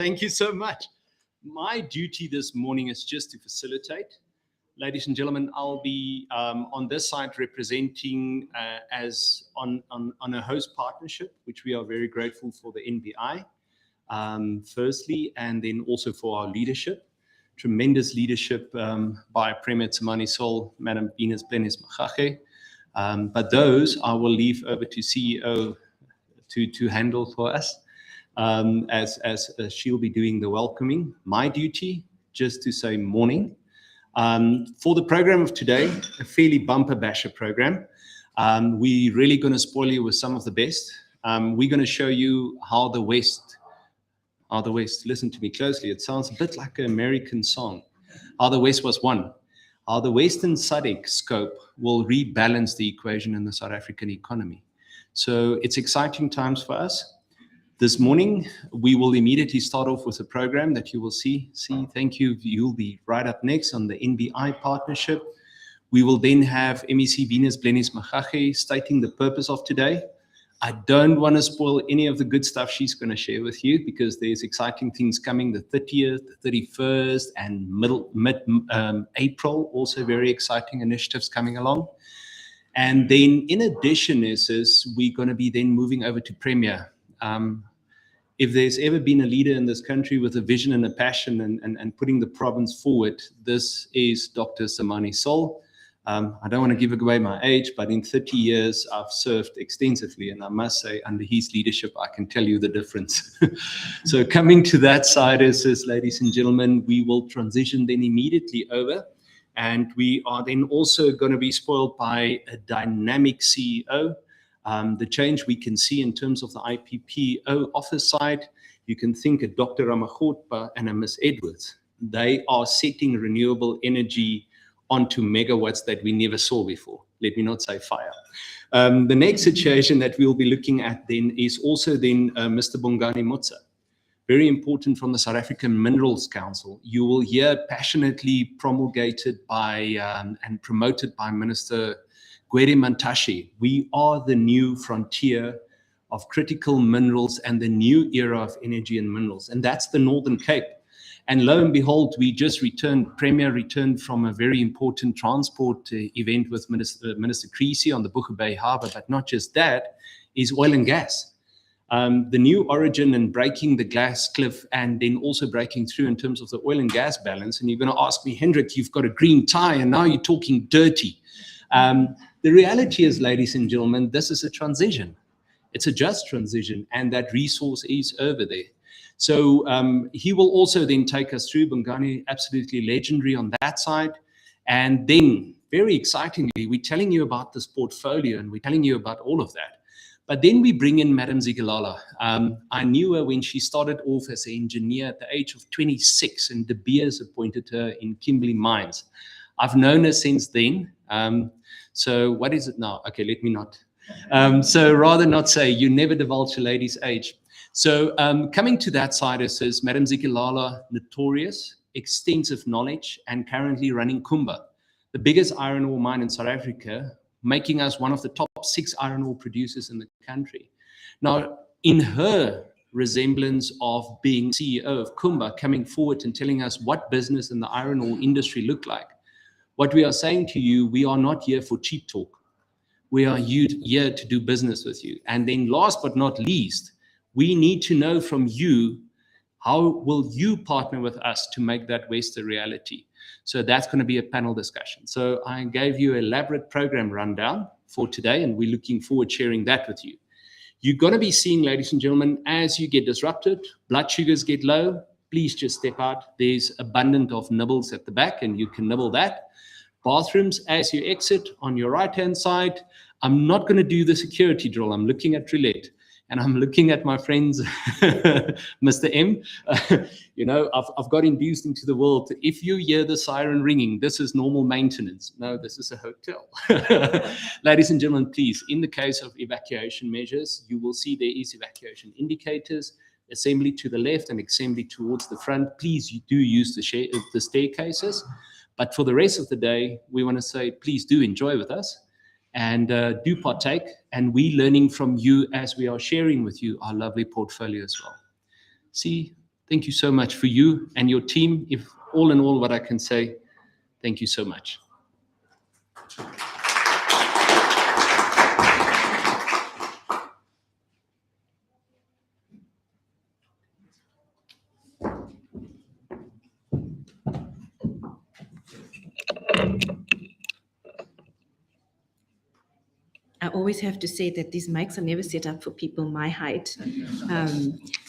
Thank you so much. My duty this morning is just to facilitate. Ladies and gentlemen, I'll be on this side representing on a host partnership, which we are very grateful for the NBI, firstly, and then also for our leadership. Tremendous leadership by Premier Zamani, Saul, Madam Blennies-Magage. But those I will leave over to CEO to handle for us. As she'll be doing the welcoming. My duty, just to say morning. For the program of today, a fairly bumper basher program. We're really going to spoil you with some of the best. We're going to show you how the West, listen to me closely, it sounds a bit like an American song, how the West was won, how the Western SADC scope will rebalance the equation in the South African economy. So it's exciting times for us. This morning, we will immediately start off with a program that you will see. Thank you. You'll be right up next on the NBI partnership. We will then have MEC Venus Blennies-Magage stating the purpose of today. I don't want to spoil any of the good stuff she's going to share with you because there's exciting things coming the 30th, the 31st, and mid-April. Also very exciting initiatives coming along. And then in addition is we're going to be then moving over to Premier. If there's ever been a leader in this country with a vision and a passion and putting the province forward, this is Dr. Zamani Saul. I don't want to give away my age, but in 30 years, I've served extensively. And I must say, under his leadership, I can tell you the difference. So coming to that side is, ladies and gentlemen, we will transition then immediately over. And we are then also going to be spoiled by a dynamic CEO. The change we can see in terms of the IPPO office side, you can think of Dr. Ramachotpa and a Ms. Edwards. They are setting renewable energy onto megawatts that we never saw before. Let me not say fire. The next situation that we'll be looking at then is also then Mr. Bongani Motsa. Very important from the South African Minerals Council. You will hear passionately promulgated by and promoted by Minister Gwede Mantashe. We are the new frontier of critical minerals and the new era of energy and minerals, and that's the Northern Cape. And lo and behold, we just returned, Premier returned from a very important transport event with Minister Creasy on the Buche Bay Harbour, but not just that, is oil and gas. The new origin and breaking the glass cliff and then also breaking through in terms of the oil and gas balance. And you're going to ask me, Hendrik, you've got a green tie and now you're talking dirty. The reality is, ladies and gentlemen, this is a transition. It's a just transition, and that resource is over there. So he will also then take us through. Bongani, absolutely legendary on that side. And then, very excitingly, we're telling you about this portfolio, and we're telling you about all of that. But then we bring in Madam Zikalala. I knew her when she started off as an engineer at the age of 26, and De Beers appointed her in Kimberley Mines. I've known her since then. So what is it now? Okay, let me not. So rather not say, you never divulge a lady's age. So coming to that side, it says, Madam Zikalala, notorious, extensive knowledge, and currently running Kumba, the biggest iron ore mine in South Africa, making us one of the top 6 iron ore producers in the country. Now, in her resemblance of being CEO of Kumba, coming forward and telling us what business in the iron ore industry looked like, what we are saying to you, we are not here for cheap talk. We are here to do business with you. And then last but not least, we need to know from you, how will you partner with us to make that West a reality? So that's going to be a panel discussion. So I gave you an elaborate program rundown for today, and we're looking forward to sharing that with you. You're going to be seeing, ladies and gentlemen, as you get disrupted, blood sugars get low, please just step out. There's abundant of nibbles at the back, and you can nibble that. Bathrooms, as you exit on your right-hand side. I'm not going to do the security drill. I'm looking at roulette, and I'm looking at my friends, Mr. M. You know, I've got induced into the world. If you hear the siren ringing, this is normal maintenance. No, this is a hotel. Ladies and gentlemen, please, in the case of evacuation measures, you will see there is evacuation indicators, assembly to the left and assembly towards the front. Please, you do use the staircases. But for the rest of the day, we want to say, please do enjoy with us and do partake. And we learning from you as we are sharing with you our lovely portfolio as well. See, Thank you so much for you and your team. If all in all, what I can say, thank you so much. I always have to say that these mics are never set up for people my height.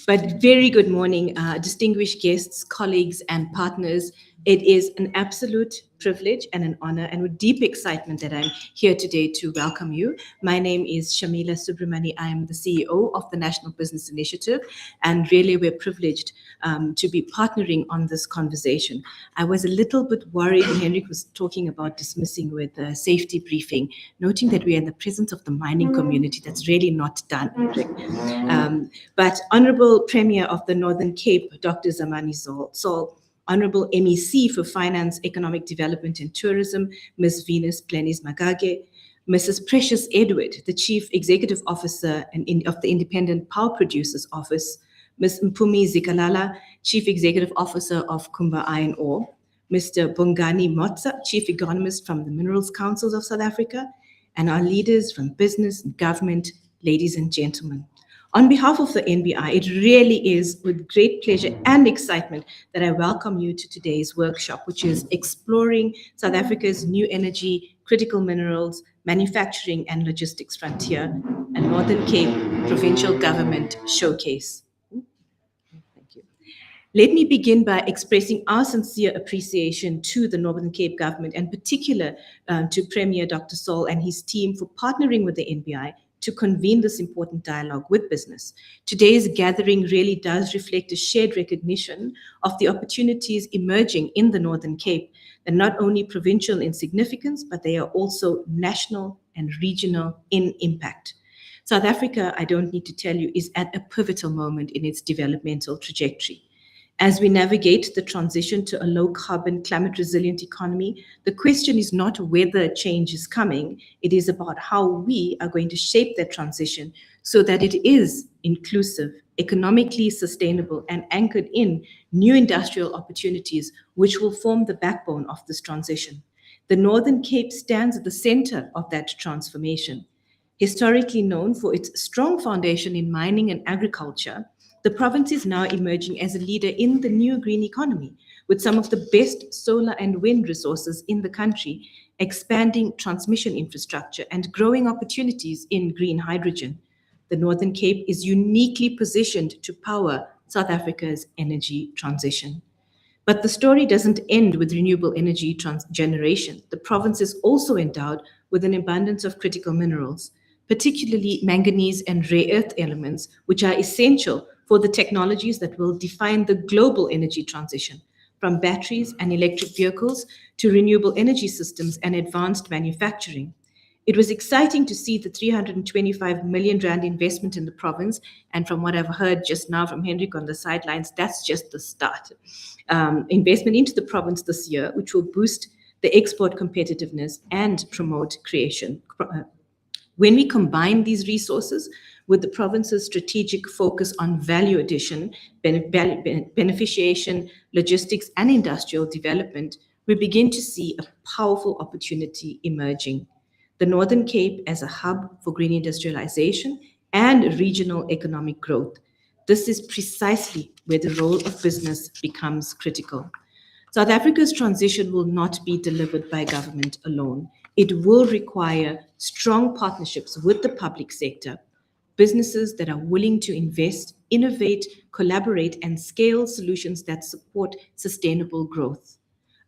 But very good morning, distinguished guests, colleagues, and partners. It is an absolute privilege and an honor and with deep excitement that I'm here today to welcome you. My name is Shamila Subramani. I am the CEO of the National Business Initiative, and really we're privileged to be partnering on this conversation. I was a little bit worried when Henrik was talking about dismissing with a safety briefing, noting that we are in the presence of the mining community. That's really not done, Henrik. But Honorable Premier of the Northern Cape, Dr. Zamani Saul, Honorable MEC for Finance, Economic Development and Tourism, Ms. Venus Blennies-Magage, Mrs. Precious Edward, the Chief Executive Officer of the Independent Power Producers Office, Ms. Mpumi Zikalala, Chief Executive Officer of Kumba Iron Ore, Mr. Bongani Motsa, Chief Economist from the Minerals Councils of South Africa, and our leaders from business and government, ladies and gentlemen. On behalf of the NBI, it really is with great pleasure and excitement that I welcome you to today's workshop, which is Exploring South Africa's New Energy, Critical Minerals, Manufacturing and Logistics Frontier, a Northern Cape Provincial Government Showcase. Thank you. Let me begin by expressing our sincere appreciation to the Northern Cape government, and particular to Premier Dr. Saul and his team for partnering with the NBI to convene this important dialogue with business. Today's gathering really does reflect a shared recognition of the opportunities emerging in the Northern Cape, and not only provincial in significance, but they are also national and regional in impact. South Africa, I don't need to tell you, is at a pivotal moment in its developmental trajectory. As we navigate the transition to a low-carbon, climate-resilient economy, the question is not whether change is coming, it is about how we are going to shape that transition so that it is inclusive, economically sustainable, and anchored in new industrial opportunities, which will form the backbone of this transition. The Northern Cape stands at the center of that transformation. Historically known for its strong foundation in mining and agriculture, the province is now emerging as a leader in the new green economy, with some of the best solar and wind resources in the country, expanding transmission infrastructure, and growing opportunities in green hydrogen. The Northern Cape is uniquely positioned to power South Africa's energy transition. But the story doesn't end with renewable energy generation. The province is also endowed with an abundance of critical minerals, particularly manganese and rare earth elements, which are essential for the technologies that will define the global energy transition, from batteries and electric vehicles to renewable energy systems and advanced manufacturing. It was exciting to see the 325 million rand investment in the province, and from what I've heard just now from Henrik on the sidelines, that's just the start. Investment into the province this year, which will boost the export competitiveness and promote creation. When we combine these resources with the province's strategic focus on value addition, beneficiation, logistics, and industrial development, we begin to see a powerful opportunity emerging. The Northern Cape as a hub for green industrialization and regional economic growth. This is precisely where the role of business becomes critical. South Africa's transition will not be delivered by government alone. It will require strong partnerships with the public sector, businesses that are willing to invest, innovate, collaborate, and scale solutions that support sustainable growth.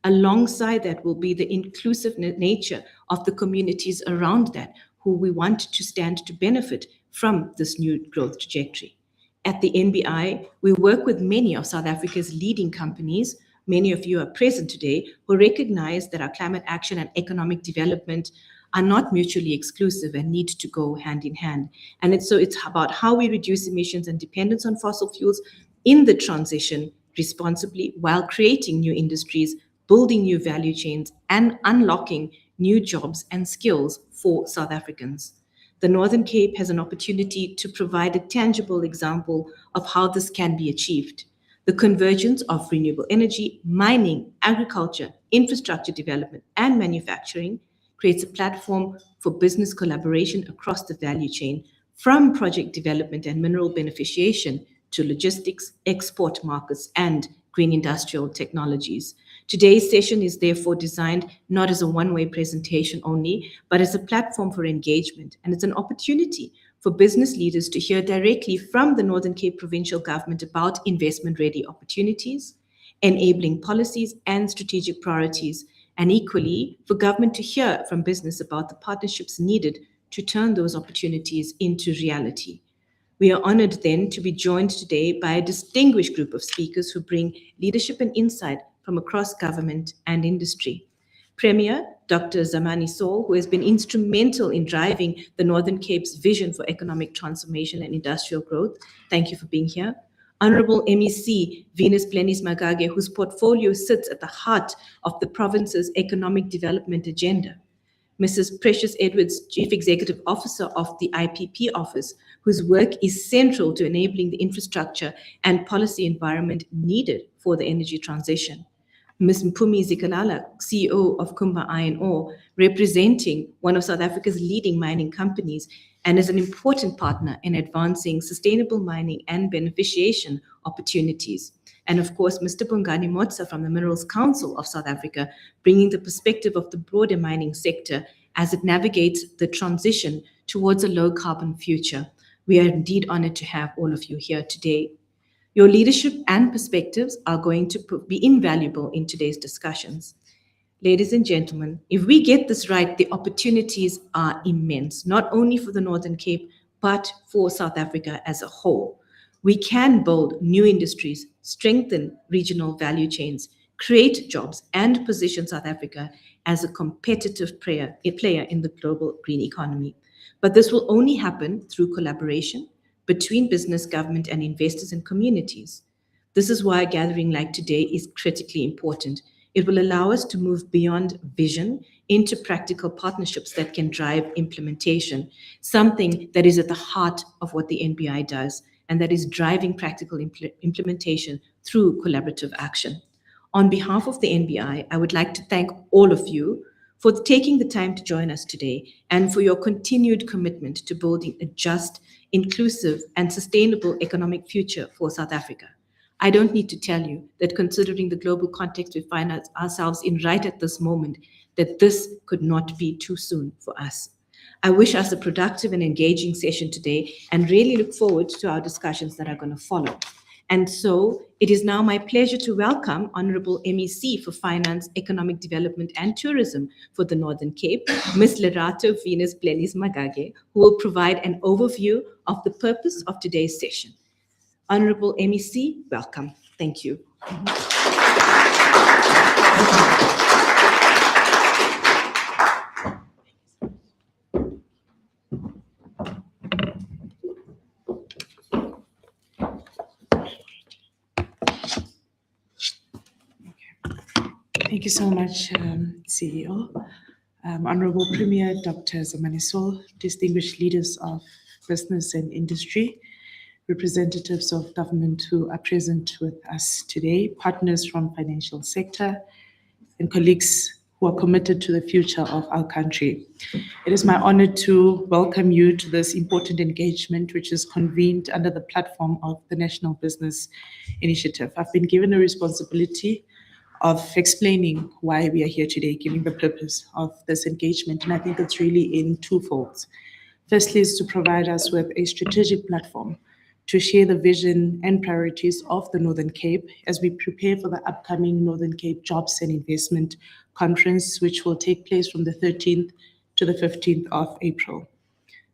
Alongside that will be the inclusive nature of the communities around that, who we want to stand to benefit from this new growth trajectory. At the NBI, we work with many of South Africa's leading companies. Many of you are present today who recognize that our climate action and economic development are not mutually exclusive and need to go hand in hand. And it's about how we reduce emissions and dependence on fossil fuels in the transition responsibly, while creating new industries, building new value chains, and unlocking new jobs and skills for South Africans. The Northern Cape has an opportunity to provide a tangible example of how this can be achieved. The convergence of renewable energy, mining, agriculture, infrastructure development, and manufacturing creates a platform for business collaboration across the value chain, from project development and mineral beneficiation to logistics, export markets, and green industrial technologies. Today's session is therefore designed not as a one-way presentation only, but as a platform for engagement, and it's an opportunity for business leaders to hear directly from the Northern Cape Provincial Government about investment-ready opportunities, enabling policies and strategic priorities, and equally for government to hear from business about the partnerships needed to turn those opportunities into reality. We are honored then to be joined today by a distinguished group of speakers who bring leadership and insight from across government and industry. Premier Dr. Zamani Saul, who has been instrumental in driving the Northern Cape's vision for economic transformation and industrial growth. Thank you for being here. Honorable MEC Venus Blennies-Magage, whose portfolio sits at the heart of the province's economic development agenda. Mrs. Precious Edwards, Chief Executive Officer of the IPP Office, whose work is central to enabling the infrastructure and policy environment needed for the energy transition. Ms. Mpumi Zikalala, CEO of Kumba Iron Ore, representing one of South Africa's leading mining companies and is an important partner in advancing sustainable mining and beneficiation opportunities. And of course, Mr. Bongani Motsa from the Minerals Council of South Africa, bringing the perspective of the broader mining sector as it navigates the transition towards a low-carbon future. We are indeed honored to have all of you here today. Your leadership and perspectives are going to be invaluable in today's discussions. Ladies and gentlemen, if we get this right, the opportunities are immense, not only for the Northern Cape, but for South Africa as a whole. We can build new industries, strengthen regional value chains, create jobs, and position South Africa as a competitive player in the global green economy. But this will only happen through collaboration between business, government, and investors and communities. This is why a gathering like today is critically important. It will allow us to move beyond vision into practical partnerships that can drive implementation, something that is at the heart of what the NBI does, and that is driving practical implementation through collaborative action. On behalf of the NBI, I would like to thank all of you for taking the time to join us today and for your continued commitment to building a just, inclusive, and sustainable economic future for South Africa. I don't need to tell you that considering the global context we find ourselves in right at this moment, that this could not be too soon for us. I wish us a productive and engaging session today and really look forward to our discussions that are going to follow. And so it is now my pleasure to welcome Honorable MEC for Finance, Economic Development and Tourism for the Northern Cape, Ms. Lerato Venus Blennies-Magage, who will provide an overview of the purpose of today's session. Honorable MEC, welcome. Thank you. Thank you so much, CEO. Honorable Premier Dr. Zamani Saul, distinguished leaders of business and industry, representatives of government who are present with us today, partners from financial sector, and colleagues who are committed to the future of our country. It is my honor to welcome you to this important engagement, which is convened under the platform of the National Business Initiative. I've been given a responsibility of explaining why we are here today, giving the purpose of this engagement, and I think it's really in two folds. Firstly is to provide us with a strategic platform to share the vision and priorities of the Northern Cape as we prepare for the upcoming Northern Cape Jobs and Investment Conference, which will take place from the 13th to the 15th of April.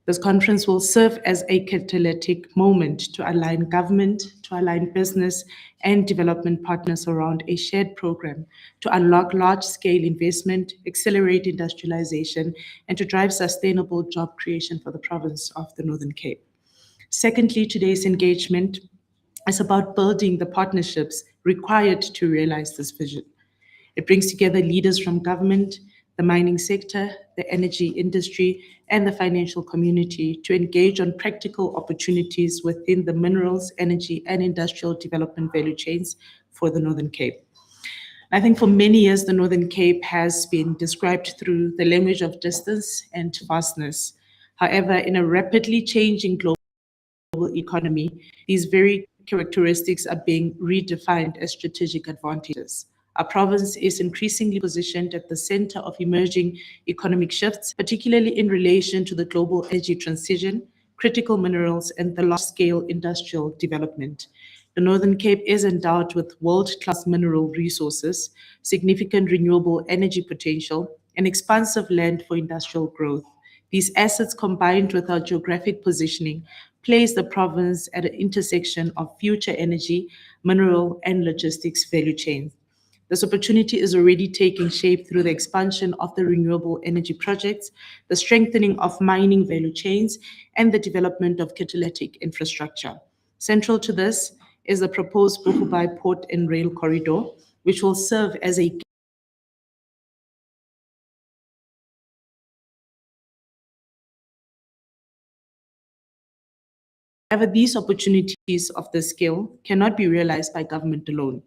This conference will serve as a catalytic moment to align government, to align business and development partners around a shared program to unlock large-scale investment, accelerate industrialization, and to drive sustainable job creation for the province of the Northern Cape. Secondly, today's engagement is about building the partnerships required to realize this vision. It brings together leaders from government, the mining sector, the energy industry, and the financial community to engage on practical opportunities within the minerals, energy, and industrial development value chains for the Northern Cape. I think for many years, the Northern Cape has been described through the language of distance and vastness. However, in a rapidly changing global economy, these very characteristics are being redefined as strategic advantages. Our province is increasingly positioned at the center of emerging economic shifts, particularly in relation to the global energy transition, critical minerals, and the large-scale industrial development. The Northern Cape is endowed with world-class mineral resources, significant renewable energy potential, and expansive land for industrial growth. These assets, combined with our geographic positioning, place the province at an intersection of future energy, mineral, and logistics value chains. This opportunity is already taking shape through the expansion of the renewable energy projects, the strengthening of mining value chains, and the development of catalytic infrastructure. Central to this is the proposed Boegoebaai Port and Rail Corridor, which will serve as a However, these opportunities of this scale cannot be realized by government alone.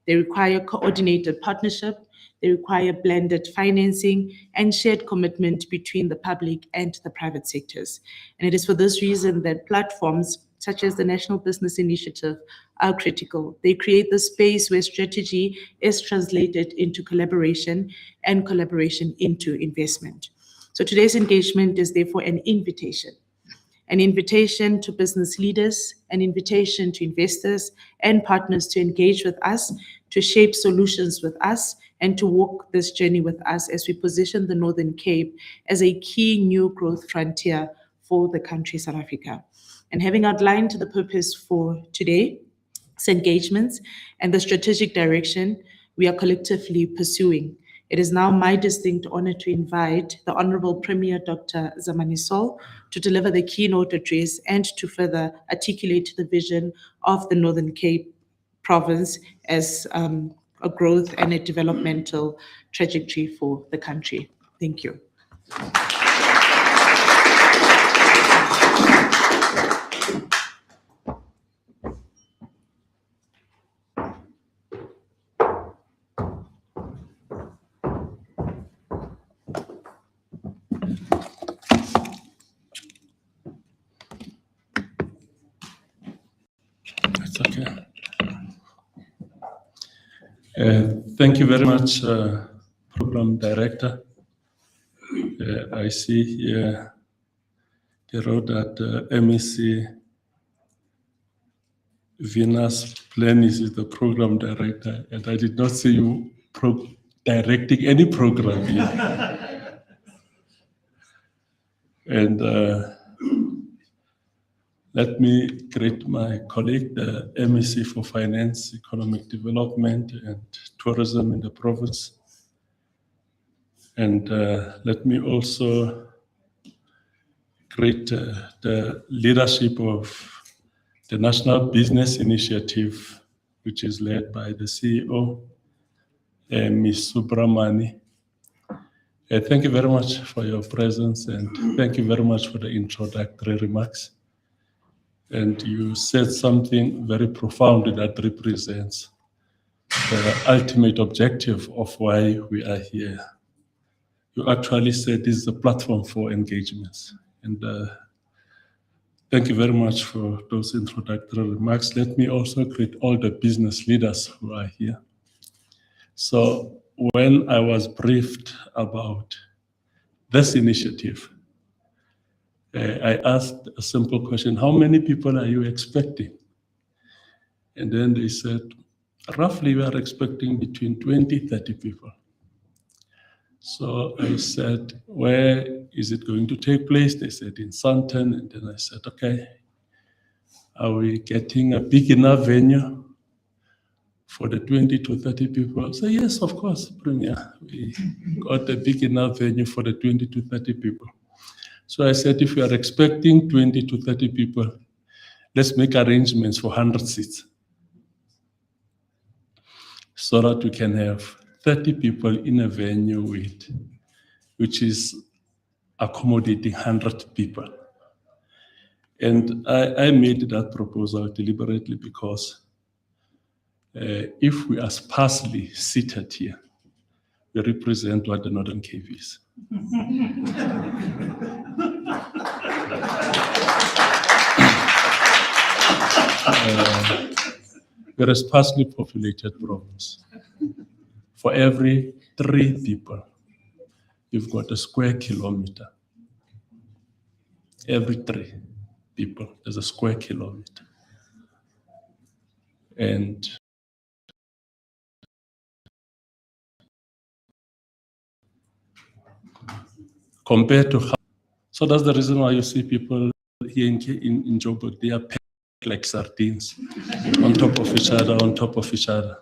They require coordinated partnership, they require blended financing, and shared commitment between the public and the private sectors. And it is for this reason that platforms such as the National Business Initiative are critical. They create the space where strategy is translated into collaboration and collaboration into investment. So today's engagement is therefore an invitation to business leaders, an invitation to investors and partners to engage with us, to shape solutions with us, and to walk this journey with us as we position the Northern Cape as a key new growth frontier for the country, South Africa. And having outlined the purpose for today's engagements and the strategic direction we are collectively pursuing, it is now my distinct honor to invite the Honorable Premier Dr. Zamani Saul to deliver the keynote address and to further articulate the vision of the Northern Cape province as a growth and a developmental trajectory for the country. Thank you. That's okay. Thank you very much, Program Director. I see here the road that MEC Venus Blennies is the Program Director, and I did not see you directing any program here. And let me greet my colleague, the MEC for Finance, Economic Development and Tourism in the province. And let me also greet the leadership of the National Business Initiative, which is led by the CEO, Ms. Subramani. Thank you very much for your presence, and thank you very much for the introductory remarks. And you said something very profound that represents the ultimate objective of why we are here. You actually said this is a platform for engagements. And thank you very much for those introductory remarks. Let me also greet all the business leaders who are here. So when I was briefed about this initiative, I asked a simple question: how many people are you expecting? And then they said, roughly we are expecting between 20, 30 people. So I said, where is it going to take place? They said in Sandton. And then I said, okay, are we getting a big enough venue for the 20 to 30 people? I said, yes, of course, Premier. We got a big enough venue for the 20 to 30 people. So I said, if we are expecting 20 to 30 people, let's make arrangements for 100 seats so that we can have 30 people in a venue with which is accommodating 100 people. And I made that proposal deliberately because if we are sparsely seated here, we represent what the Northern Cape is. We're a sparsely populated province. For every 3 people, you've got a square kilometer. Every 3 people, there's a square kilometer. And compared to how, so that's the reason why you see people here in Joburg, they are packed like sardines on top of each other, on top of each other.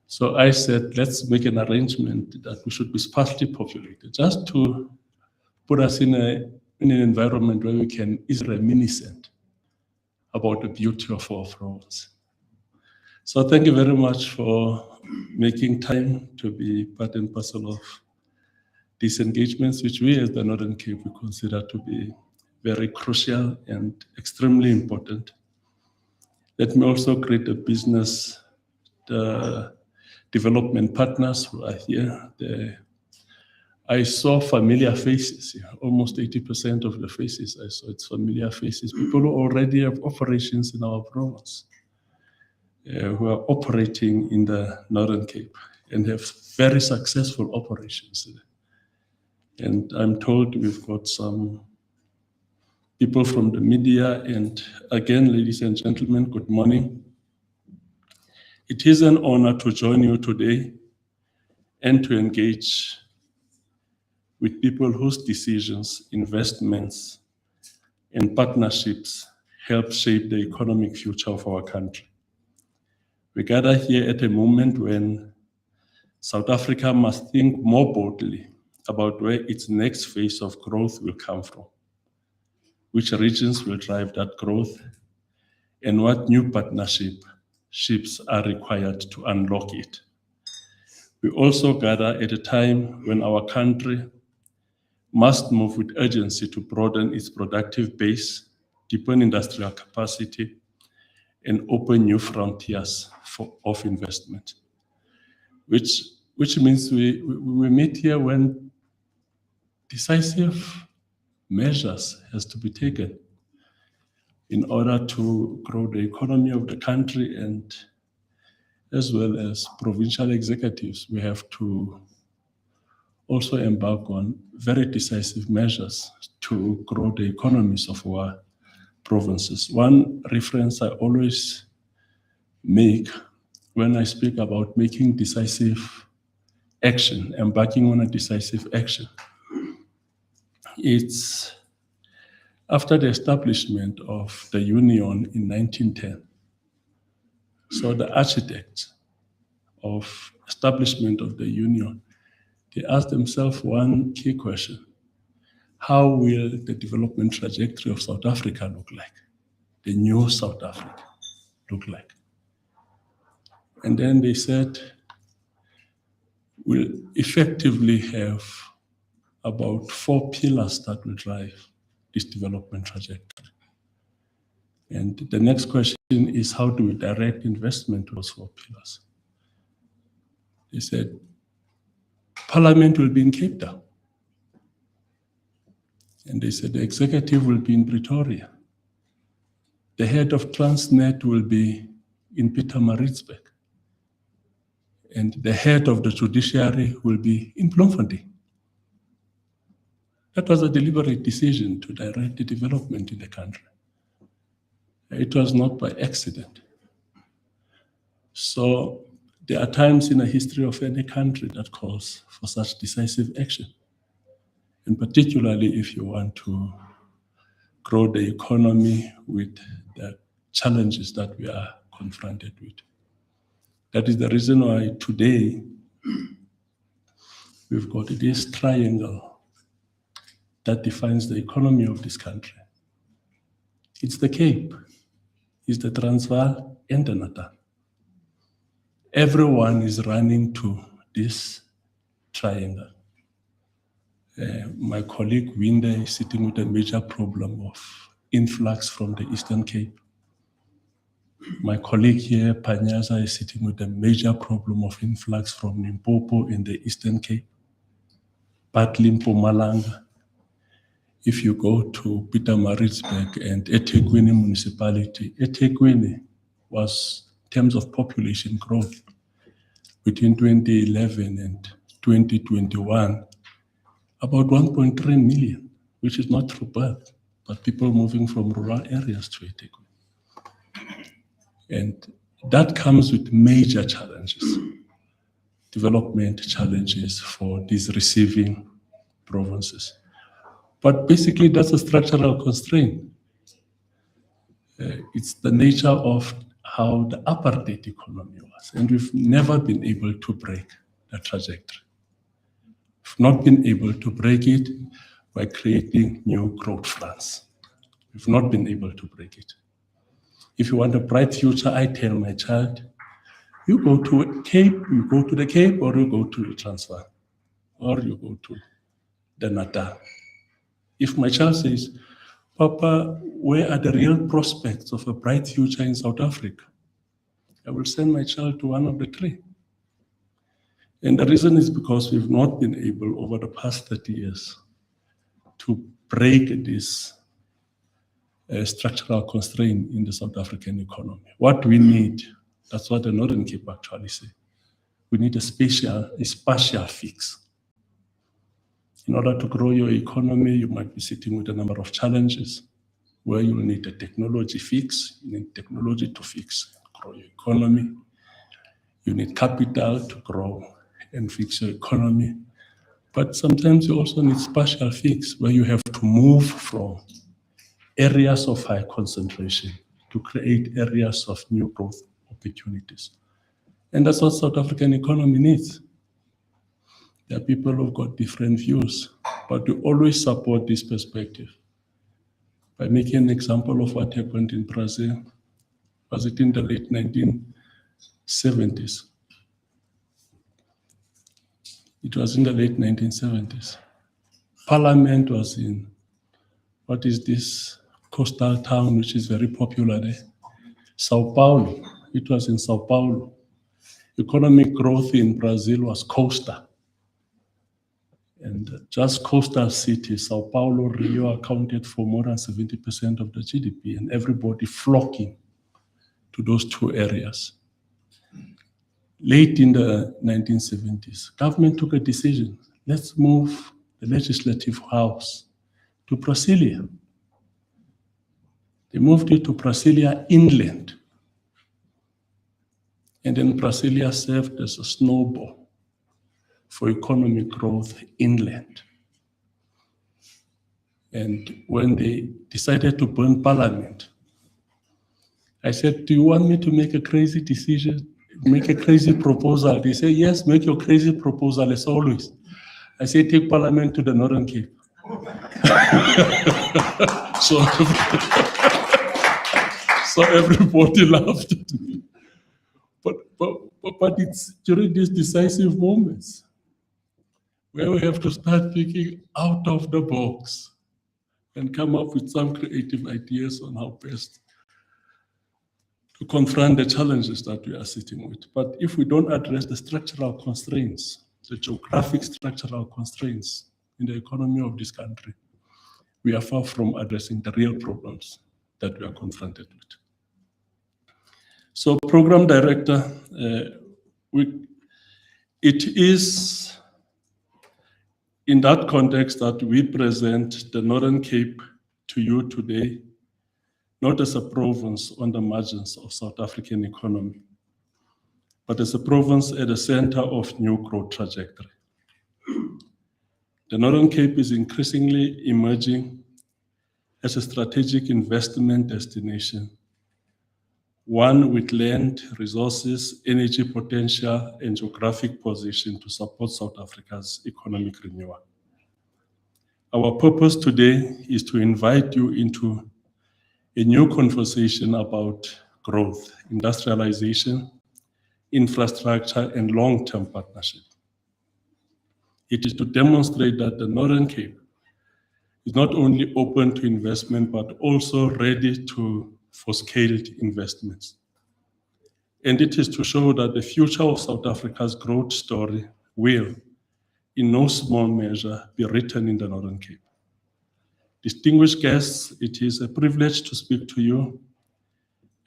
So I said, let's make an arrangement that we should be sparsely populated, just to put us in an environment where we can easily reminiscent about the beauty of our province. So thank you very much for making time to be part and parcel of these engagements, which we as the Northern Cape we consider to be very crucial and extremely important. Let me also greet the business, the development partners who are here. I saw familiar faces here. Almost 80% of the faces I saw, it's familiar faces. People who already have operations in our province, who are operating in the Northern Cape and have very successful operations there. And I'm told we've got some people from the media. And again, ladies and gentlemen, good morning. It is an honor to join you today and to engage with people whose decisions, investments, and partnerships help shape the economic future of our country. We gather here at a moment when South Africa must think more boldly about where its next phase of growth will come from, which regions will drive that growth, and what new partnerships are required to unlock it. We also gather at a time when our country must move with urgency to broaden its productive base, deepen industrial capacity, and open new frontiers of investment. Which means we meet here when decisive measures has to be taken in order to grow the economy of the country, and as well as provincial executives, we have to also embark on very decisive measures to grow the economies of our provinces. One reference I always make when I speak about making decisive action, embarking on a decisive action, it's after the establishment of the Union in 1910. So the architects of establishment of the Union, they asked themselves one key question: how will the development trajectory of South Africa look like? The new South Africa look like? And then they said, we'll effectively have about 4 pillars that will drive this development trajectory. And the next question is, how do we direct investment to those 4 pillars? They said, Parliament will be in Cape Town. And they said the executive will be in Pretoria. The head of Transnet will be in Pietermaritzburg. And the head of the judiciary will be in Bloemfontein. That was a deliberate decision to direct the development in the country. It was not by accident. So there are times in the history of any country that calls for such decisive action. And particularly if you want to grow the economy with the challenges that we are confronted with. That is the reason why today we've got this triangle that defines the economy of this country. It's the Cape, it's the Transvaal, and the Natal. Everyone is running to this triangle. My colleague Winde is sitting with a major problem of influx from the Eastern Cape. My colleague here, Panyaza, is sitting with a major problem of influx from Limpopo in the Eastern Cape, partly Mpumalanga. If you go to Pietermaritzburg and eThekwini municipality, eThekwini was, in terms of population growth, between 2011 and 2021, about 1.3 million, which is not through birth, but people moving from rural areas to eThekwini. And that comes with major challenges, development challenges for these receiving provinces. But basically, that's a structural constraint. It's the nature of how the apartheid economy was, and we've never been able to break the trajectory. We've not been able to break it by creating new growth fronts. We've not been able to break it. If you want a bright future, I tell my child, you go to Cape, you go to the Cape, or you go to the Transvaal, or you go to the Natal. If my child says, Papa, where are the real prospects of a bright future in South Africa? I will send my child to one of the three. And the reason is because we've not been able over the past 30 years to break this structural constraint in the South African economy. What we need, that's what the Northern Cape actually say, we need a spatial fix. In order to grow your economy, you might be sitting with a number of challenges where you will need a technology fix. You need technology to fix, grow your economy. You need capital to grow and fix your economy. But sometimes you also need spatial fix where you have to move from areas of high concentration to create areas of new growth opportunities. And that's what South African economy needs. There are people who've got different views, but we always support this perspective. By making an example of what happened in Brazil, was it in the late 1970s? It was in the late 1970s. Parliament was in, what is this coastal town which is very popular there? Sao Paulo. It was in Sao Paulo. Economic growth in Brazil was coastal. And just coastal cities, Sao Paulo, Rio, accounted for more than 70% of the GDP, and everybody flocking to those two areas. Late in the 1970s, government took a decision. Let's move the legislative house to Brasilia. They moved it to Brasilia inland. And then Brasilia served as a snowball for economic growth inland. And when they decided to burn Parliament, I said, do you want me to make a crazy decision, make a crazy proposal? They say, yes, make your crazy proposal as always. I say, take Parliament to the Northern Cape. So everybody laughed at me. But it's during these decisive moments where we have to start thinking out of the box and come up with some creative ideas on how best to confront the challenges that we are sitting with. But if we don't address the structural constraints, the geographic structural constraints in the economy of this country, we are far from addressing the real problems that we are confronted with. So, Program Director, it is in that context that we present the Northern Cape to you today, not as a province on the margins of South African economy, but as a province at the center of new growth trajectory. The Northern Cape is increasingly emerging as a strategic investment destination, one with land, resources, energy potential, and geographic position to support South Africa's economic renewal. Our purpose today is to invite you into a new conversation about growth, industrialization, infrastructure, and long-term partnership. It is to demonstrate that the Northern Cape is not only open to investment, but also ready for scaled investments. And it is to show that the future of South Africa's growth story will, in no small measure, be written in the Northern Cape. Distinguished guests, it is a privilege to speak to you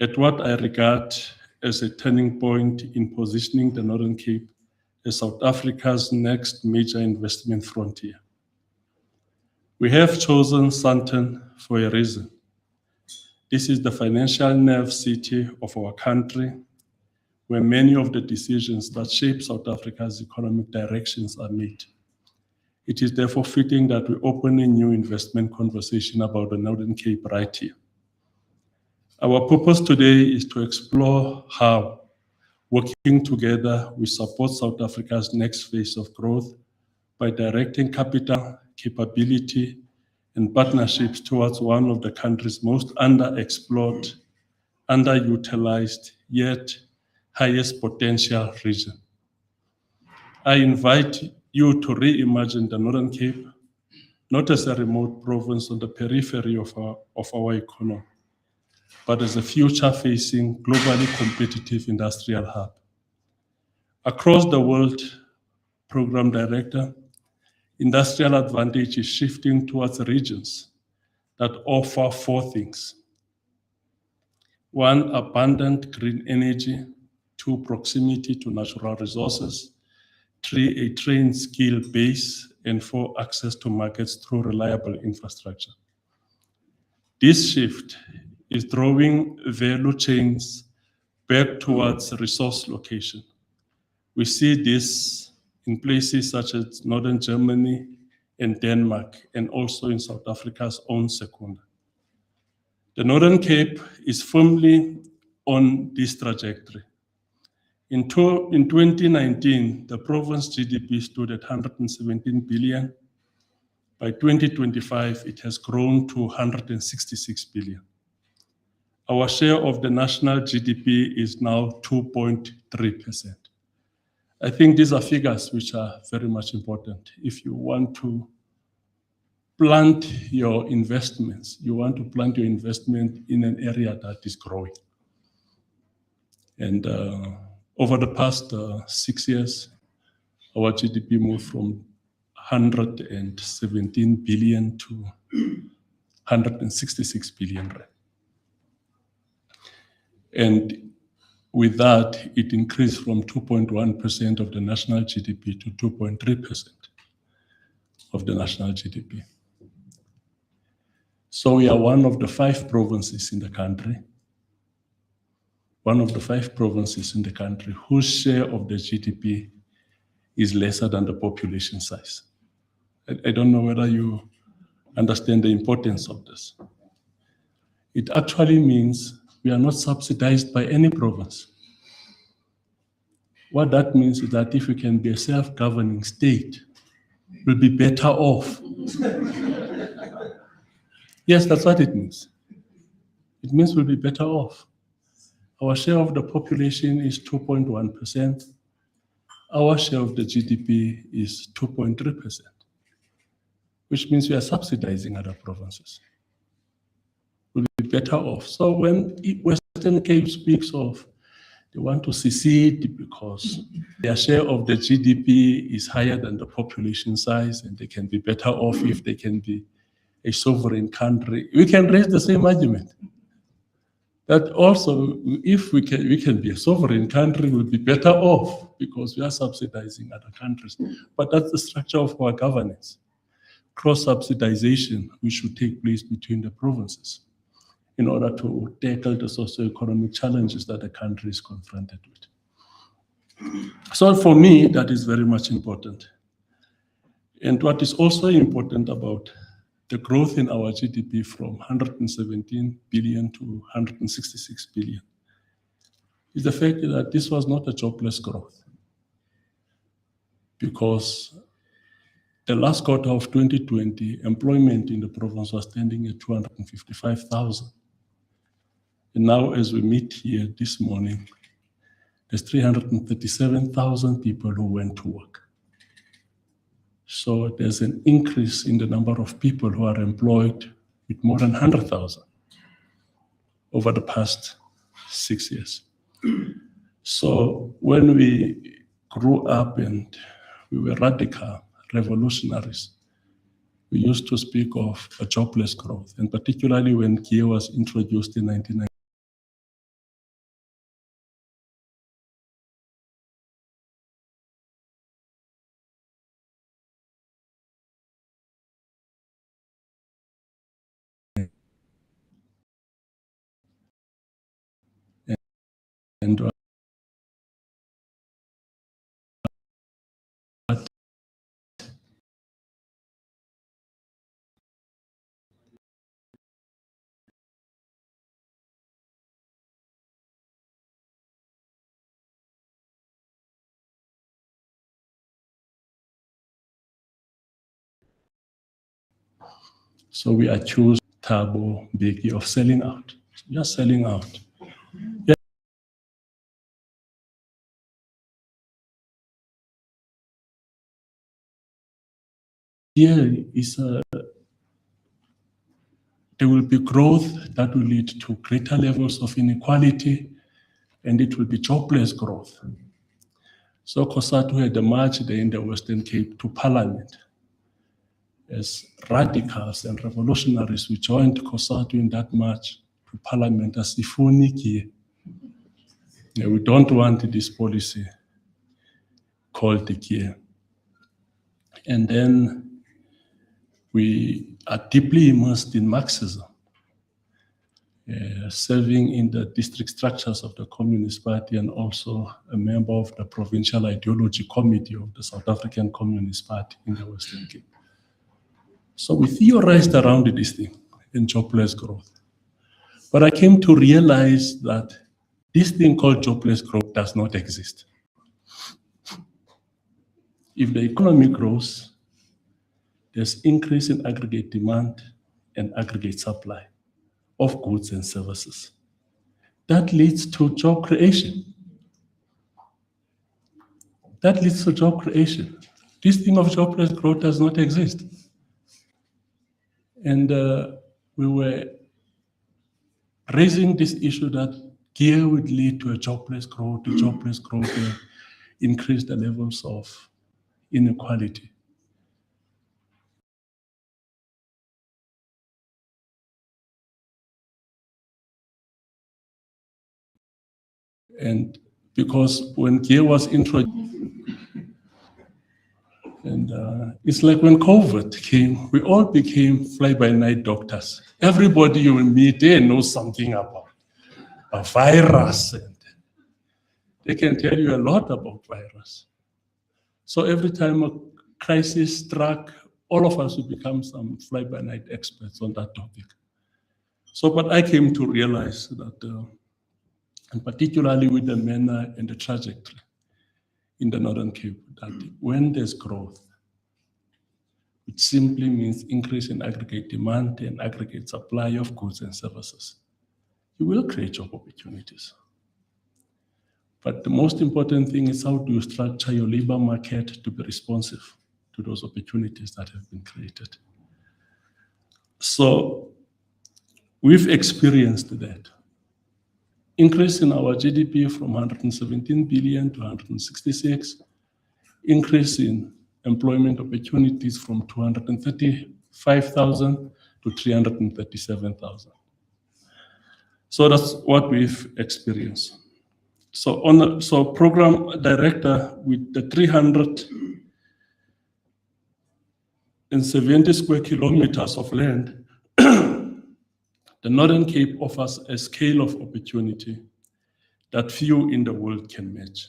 at what I regard as a turning point in positioning the Northern Cape as South Africa's next major investment frontier. We have chosen Sandton for a reason. This is the financial nerve city of our country, where many of the decisions that shape South Africa's economic directions are made. It is therefore fitting that we open a new investment conversation about the Northern Cape right here. Our purpose today is to explore how, working together, we support South Africa's next phase of growth by directing capital, capability, and partnerships towards one of the country's most underexplored, underutilized, yet highest potential region. I invite you to reimagine the Northern Cape, not as a remote province on the periphery of our economy, but as a future-facing, globally competitive industrial hub. Across the world, Program Director, industrial advantage is shifting towards regions that offer four things. One, abundant green energy. Two, proximity to natural resources. Three, a trained skill base. And four, access to markets through reliable infrastructure. This shift is drawing value chains back towards resource location. We see this in places such as Northern Germany and Denmark, and also in South Africa's own Secunda. The Northern Cape is firmly on this trajectory. In 2019, the province GDP stood at 117 billion. By 2025, it has grown to 166 billion. Our share of the national GDP is now 2.3%. I think these are figures which are very much important. If you want to plant your investments, you want to plant your investment in an area that is growing. And over the past 6 years, our GDP moved from 117 billion to 166 billion rand. And with that, it increased from 2.1% of the national GDP to 2.3% of the national GDP. So we are one of the 5 provinces in the country, whose share of the GDP is lesser than the population size. I don't know whether you understand the importance of this. It actually means we are not subsidized by any province. What that means is that if we can be a self-governing state, we'll be better off. Yes, that's what it means. It means we'll be better off. Our share of the population is 2.1%. Our share of the GDP is 2.3%, which means we are subsidizing other provinces. We'll be better off. So when Western Cape speaks of they want to secede because their share of the GDP is higher than the population size and they can be better off if they can be a sovereign country, we can raise the same argument. That also, if we can be a sovereign country, we'll be better off because we are subsidizing other countries. But that's the structure of our governance. Cross-subsidization, which should take place between the provinces in order to tackle the socio-economic challenges that the country is confronted with. So for me, that is very much important. And what is also important about the growth in our GDP from 117 billion to 166 billion is the fact that this was not a jobless growth. Because the last quarter of 2020, employment in the province was standing at 255,000. And now as we meet here this morning, there's 337,000 people who went to work. So there's an increase in the number of people who are employed with more than 100,000 over the past 6 years. So when we grew up and we were radical revolutionaries, we used to speak of a jobless growth, and particularly when GEA was introduced in 1990. And so we accused Thabo Mbeki of selling out, just selling out. Here is there will be growth that will lead to greater levels of inequality, and it will be jobless growth. So COSATU had a march there in the Western Cape to Parliament. As radicals and revolutionaries, we joined COSATU in that march to Parliament as Sifuni GEA. We don't want this policy called the GEA. And then we are deeply immersed in Marxism, serving in the district structures of the Communist Party and also a member of the Provincial Ideology Committee of the South African Communist Party in the Western Cape. So we theorized around this thing in jobless growth. But I came to realize that this thing called jobless growth does not exist. If the economy grows, there's increase in aggregate demand and aggregate supply of goods and services. That leads to job creation. That leads to job creation. This thing of jobless growth does not exist. And we were raising this issue that GEA would lead to a jobless growth, increase the levels of inequality. And because when GEA was introduced, and it's like when COVID came, we all became fly-by-night doctors. Everybody you meet, they know something about a virus, and they can tell you a lot about virus. So every time a crisis struck, all of us would become some fly-by-night experts on that topic. So, but I came to realize that, and particularly with the manner and the trajectory in the Northern Cape, that when there's growth, it simply means increase in aggregate demand and aggregate supply of goods and services. You will create job opportunities. But the most important thing is how do you structure your labor market to be responsive to those opportunities that have been created. So we've experienced that. Increase in our GDP from 117 billion to 166, increase in employment opportunities from 235,000 to 337,000. So that's what we've experienced. So program director with the 370 square kilometers of land, the Northern Cape offers a scale of opportunity that few in the world can match.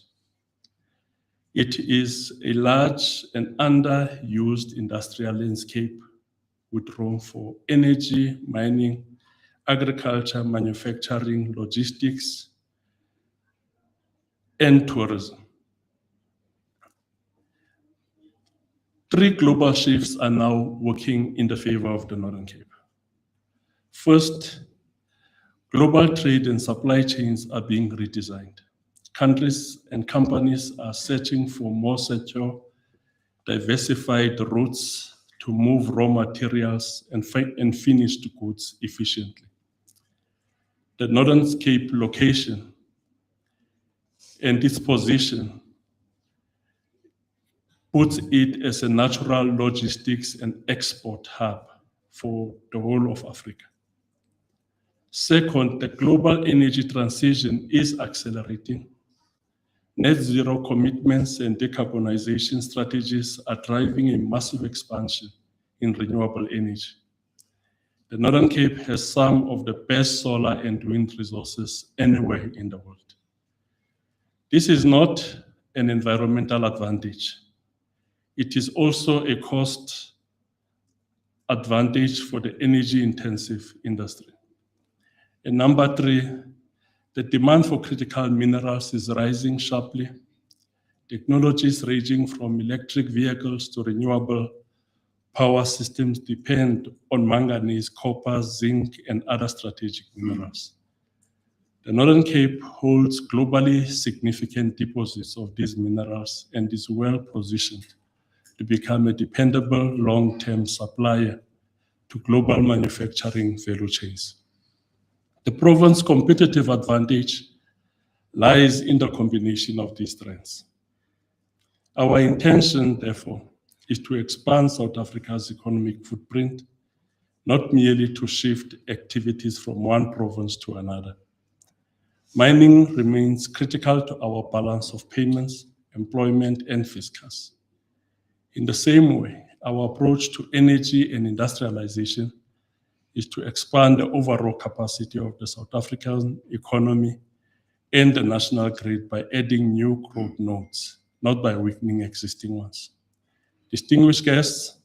It is a large and underused industrial landscape with room for energy, mining, agriculture, manufacturing, logistics, and tourism. 3 global shifts are now working in the favor of the Northern Cape. First, global trade and supply chains are being redesigned. Countries and companies are searching for more secure, diversified routes to move raw materials and finished goods efficiently. The Northern Cape location and its position puts it as a natural logistics and export hub for the whole of Africa. Second, the global energy transition is accelerating. Net zero commitments and decarbonization strategies are driving a massive expansion in renewable energy. The Northern Cape has some of the best solar and wind resources anywhere in the world. This is not an environmental advantage. It is also a cost advantage for the energy-intensive industry. And number three, the demand for critical minerals is rising sharply. Technologies ranging from electric vehicles to renewable power systems depend on manganese, copper, zinc, and other strategic minerals. The Northern Cape holds globally significant deposits of these minerals and is well positioned to become a dependable long-term supplier to global manufacturing value chains. The province's competitive advantage lies in the combination of these strengths. Our intention, therefore, is to expand South Africa's economic footprint, not merely to shift activities from one province to another. Mining remains critical to our balance of payments, employment, and fiscus. In the same way, our approach to energy and industrialization is to expand the overall capacity of the South African economy and the national grid by adding new growth nodes, not by weakening existing ones. Distinguished guests,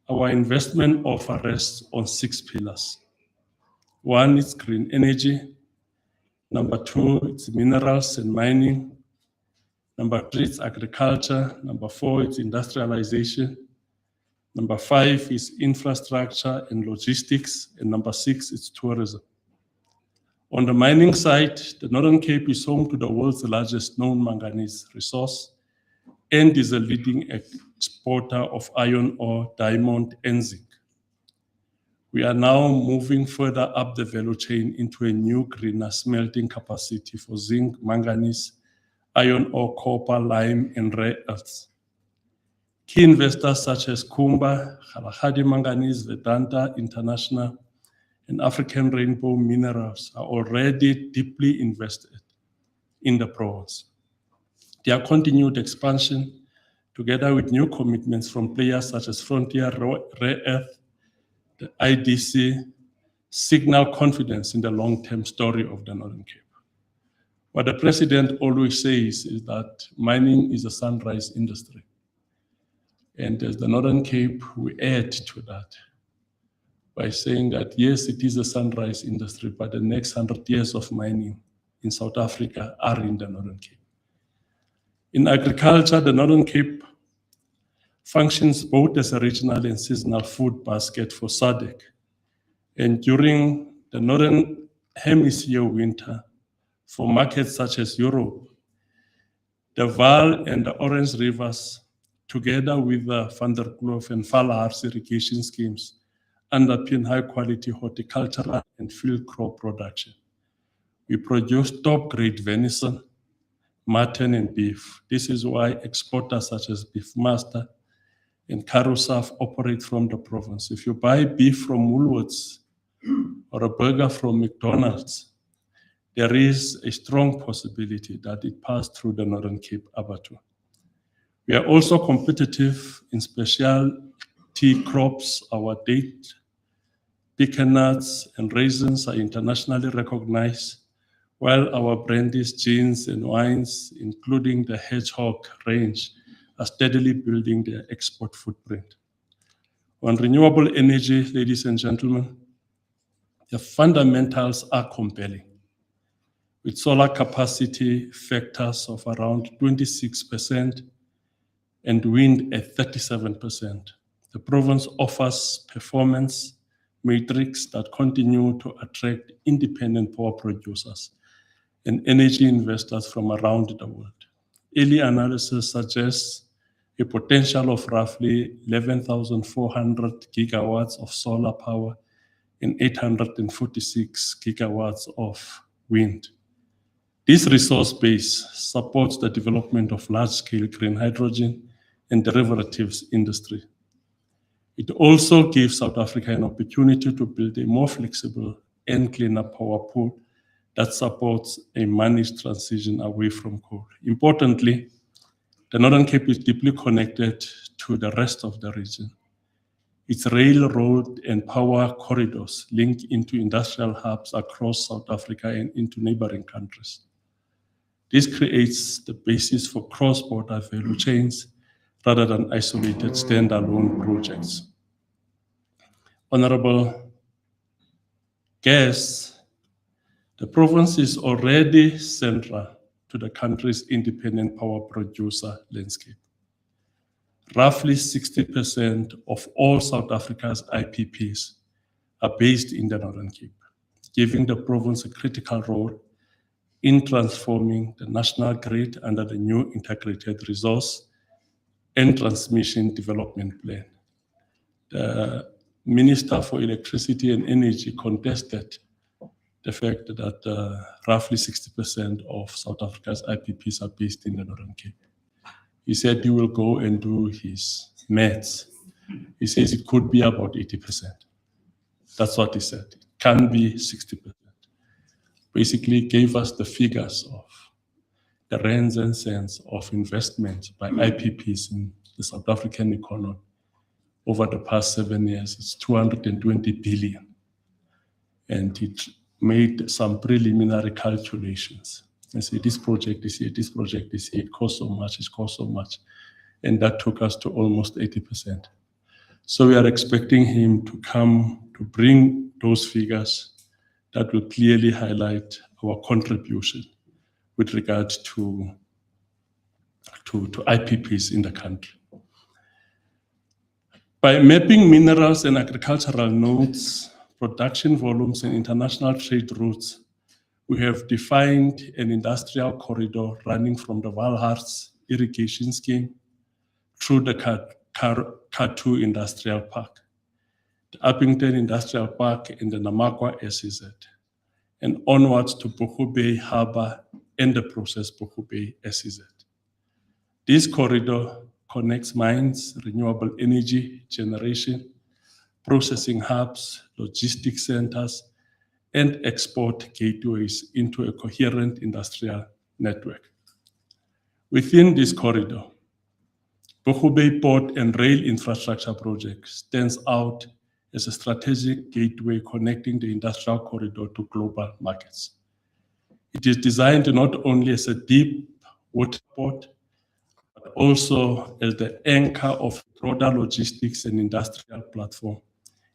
our investment offer rests on 6 pillars. 1 is green energy. Number 2, it's minerals and mining. Number 3, it's agriculture. Number 4, it's industrialization. Number 5 is infrastructure and logistics. And number 6, it's tourism. On the mining side, the Northern Cape is home to the world's largest known manganese resource and is a leading exporter of iron ore, diamond, and zinc. We are now moving further up the value chain into a new greener smelting capacity for zinc, manganese, iron ore, copper, lime, and rare earths. Key investors such as Kumba, Kgalagadi Manganese, Vedanta International, and African Rainbow Minerals are already deeply invested in the province. Their continued expansion, together with new commitments from players such as Frontier Rare Earth, the IDC, signal confidence in the long-term story of the Northern Cape. What the president always says is that mining is a sunrise industry. And as the Northern Cape, we add to that by saying that, yes, it is a sunrise industry, but the next 100 years of mining in South Africa are in the Northern Cape. In agriculture, the Northern Cape functions both as a regional and seasonal food basket for SADC. And during the Northern Hemisphere winter, for markets such as Europe, the Vaal and the Orange Rivers, together with the Van der Kloof and Valhars irrigation schemes, underpin high-quality horticultural and field crop production. We produce top-grade venison, mutton, and beef. This is why exporters such as Beefmaster and Carosaf operate from the province. If you buy beef from Woolworths or a burger from McDonald's, there is a strong possibility that it passed through the Northern Cape abattoir. We are also competitive in specialty crops. Our date, pecan nuts, and raisins are internationally recognized, while our brandies, gins, and wines, including the Hedgehog range, are steadily building their export footprint. On renewable energy, ladies and gentlemen, the fundamentals are compelling, with solar capacity factors of around 26% and wind at 37%. The province offers performance metrics that continue to attract independent power producers and energy investors from around the world. Early analysis suggests a potential of roughly 11,400 gigawatts of solar power and 846 gigawatts of wind. This resource base supports the development of large-scale green hydrogen and derivatives industry. It also gives South Africa an opportunity to build a more flexible and cleaner power pool that supports a managed transition away from coal. Importantly, the Northern Cape is deeply connected to the rest of the region. Its railroad and power corridors link into industrial hubs across South Africa and into neighboring countries. This creates the basis for cross-border value chains rather than isolated standalone projects. Honorable guests, the province is already central to the country's independent power producer landscape. Roughly 60% of all South Africa's IPPs are based in the Northern Cape, giving the province a critical role in transforming the national grid under the new integrated resource and transmission development plan. The Minister for Electricity and Energy contested the fact that roughly 60% of South Africa's IPPs are based in the Northern Cape. He said he will go and do his maths. He says it could be about 80%. That's what he said. It can be 60%. Basically gave us the figures of the rands and cents of investment by IPPs in the South African economy over the past 7 years. It's 220 billion. And it made some preliminary calculations. I say, this project is here, this project is here, it costs so much, it costs so much. And that took us to almost 80%. So we are expecting him to come to bring those figures that will clearly highlight our contribution with regard to IPPs in the country. By mapping minerals and agricultural nodes, production volumes and international trade routes, we have defined an industrial corridor running from the Valharts irrigation scheme through the Katu Industrial Park, the Uppington Industrial Park and the Namakwa SEZ, and onwards to Boho Bay Harbour and the process Boho Bay SEZ. This corridor connects mines, renewable energy generation, processing hubs, logistics centers, and export gateways into a coherent industrial network. Within this corridor, Boho Bay Port and Rail Infrastructure Project stands out as a strategic gateway connecting the industrial corridor to global markets. It is designed not only as a deep water port, but also as the anchor of broader logistics and industrial platform,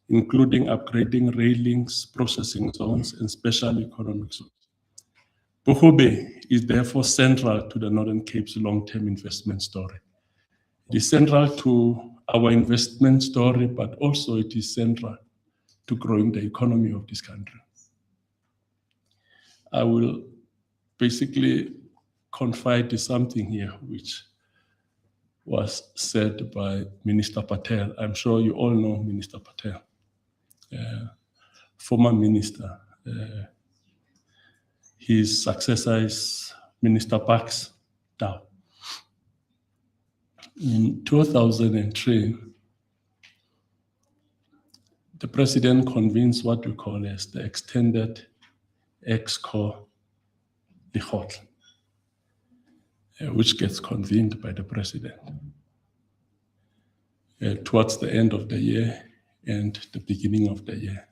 including upgrading rail links, processing zones, and special economic zones. Boho Bay is therefore central to the Northern Cape's long-term investment story. It is central to our investment story, but also it is central to growing the economy of this country. I will basically confide something here, which was said by Minister Patel. I'm sure you all know Minister Patel. Former minister. His successor is Minister Pax Tau. In 2003, the president convenes what we call as the extended EXCO Lekgotla, which gets convened by the president towards the end of the year and the beginning of the year,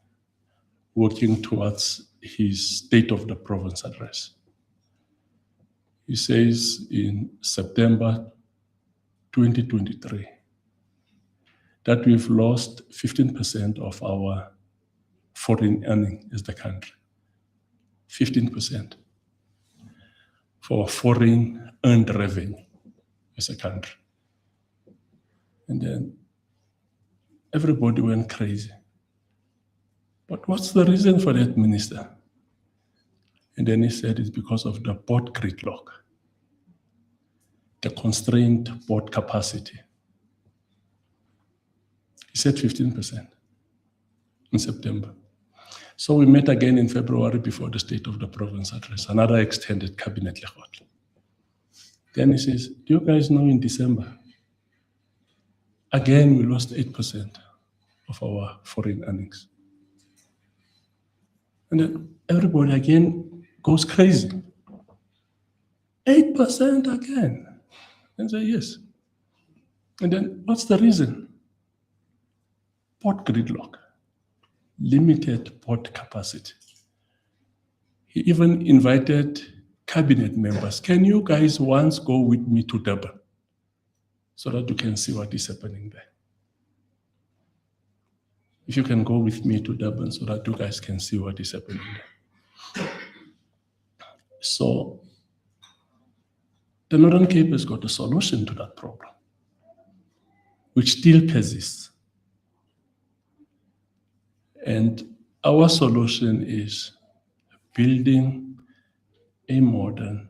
working towards his State of the Province address. He says in September 2023 that we've lost 15% of our foreign earning as the country. 15% for foreign earned revenue as a country. And then everybody went crazy. But what's the reason for that, Minister? And then he said it's because of the port gridlock. the constrained port capacity. He said 15% in September. So we met again in February before the State of the Province address, another extended cabinet lekgotla. Then he says, do you guys know in December, again we lost 8% of our foreign earnings. And then everybody again goes crazy. 8% again. And say, yes. And then what's the reason? Port gridlock, limited port capacity. He even invited cabinet members. Can you guys once go with me to Durban so that you can see what is happening there? If you can go with me to Durban so that you guys can see what is happening there. So the Northern Cape has got a solution to that problem, which still persists. And our solution is building a modern,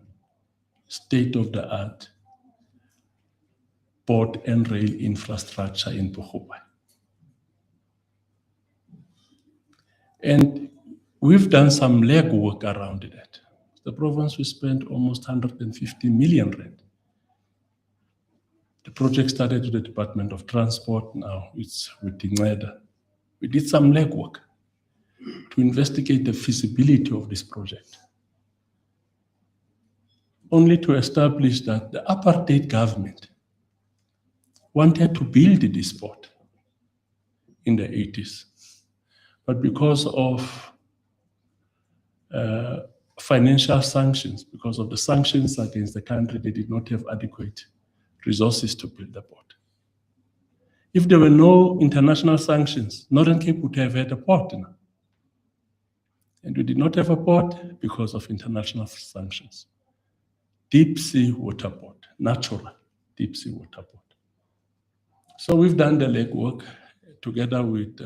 state-of-the-art port and rail infrastructure in Bohobay. And we've done some legwork around that. The province, we spent almost 150 million rand. The project started with the Department of Transport, now it's with Ingeda. We did some legwork to investigate the feasibility of this project, only to establish that the apartheid government wanted to build this port in the 80s. But because of financial sanctions, because of the sanctions against the country, they did not have adequate resources to build the port. If there were no international sanctions, Northern Cape would have had a port now. And we did not have a port because of international sanctions. Deep sea water port, natural deep sea water port. So we've done the legwork together with,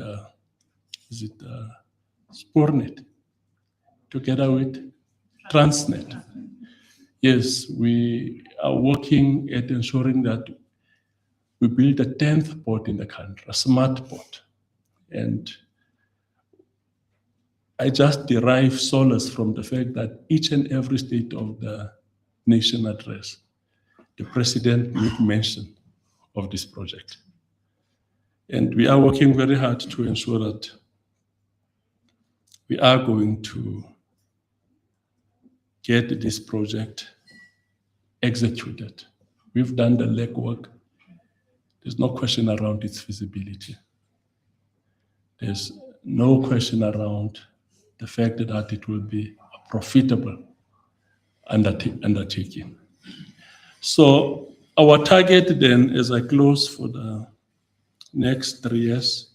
Spornet, together with Transnet. Yes, we are working at ensuring that we build a 10th port in the country, a smart port. And I just derive solace from the fact that each and every State of the Nation address, the President made mention of this project. And we are working very hard to ensure that we are going to get this project executed. We've done the legwork. There's no question around its feasibility. There's no question around the fact that it will be a profitable undertaking. So our target then, as I close for the next 3 years,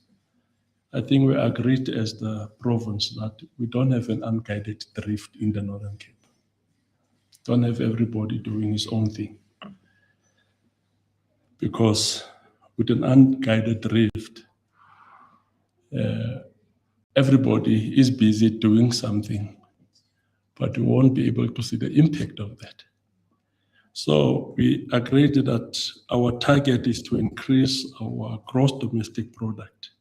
I think we agreed as the province that we don't have an unguided drift in the Northern Cape. Don't have everybody doing his own thing. Because with an unguided drift, everybody is busy doing something, but we won't be able to see the impact of that. So we agreed that our target is to increase our gross domestic product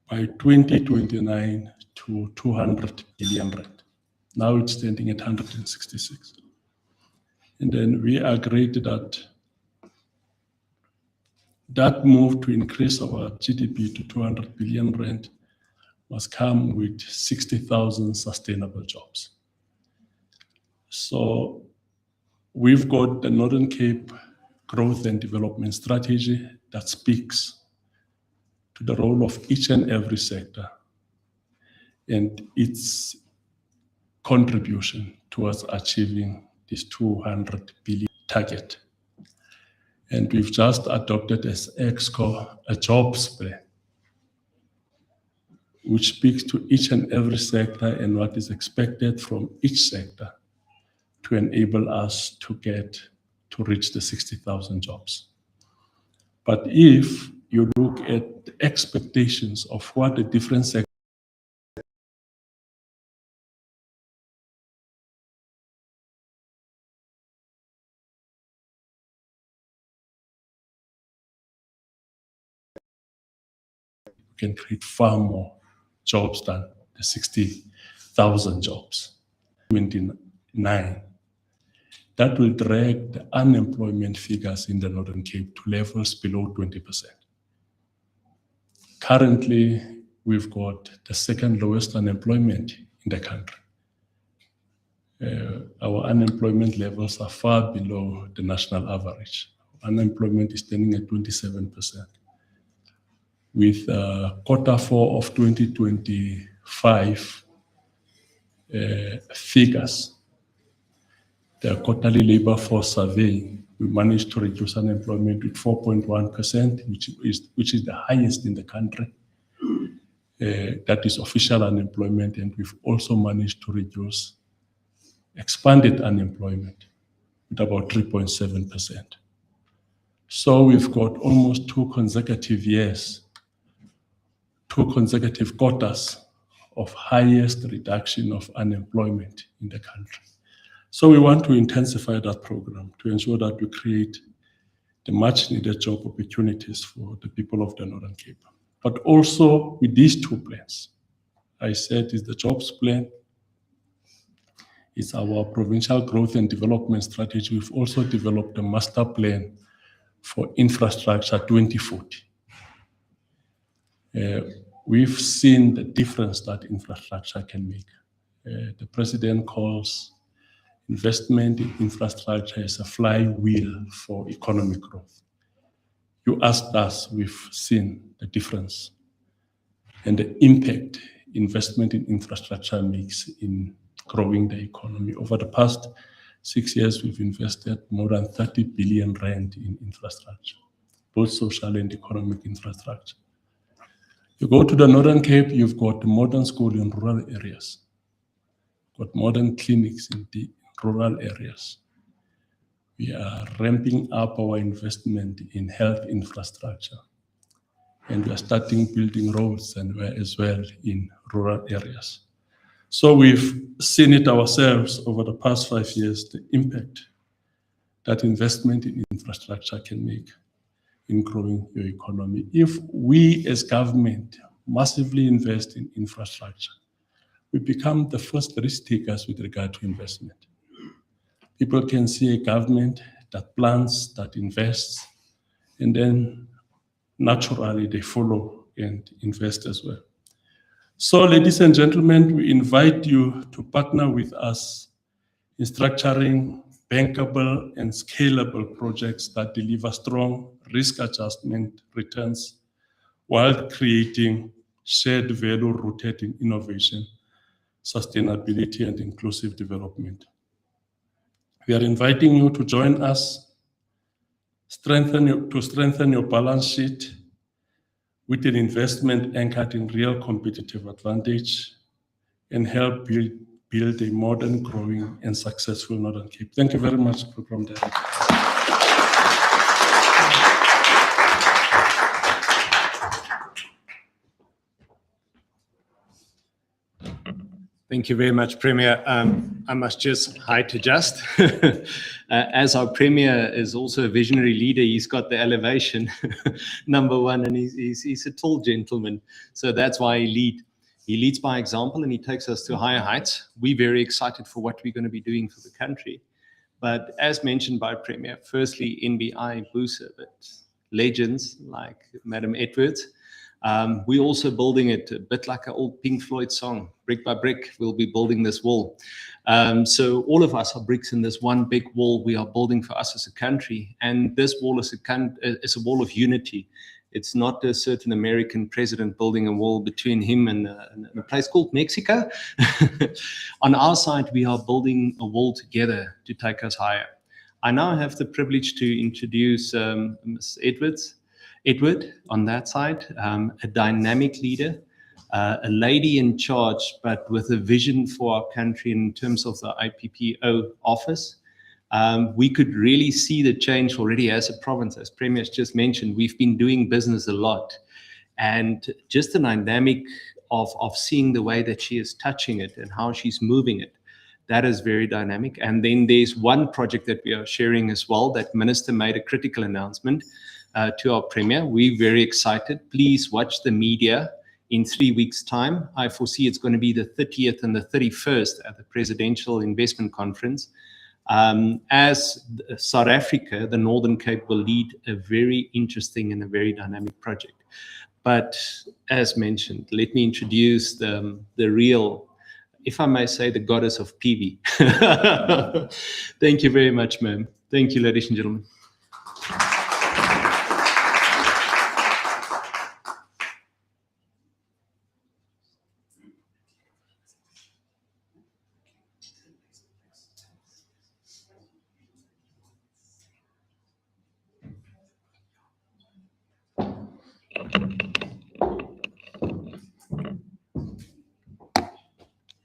by 2029 to 200 billion rand. Now it's standing at 166. And then we agreed that that move to increase our GDP to 200 billion rand must come with 60,000 sustainable jobs. So we've got the Northern Cape Growth and Development Strategy that speaks to the role of each and every sector and its contribution towards achieving this 200 billion target. And we've just adopted as EXCO a jobs plan, which speaks to each and every sector and what is expected from each sector to enable us to reach the 60,000 jobs. But if you look at the expectations of what the different sectors can create far more jobs than the 60,000 jobs. 29. That will drag the unemployment figures in the Northern Cape to levels below 20%. Currently, we've got the second lowest unemployment in the country. Our unemployment levels are far below the national average. Unemployment is standing at 27%. With Q4 of 2025 figures, the quarterly labor force survey, we managed to reduce unemployment with 4.1%, which is the highest in the country. That is official unemployment, and we've also managed to reduce expanded unemployment with about 3.7%. So we've got almost 2 consecutive years, 2 consecutive quarters of highest reduction of unemployment in the country. So we want to intensify that program to ensure that we create the much needed job opportunities for the people of the Northern Cape. But also with these 2 plans, I said is the jobs plan, it's our provincial growth and development strategy. We've also developed a master plan for infrastructure 2040. We've seen the difference that infrastructure can make. The president calls investment in infrastructure as a flywheel for economic growth. You asked us, we've seen the difference and the impact investment in infrastructure makes in growing the economy. Over the past 6 years, we've invested more than 30 billion rand in infrastructure, both social and economic infrastructure. You go to the Northern Cape, you've got the modern school in rural areas, got modern clinics in the rural areas. We are ramping up our investment in health infrastructure, and we are starting building roads and as well in rural areas. So we've seen it ourselves over the past 5 years, the impact that investment in infrastructure can make in growing your economy. If we as government massively invest in infrastructure, we become the first risk takers with regard to investment. People can see a government that plans, that invests, and then naturally they follow and invest as well. So, ladies and gentlemen, we invite you to partner with us in structuring bankable and scalable projects that deliver strong risk adjustment returns while creating shared value rooted in innovation, sustainability, and inclusive development. We are inviting you to join us, to strengthen your balance sheet with an investment anchored in real competitive advantage and help build a modern, growing, and successful Northern Cape. Thank you very much, Program Director. Thank you very much, Premier. I must just to Just. As our Premier is also a visionary leader, he's got the elevation, number one, and he's a tall gentleman. So that's why he leads by example and he takes us to higher heights. We're very excited for what we're going to be doing for the country. But as mentioned by Premier, firstly, NBI, Busa, but legends like Madam Edwards. We're also building it a bit like an old Pink Floyd song, brick by brick, we'll be building this wall. So all of us are bricks in this one big wall we are building for us as a country. And this wall is a wall of unity. It's not a certain American president building a wall between him and a place called Mexico. On our side, we are building a wall together to take us higher. I now have the privilege to introduce Ms. Edward on that side, a dynamic leader, a lady in charge, but with a vision for our country in terms of the IPPO office. We could really see the change already as a province. As Premier has just mentioned, we've been doing business a lot. And just the dynamic of seeing the way that she is touching it and how she's moving it, that is very dynamic. And then there's one project that we are sharing as well that Minister made a critical announcement. to our Premier. We're very excited. Please watch the media in 3 weeks' time. I foresee it's going to be the 30th and the 31st at the Presidential Investment Conference. As South Africa, the Northern Cape will lead a very interesting and a very dynamic project. But as mentioned, let me introduce the real, if I may say, the goddess of PV. Thank you very much, ma'am. Thank you, ladies and gentlemen.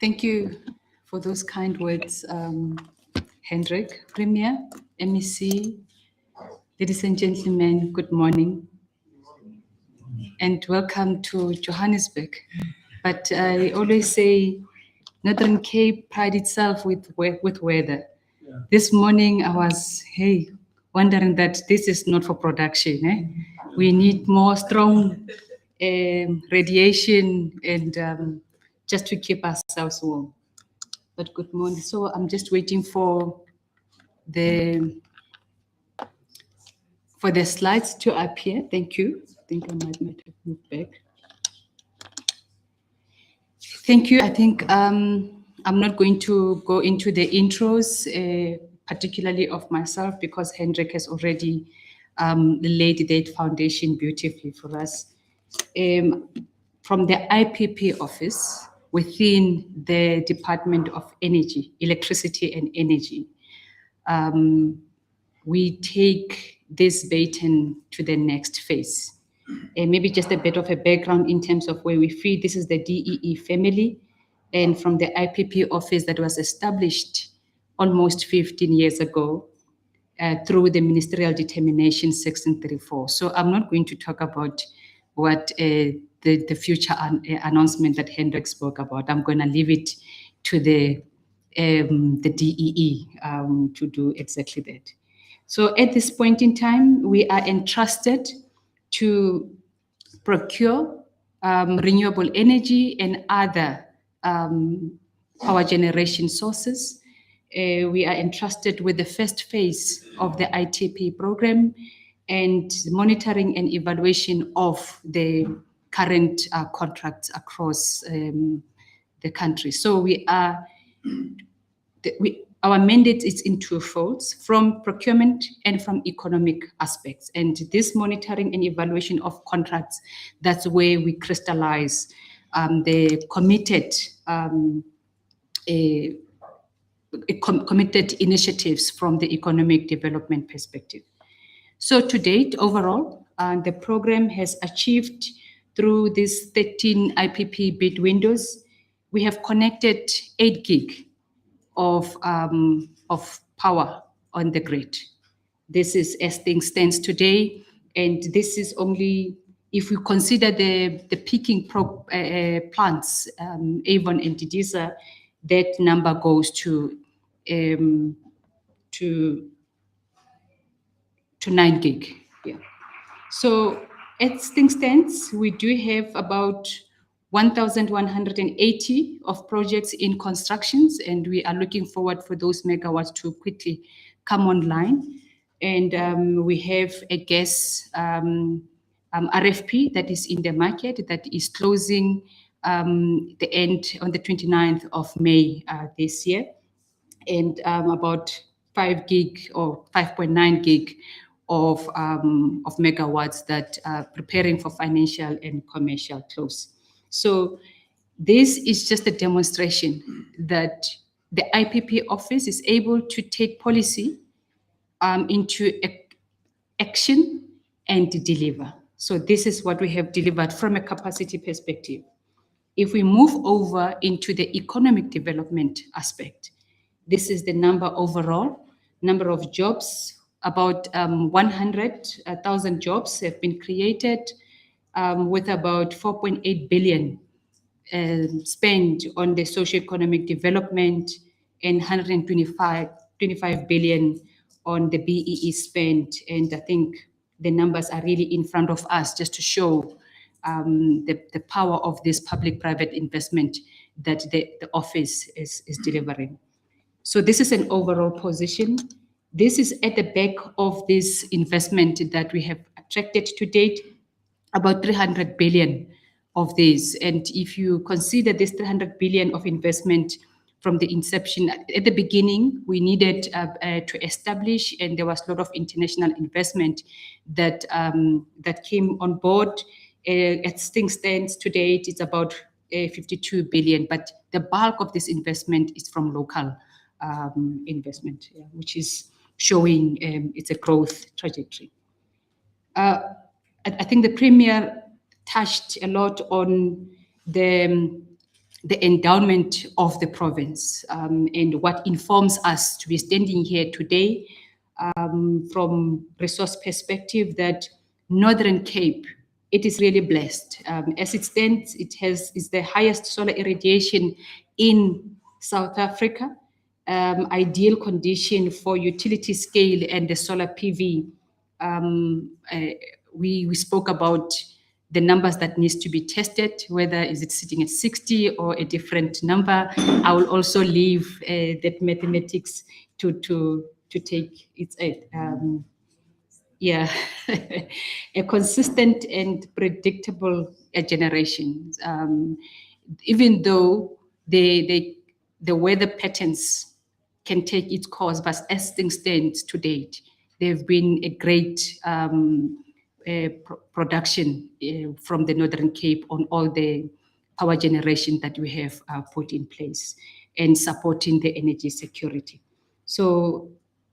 Thank you for those kind words, Hendrik, Premier, MEC, ladies and gentlemen, good morning, and welcome to Johannesburg. But I always say Northern Cape pride itself with weather. Yeah. This morning I was, wondering that this is not for production. We need more strong radiation and just to keep ourselves warm. But good morning. So I'm just waiting for the slides to appear. Thank you. I think I might have moved back. Thank you. I think I'm not going to go into the intros, particularly of myself, because Hendrik has already laid that foundation beautifully for us. From the IPP office, within the Department of Energy, Electricity and Energy, we take this baton to the next phase. And maybe just a bit of a background in terms of where we feed. This is the DEE family, and from the IPP office that was established almost 15 years ago through the Ministerial Determination 1634. So I'm not going to talk about what the future announcement that Hendrik spoke about. I'm going to leave it to the DEE to do exactly that. So at this point in time, we are entrusted to procure renewable energy and other power generation sources. We are entrusted with the first phase of the ITP program and monitoring and evaluation of the current contracts across the country. So we are, our mandate is in two folds, from procurement and from economic aspects. And this monitoring and evaluation of contracts, that's where we crystallize the committed committed initiatives from the economic development perspective. So to date, overall, the program has achieved, through these 13 IPP bid windows, we have connected 8 gig of power on the grid. This is as things stands today, and this is only if we consider the peaking plants, Avon and Didiza, that number goes to 9 gig. Yeah. So as things stands, we do have about 1,180 of projects in constructions, and we are looking forward for those megawatts to quickly come online. And we have a gas RFP that is in the market that is closing the end on the 29th of May this year, and about 5 gig or 5.9 gig of megawatts that are preparing for financial and commercial close. So this is just a demonstration that the IPP office is able to take policy into action and deliver. So this is what we have delivered from a capacity perspective. If we move over into the economic development aspect, this is the number overall, number of jobs. About 100,000 jobs have been created, with about 4.8 billion spent on the socio-economic development and 125 billion on the BEE spend. And I think the numbers are really in front of us, just to show the power of this public-private investment that the office is delivering. So this is an overall position. This is at the back of this investment that we have attracted to date, about 300 billion of this. And if you consider this 300 billion of investment from the inception, at the beginning, we needed to establish, and there was a lot of international investment that came on board. As things stands to date, it's about 52 billion, but the bulk of this investment is from local investment, which is showing it's a growth trajectory. I think the Premier touched a lot on the endowment of the province and what informs us to be standing here today from resource perspective, that Northern Cape, it is really blessed. As it stands, is the highest solar irradiation in South Africa, ideal condition for utility scale and the solar PV. We spoke about the numbers that needs to be tested, whether is it sitting at 60 or a different number. I will also leave that mathematics to take its a consistent and predictable generation. Even though the weather patterns can take its course, but as things stand to date, they've been a great production from the Northern Cape on all the power generation that we have put in place and supporting the energy security. So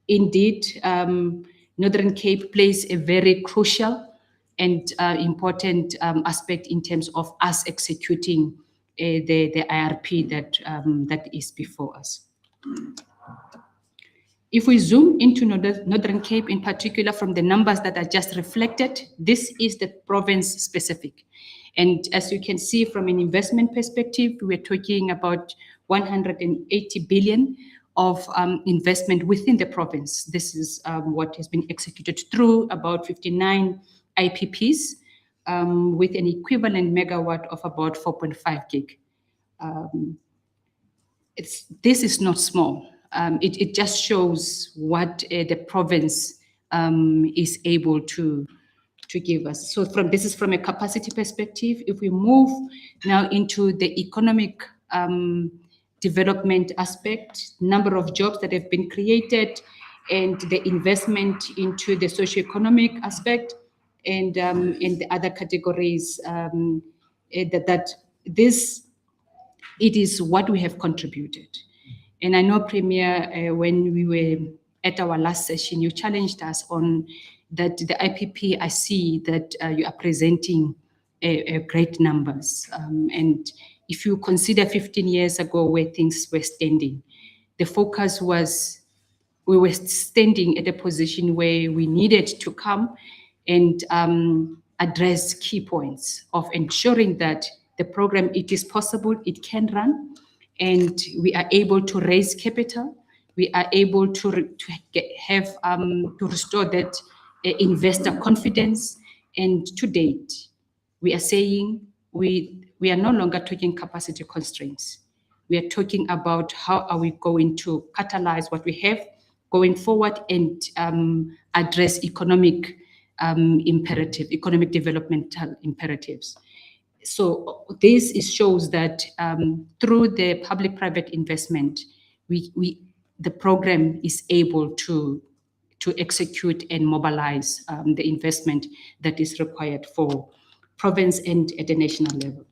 indeed, Northern Cape plays a very crucial and important aspect in terms of us executing the IRP that is before us. If we zoom into Northern Cape in particular, from the numbers that are just reflected, this is the province specific. And as you can see from an investment perspective, we're talking about 180 billion of investment within the province. This is what has been executed through about 59 IPPs with an equivalent megawatt of about 4.5 gig. This is not small. It just shows what the province is able to give us. So this is from a capacity perspective. If we move now into the economic development aspect, number of jobs that have been created, and the investment into the socioeconomic aspect, and the other categories, that this, it is what we have contributed. And I know, Premier, when we were at our last session, you challenged us on that the IPP, I see that you are presenting great numbers. And if you consider 15 years ago where things were standing, the focus was, we were standing at a position where we needed to come and address key points of ensuring that the program, it is possible, it can run, and we are able to raise capital. We are able to restore that investor confidence. And to date, we are saying we are no longer talking capacity constraints. We are talking about how are we going to catalyze what we have going forward and address economic economic developmental imperatives. So this shows that through the public-private investment, the program is able to execute and mobilize the investment that is required for province and at the national level.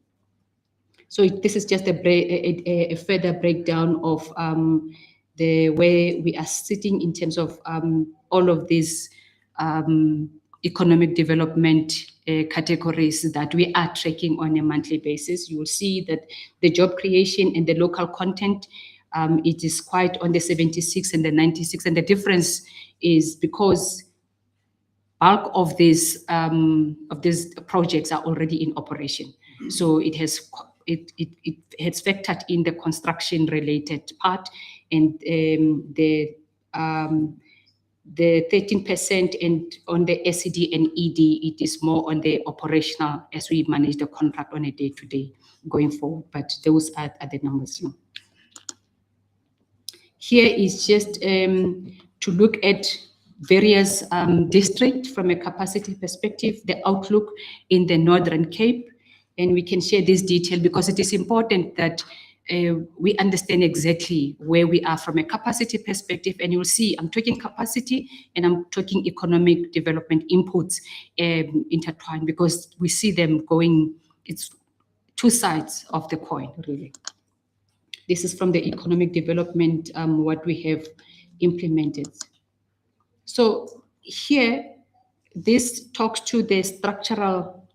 So this is just a further breakdown of the way we are sitting in terms of all of these economic development categories that we are tracking on a monthly basis. You will see that the job creation and the local content, it is quite on the 76 and the 96, and the difference is because bulk of these projects are already in operation. So it has factored in the construction related part, and the 13%, and on the SED and ED, it is more on the operational as we manage the contract on a day-to-day going forward. But those are the numbers. Here is just to look at various districts from a capacity perspective, the outlook in the Northern Cape. And we can share this detail because it is important that we understand exactly where we are from a capacity perspective. And you'll see I'm talking capacity and I'm talking economic development inputs intertwined, because we see them going, it's two sides of the coin, really. This is from the economic development, what we have implemented. So here, this talks to the structural,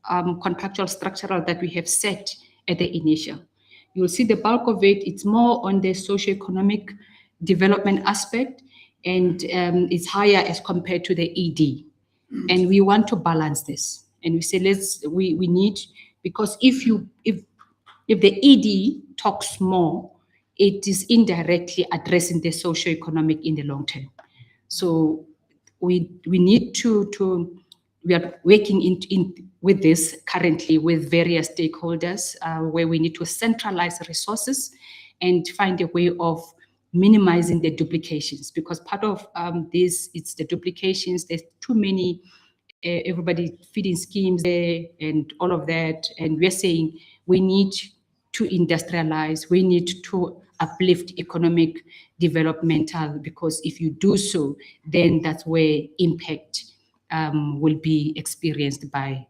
contractual structural that we have set at the initial. You'll see the bulk of it, it's more on the socioeconomic development aspect, and it's higher as compared to the ED. And we want to balance this. And we say, we need, because if the ED talks more, it is indirectly addressing the socioeconomic in the long term. So we need we are working in with this currently with various stakeholders, where we need to centralize resources and find a way of minimizing the duplications, because part of this, it's the duplications. There's too many, everybody feeding schemes there and all of that. And we're saying we need to industrialize, we need to uplift economic developmental, because if you do so, then that's where impact will be experienced by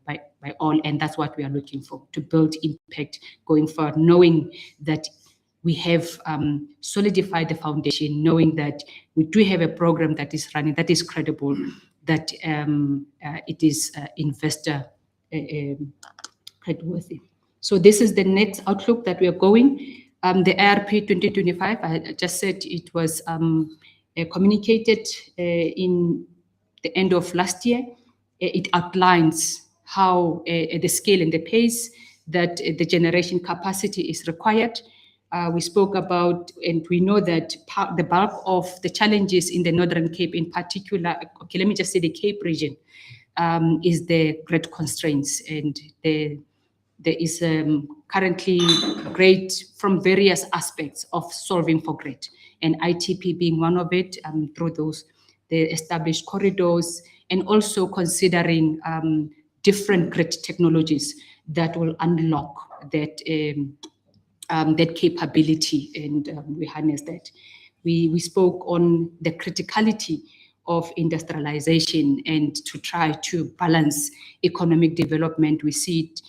all. And that's what we are looking for, to build impact going forward, knowing that we have solidified the foundation, knowing that we do have a program that is running, that is credible, that it is investor creditworthy. So this is the next outlook that we are going. The ARP 2025, I just said it was communicated in the end of last year. It outlines how the scale and the pace that the generation capacity is required. We spoke about, and we know that the bulk of the challenges in the Northern Cape in particular, okay, let me just say the Cape region, is the grid constraints. And there is currently grid from various aspects of solving for grid, and ITP being one of it, through the established corridors, and also considering different grid technologies that will unlock that that capability, and we harness that. We spoke on the criticality of industrialization and to try to balance economic development. We see it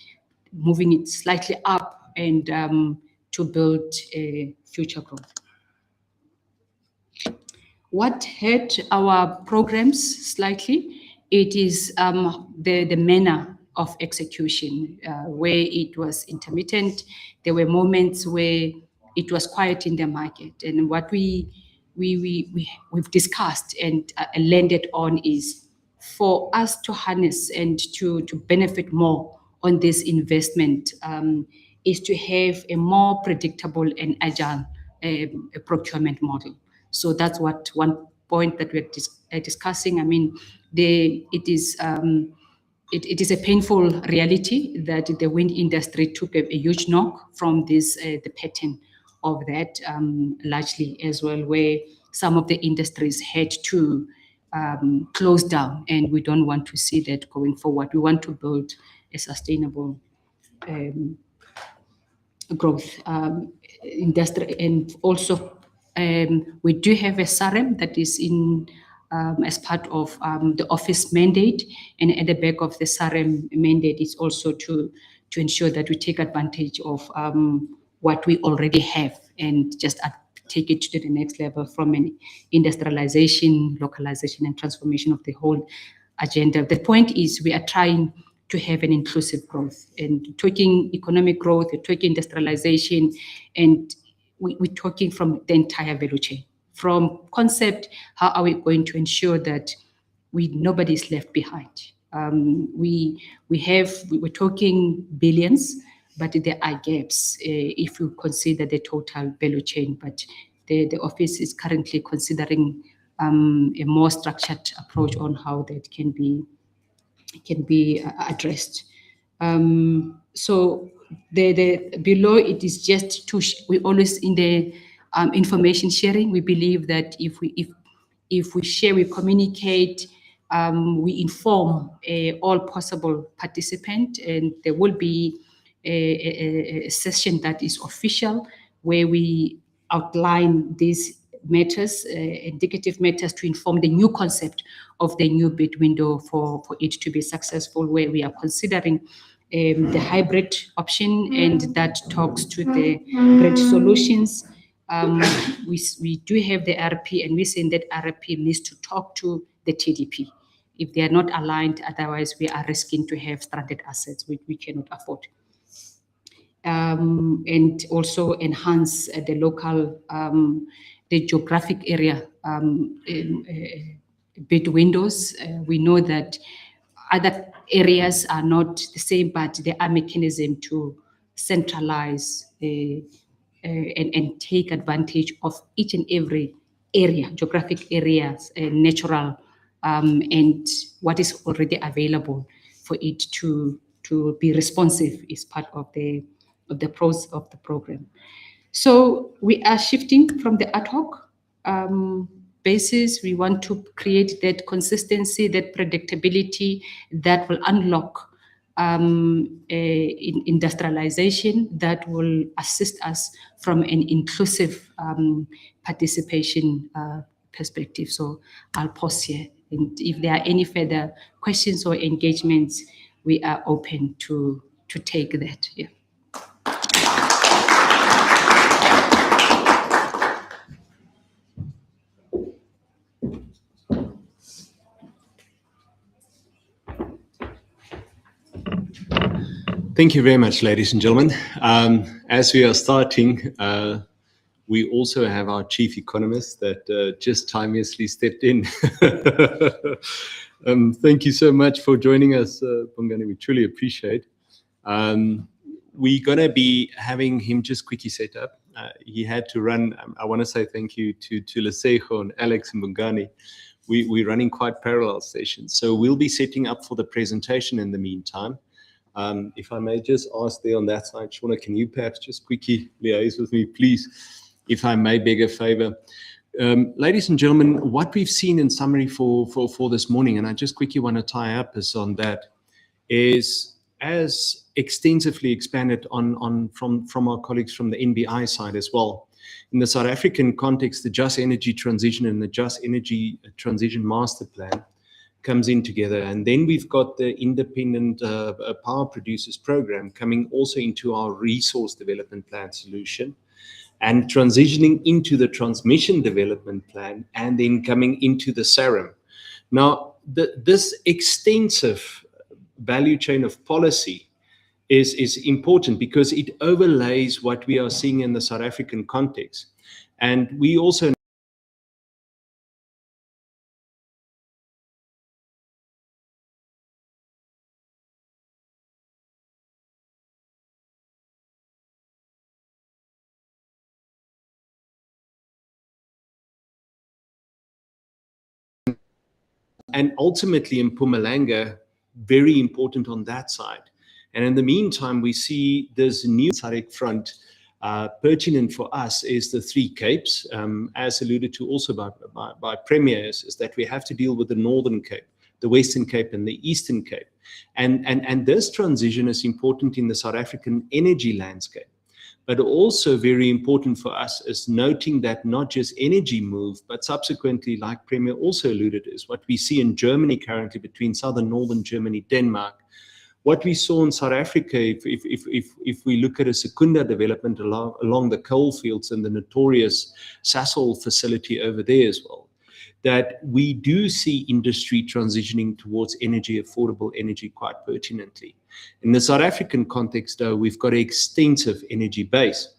moving it slightly up, and to build a future growth. What hurt our programs slightly, it is the manner of execution, where it was intermittent. There were moments where it was quiet in the market, and what we've discussed and landed on is for us to harness and to benefit more on this investment, is to have a more predictable and agile procurement model. So that's what one point that we're discussing. I mean, it is a painful reality that the wind industry took a huge knock from this, the pattern of that, largely as well, where some of the industries had to close down, and we don't want to see that going forward. We want to build a sustainable growth industry. And also we do have a SRM that is in as part of the office mandate, and at the back of the SRM mandate is also to ensure that we take advantage of what we already have and just take it to the next level from an industrialization, localization, and transformation of the whole agenda. The point is we are trying to have an inclusive growth, and talking economic growth, we're talking industrialization, and we're talking from the entire value chain. From concept, how are we going to ensure that nobody is left behind? We're talking billions, but there are gaps if you consider the total value chain. But the office is currently considering a more structured approach on how that can be addressed. So the below it is just to we always in the information sharing. We believe that if we share, we communicate, we inform all possible participants, and there will be a session that is official where we outline these matters, indicative matters, to inform the new concept of the new bid window for it to be successful, where we are considering the hybrid option, and that talks to the grid solutions. We do have the RP, and we're saying that RP needs to talk to the TDP. If they are not aligned, otherwise we are risking to have stranded assets which we cannot afford. And also enhance the local, the geographic area bid windows. We know that other areas are not the same, but there are mechanisms to centralize and take advantage of each and every area, geographic areas, natural, and what is already available for it to be responsive is part of the process of the program. So we are shifting from the ad hoc basis. We want to create that consistency, that predictability that will unlock industrialization, that will assist us from an inclusive participation perspective. So I'll pause here. And if there are any further questions or engagements, we are open to take that. Yeah. Thank you very much, ladies and gentlemen. As we are starting, we also have our chief economist that just timeously stepped in. Thank you so much for joining us, Bongani. We truly appreciate. We're going to be having him just quickly set up. He had to run. I want to say thank you to Lesejo and Alex and Bongani. We're running quite parallel sessions. So we'll be setting up for the presentation in the meantime. If I may just ask there on that side, Shauna, can you perhaps just quickly liaise with me, please, if I may beg a favor? Ladies and gentlemen, what we've seen in summary for this morning, and I just quickly want to tie up is on that, is as extensively expanded on from our colleagues from the NBI side as well. In the South African context, the Just Energy Transition and the Just Energy Transition Master Plan comes in together. And then we've got the Independent Power Producers Program coming also into our Resource Development Plan solution, and transitioning into the Transmission Development Plan, and then coming into the SARAM. Now, this extensive value chain of policy is important because it overlays what we are seeing in the South African context. And we also and ultimately in Mpumalanga, very important on that side. And in the meantime, we see this new SADC front. Pertinent for us is the three Capes, as alluded to also by Premier, is that we have to deal with the Northern Cape, the Western Cape, and the Eastern Cape. And this transition is important in the South African energy landscape. But also very important for us is noting that not just energy move, but subsequently, like Premier also alluded, is what we see in Germany currently between southern, northern Germany, Denmark. What we saw in South Africa, if we look at a Secunda development along the coal fields and the notorious Sasol facility over there as well, that we do see industry transitioning towards energy, affordable energy quite pertinently. In the South African context, though, we've got an extensive energy base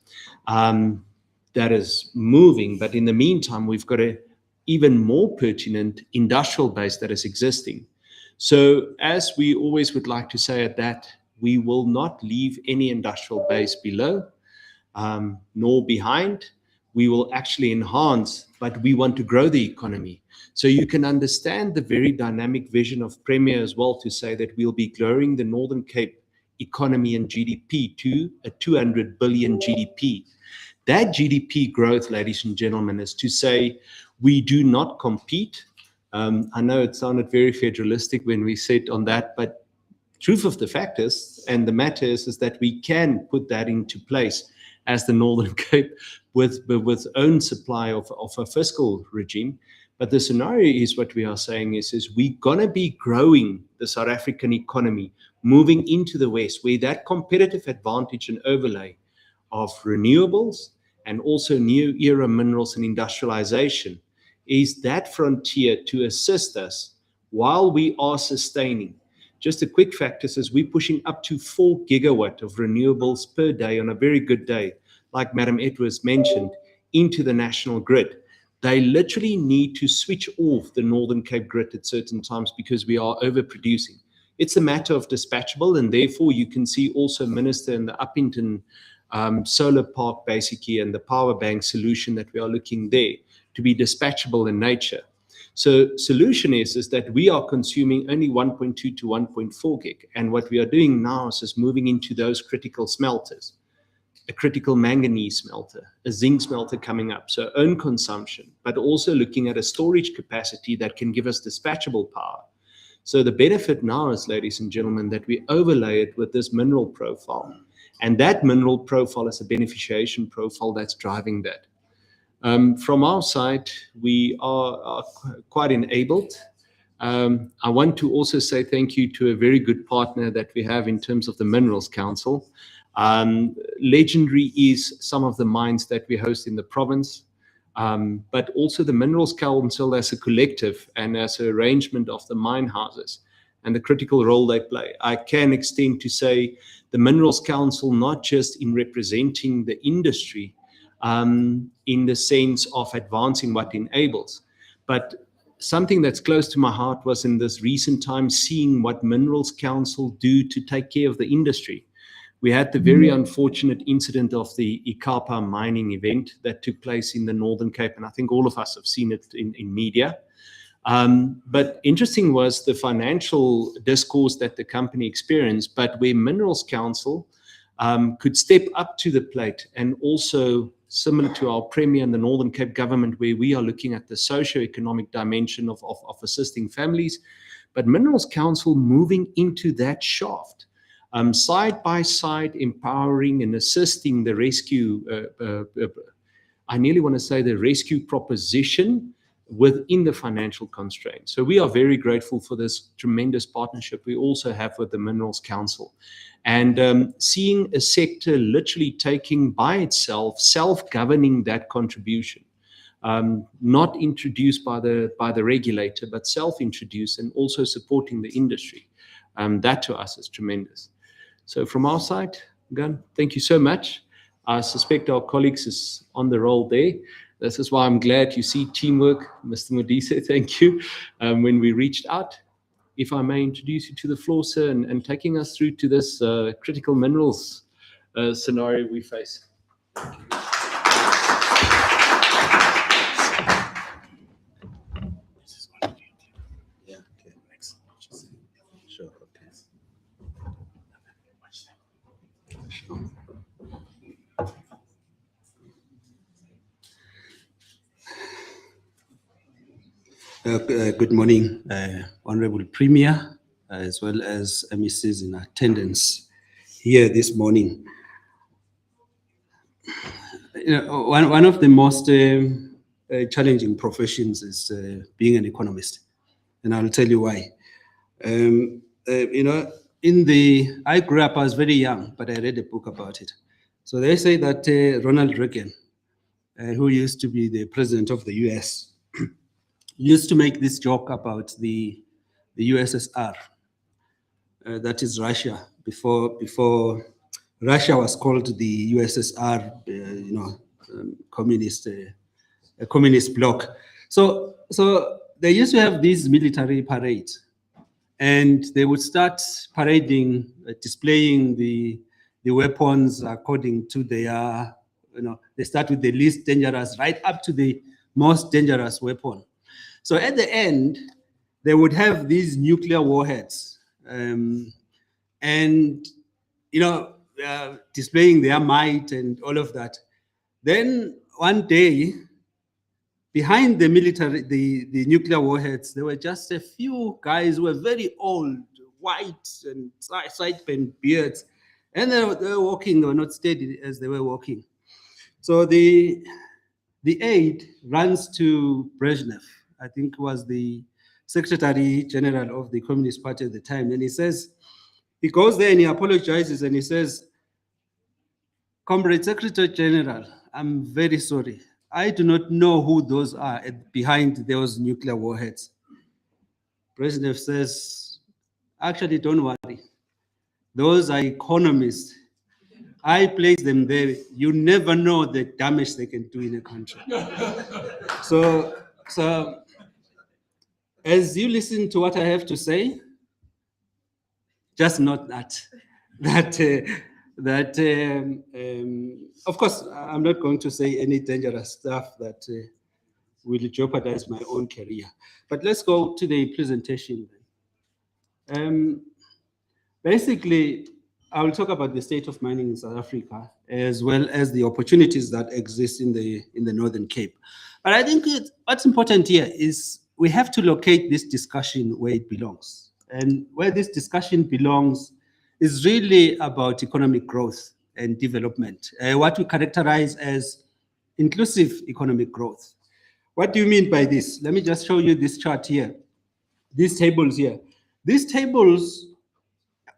that is moving, but in the meantime, we've got an even more pertinent industrial base that is existing. So as we always would like to say at that, we will not leave any industrial base below nor behind. we will actually enhance, but we want to grow the economy. So you can understand the very dynamic vision of Premier as well, to say that we'll be growing the Northern Cape economy and GDP to a 200 billion GDP. That GDP growth, ladies and gentlemen, is to say we do not compete. I know it sounded very federalistic when we said on that, but truth of the fact is, and the matter is that we can put that into place as the Northern Cape with own supply of a fiscal regime. But the scenario is, what we are saying is we're going to be growing the South African economy, moving into the West, where that competitive advantage and overlay of renewables and also new era minerals and industrialization is that frontier to assist us while we are sustaining. Just a quick fact is we're pushing up to 4 gigawatt of renewables per day on a very good day, like Madam Edwards mentioned, into the national grid. They literally need to switch off the Northern Cape grid at certain times because we are overproducing. It's a matter of dispatchable, and therefore you can see also Minister in the Uppington solar park basically, and the power bank solution that we are looking there to be dispatchable in nature. So solution is that we are consuming only 1.2 to 1.4 gig. And what we are doing now is moving into those critical smelters, a critical manganese smelter, a zinc smelter coming up. So own consumption, but also looking at a storage capacity that can give us dispatchable power. So the benefit now is, ladies and gentlemen, that we overlay it with this mineral profile. And that mineral profile is a beneficiation profile that's driving that. From our side, we are quite enabled. I want to also say thank you to a very good partner that we have in terms of the Minerals Council. Legendary is some of the mines that we host in the province, but also the Minerals Council as a collective and as an arrangement of the mine houses and the critical role they play. I can extend to say the Minerals Council, not just in representing the industry, in the sense of advancing what enables. But something that's close to my heart was in this recent time seeing what Minerals Council do to take care of the industry. We had the very unfortunate incident of the Ikapa mining event that took place in the Northern Cape, and I think all of us have seen it in media. But interesting was the financial discourse that the company experienced, but where Minerals Council could step up to the plate, and also similar to our Premier and the Northern Cape government, where we are looking at the socio-economic dimension of assisting families, but Minerals Council moving into that shaft, side by side, empowering and assisting the rescue, I nearly want to say the rescue proposition within the financial constraints. So we are very grateful for this tremendous partnership we also have with the Minerals Council. And seeing a sector literally taking by itself, self-governing that contribution, not introduced by the regulator, but self-introduced, and also supporting the industry. That to us is tremendous. So from our side, again, thank you so much. I suspect our colleagues is on the roll there. This is why I'm glad you see teamwork. Mr. Modise, thank you. When we reached out, if I may introduce you to the floor, sir, and taking us through to this critical minerals scenario we face. Yeah, okay, next. Sure, okay. Good morning, Honorable Premier, as well as MECs in attendance here this morning. You know, one of the most challenging professions is being an economist, and I'll tell you why. You know, I grew up, I was very young, but I read a book about it. So they say that Ronald Reagan, who used to be the president of the US, used to make this joke about the USSR, that is Russia, before Russia was called the USSR, a communist bloc. So they used to have these military parades, and they would start parading, displaying the weapons according to their they start with the least dangerous right up to the most dangerous weapon. So at the end, they would have these nuclear warheads, and displaying their might and all of that. Then one day, behind the military, the nuclear warheads, there were just a few guys who were very old, white and side-bent beards, and they were walking. They were not steady as they were walking. So the aide runs to Brezhnev, I think was the Secretary General of the Communist Party at the time, and he goes there and he apologizes and he says, "Comrade Secretary General, I'm very sorry. I do not know who those are behind those nuclear warheads." Brezhnev says, "Actually, don't worry. Those are economists. I place them there. You never know the damage they can do in a country." So as you listen to what I have to say, just note that of course, I'm not going to say any dangerous stuff that will jeopardize my own career. But let's go to the presentation. Basically, I will talk about the state of mining in South Africa, as well as the opportunities that exist in the Northern Cape. But I think what's important here is we have to locate this discussion where it belongs. And where this discussion belongs is really about economic growth and development, what we characterize as inclusive economic growth. What do you mean by this? Let me just show you this chart here, these tables here. These tables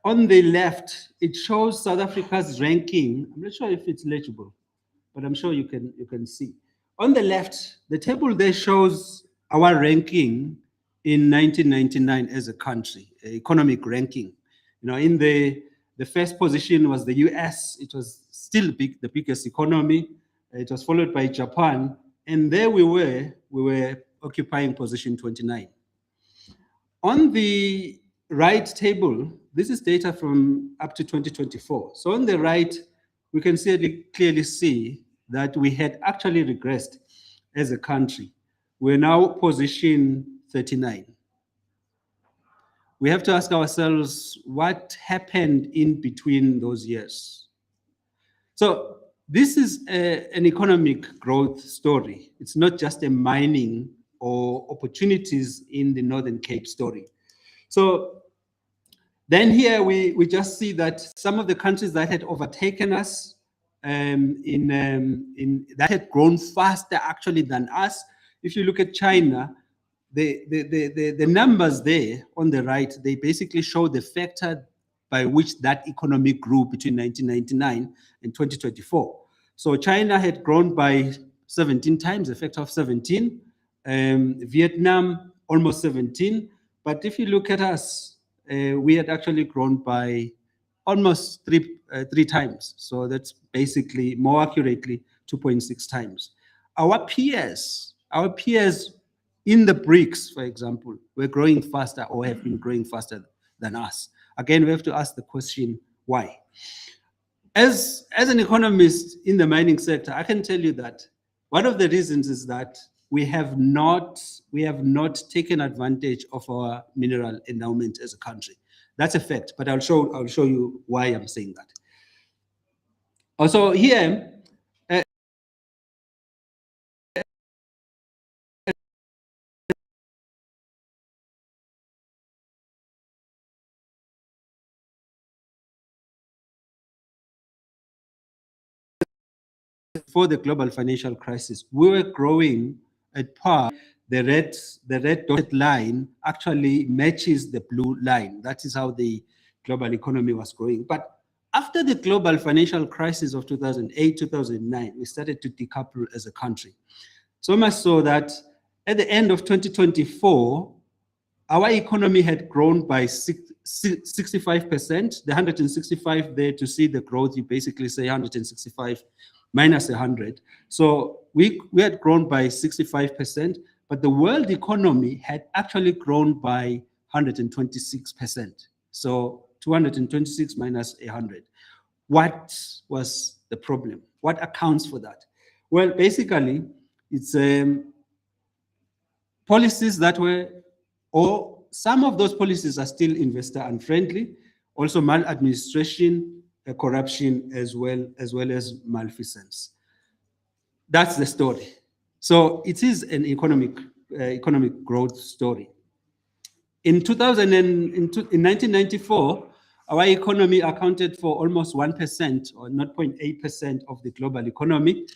on the left, it shows South Africa's ranking. I'm not sure if it's legible, but I'm sure you can see. On the left, the table there shows our ranking in 1999 as a country, economic ranking. In the first position was the US. It was still the biggest economy. It was followed by Japan. And there we were occupying position 29. On the right table, this is data from up to 2024. So on the right, we can clearly see that we had actually regressed as a country. We're now position 39. We have to ask ourselves what happened in between those years. So this is an economic growth story. It's not just a mining or opportunities in the Northern Cape story. So then here we just see that some of the countries that had overtaken us that had grown faster actually than us. If you look at China, the numbers there on the right, they basically show the factor by which that economy grew between 1999 and 2024. So China had grown by 17 times, a factor of 17. Vietnam, almost 17. But if you look at us, we had actually grown by almost three times. So that's basically, more accurately, 2.6 times. Our peers in the BRICS, for example, were growing faster or have been growing faster than us. Again, we have to ask the question, why? As an economist in the mining sector, I can tell you that one of the reasons is that we have not taken advantage of our mineral endowment as a country. That's a fact, but I'll show you why I'm saying that. Also here, before the global financial crisis, we were growing at par. The red dotted line actually matches the blue line. That is how the global economy was growing. But after the global financial crisis of 2008, 2009, we started to decouple as a country. So much so that at the end of 2024, our economy had grown by 65%. The 165 there, to see the growth, you basically say 165 minus 100. So we had grown by 65%, but the world economy had actually grown by 126%. So 226 minus 100. What was the problem? What accounts for that? Well, basically, it's policies that were, or some of those policies are still investor unfriendly, also maladministration, corruption, as well as malfeasance. That's the story. So it is an economic growth story. In 1994, our economy accounted for almost 1% or 0.8% of the global economy.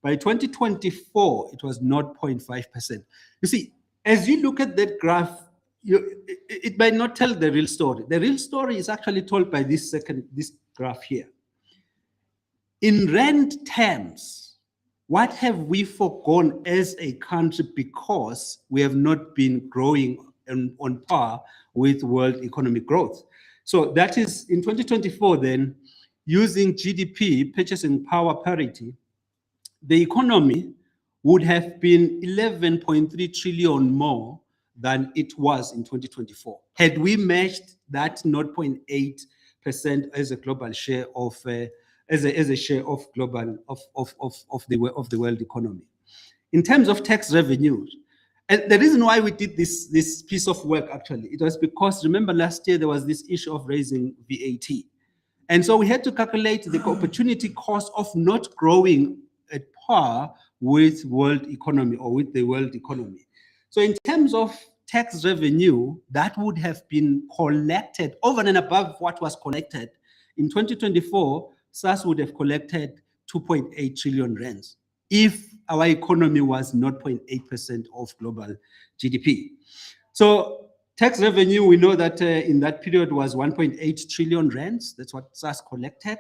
By 2024, it was 0.5%. You see, as you look at that graph, it might not tell the real story. The real story is actually told by this graph here. In rand terms, what have we forgone as a country because we have not been growing on par with world economic growth? So that is in 2024 then, using GDP, purchasing power parity, the economy would have been 11.3 trillion more than it was in 2024. Had we matched that 0.8% as a global share of as a share of global of the world economy. In terms of tax revenues, and the reason why we did this piece of work actually, it was because remember last year there was this issue of raising VAT. And so we had to calculate the opportunity cost of not growing at par with world economy or with the world economy. So in terms of tax revenue, that would have been collected over and above what was collected. In 2024, SARS would have collected 2.8 trillion rands if our economy was 0.8% of global GDP. So tax revenue, we know that in that period was 1.8 trillion rands. That's what SARS collected.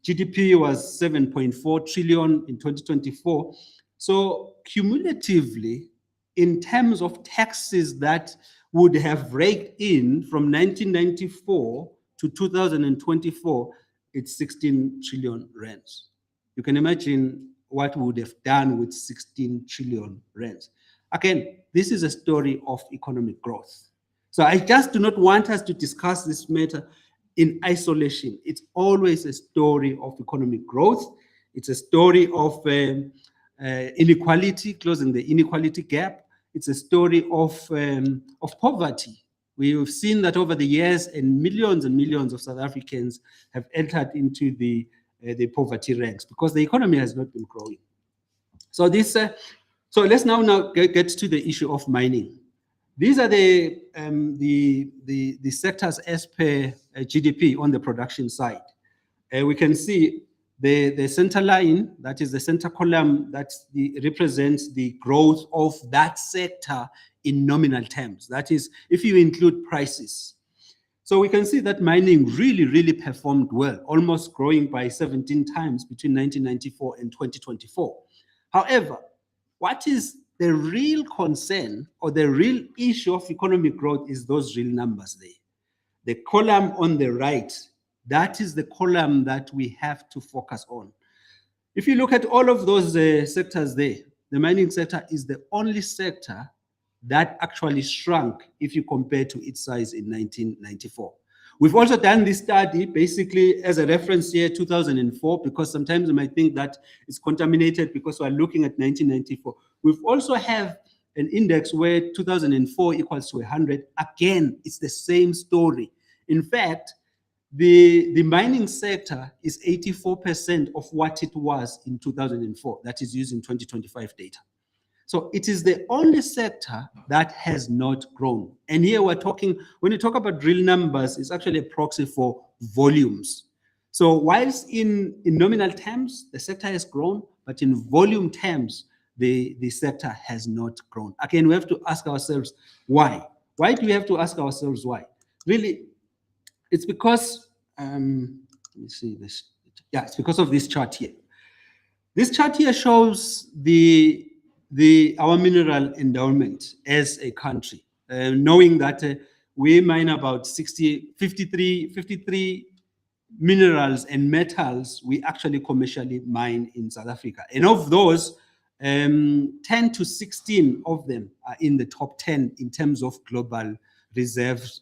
GDP was 7.4 trillion in 2024. So cumulatively, in terms of taxes that would have raked in from 1994 to 2024, it's 16 trillion rands. You can imagine what we would have done with 16 trillion rands. Again, this is a story of economic growth. So I just do not want us to discuss this matter in isolation. It's always a story of economic growth. It's a story of inequality, closing the inequality gap. It's a story of poverty. We've seen that over the years, and millions of South Africans have entered into the poverty ranks because the economy has not been growing. So this, so let's now get to the issue of mining. These are the sectors as per GDP on the production side. We can see the center line, that is the center column, that represents the growth of that sector in nominal terms. That is, if you include prices. So we can see that mining really performed well, almost growing by 17 times between 1994 and 2024. However, what is the real concern or the real issue of economic growth is those real numbers there. The column on the right, that is the column that we have to focus on. If you look at all of those sectors there, the mining sector is the only sector that actually shrunk if you compare to its size in 1994. We've also done this study basically as a reference year 2004, because sometimes you might think that it's contaminated because we're looking at 1994. We've also have an index where 2004 equals to 100. Again, it's the same story. In fact, the mining sector is 84% of what it was in 2004. That is using 2025 data. So it is the only sector that has not grown. And here we're talking, when you talk about real numbers, it's actually a proxy for volumes. So whilst in nominal terms, the sector has grown, but in volume terms, the sector has not grown. Again, we have to ask ourselves why. Why do we have to ask ourselves why? Really, it's because, let me see this. Yeah, it's because of this chart here. This chart here shows our mineral endowment as a country, knowing that we mine about 53 minerals and metals we actually commercially mine in South Africa. And of those, 10 to 16 of them are in the top 10 in terms of global reserves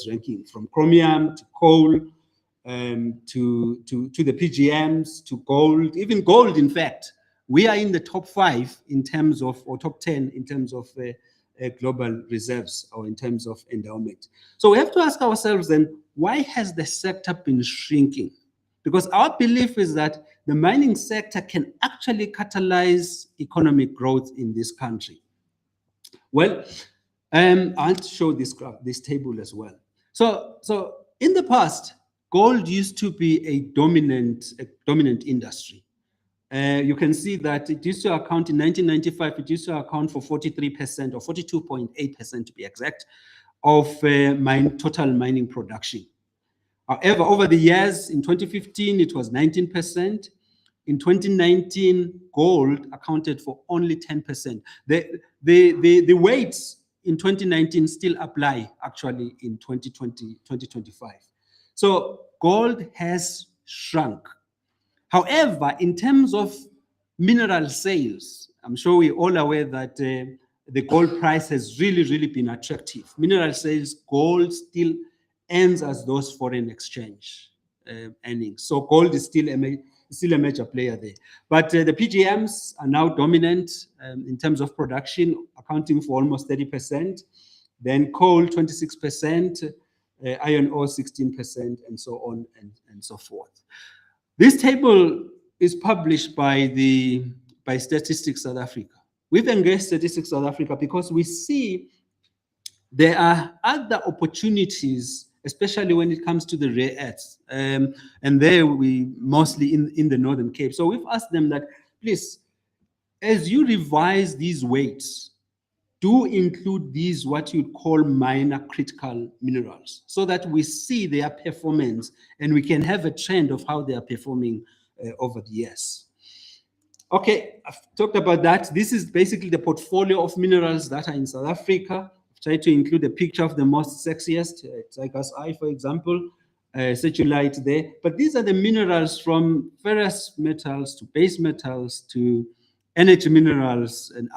ranking, from chromium to coal, to the PGMs, to gold, even gold. In fact, we are in the top 5 in terms of, or top 10 in terms of global reserves or in terms of endowment. So we have to ask ourselves then, why has the sector been shrinking? Because our belief is that the mining sector can actually catalyze economic growth in this country. Well, I'll show this graph, this table as well. So in the past, gold used to be a dominant industry. You can see that it used to account in 1995, it used to account for 43% or 42.8% to be exact of total mining production. However, over the years, in 2015, it was 19%. In 2019, gold accounted for only 10%. The weights in 2019 still apply actually in 2025. So gold has shrunk. However, in terms of mineral sales, I'm sure we're all aware that the gold price has really been attractive. Mineral sales, gold still earns as those foreign exchange earnings. So gold is still a major player there. But the PGMs are now dominant in terms of production, accounting for almost 30%. Then coal, 26%, iron ore, 16%, and so on and so forth. This table is published by Statistics South Africa. We've engaged Statistics South Africa because we see there are other opportunities, especially when it comes to the rare earths. And there we mostly in the Northern Cape. So we've asked them that, please, as you revise these weights, do include these what you'd call minor critical minerals so that we see their performance and we can have a trend of how they are performing over the years. Okay, I've talked about that. This is basically the portfolio of minerals that are in South Africa. I've tried to include a picture of the most sexiest, Tiger's Eye, for example, Cetulite there. But these are the minerals from ferrous metals to base metals to energy minerals and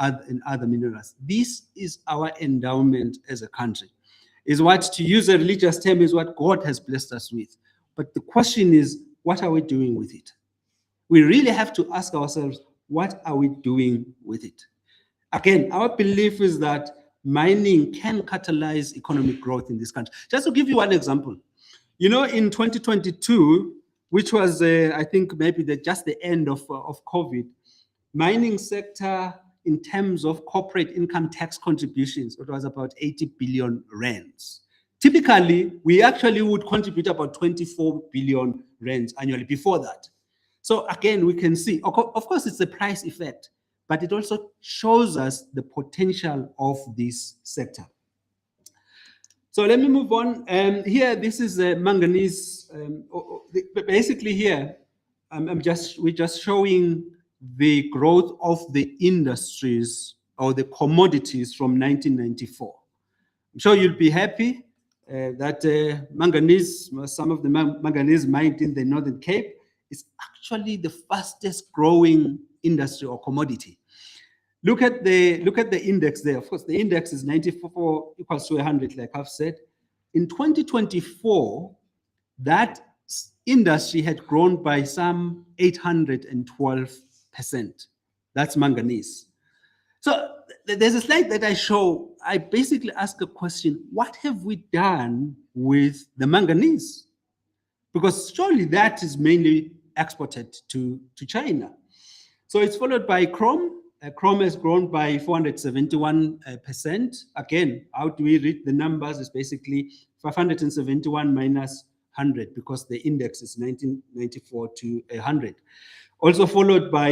other minerals. This is our endowment as a country. Is what, to use a religious term, is what God has blessed us with. But the question is, what are we doing with it? We really have to ask ourselves, what are we doing with it? Again, our belief is that mining can catalyze economic growth in this country. Just to give you one example, you know, in 2022, which was, I think, maybe just the end of COVID, mining sector, in terms of corporate income tax contributions, it was about 80 billion rands. Typically, we actually would contribute about 24 billion rands annually before that. So again, we can see, of course, it's a price effect, but it also shows us the potential of this sector. So let me move on. Here, this is manganese. Basically here, we're just showing the growth of the industries or the commodities from 1994. I'm sure you'll be happy that manganese, some of the manganese mined in the Northern Cape, is actually the fastest growing industry or commodity. Look at the index there. Of course, the index is 94 equals to 100, like I've said. In 2024, that industry had grown by some 812%. That's manganese. So there's a slide that I show. I basically ask a question: what have we done with the manganese? Because surely that is mainly exported to China. So it's followed by chrome. Chrome has grown by 471%. Again, how do we read the numbers? It's basically 571 minus 100 because the index is 1994 to 100. Also followed by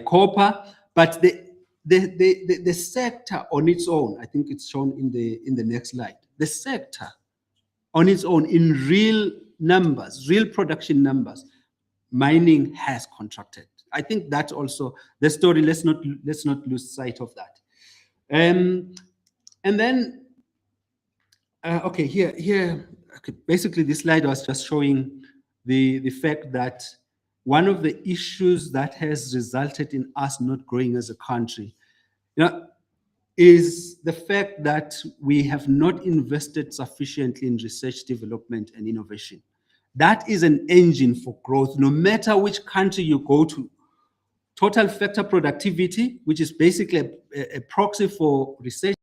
copper, but the sector on its own, I think it's shown in the next slide. The sector on its own, in real numbers, real production numbers, mining has contracted. I think that's also the story. Let's not lose sight of that. And then, okay, here, okay, basically this slide was just showing the fact that one of the issues that has resulted in us not growing as a country, you know, is the fact that we have not invested sufficiently in research, development, and innovation. That is an engine for growth, no matter which country you go to. Total factor productivity, which is basically a proxy for research.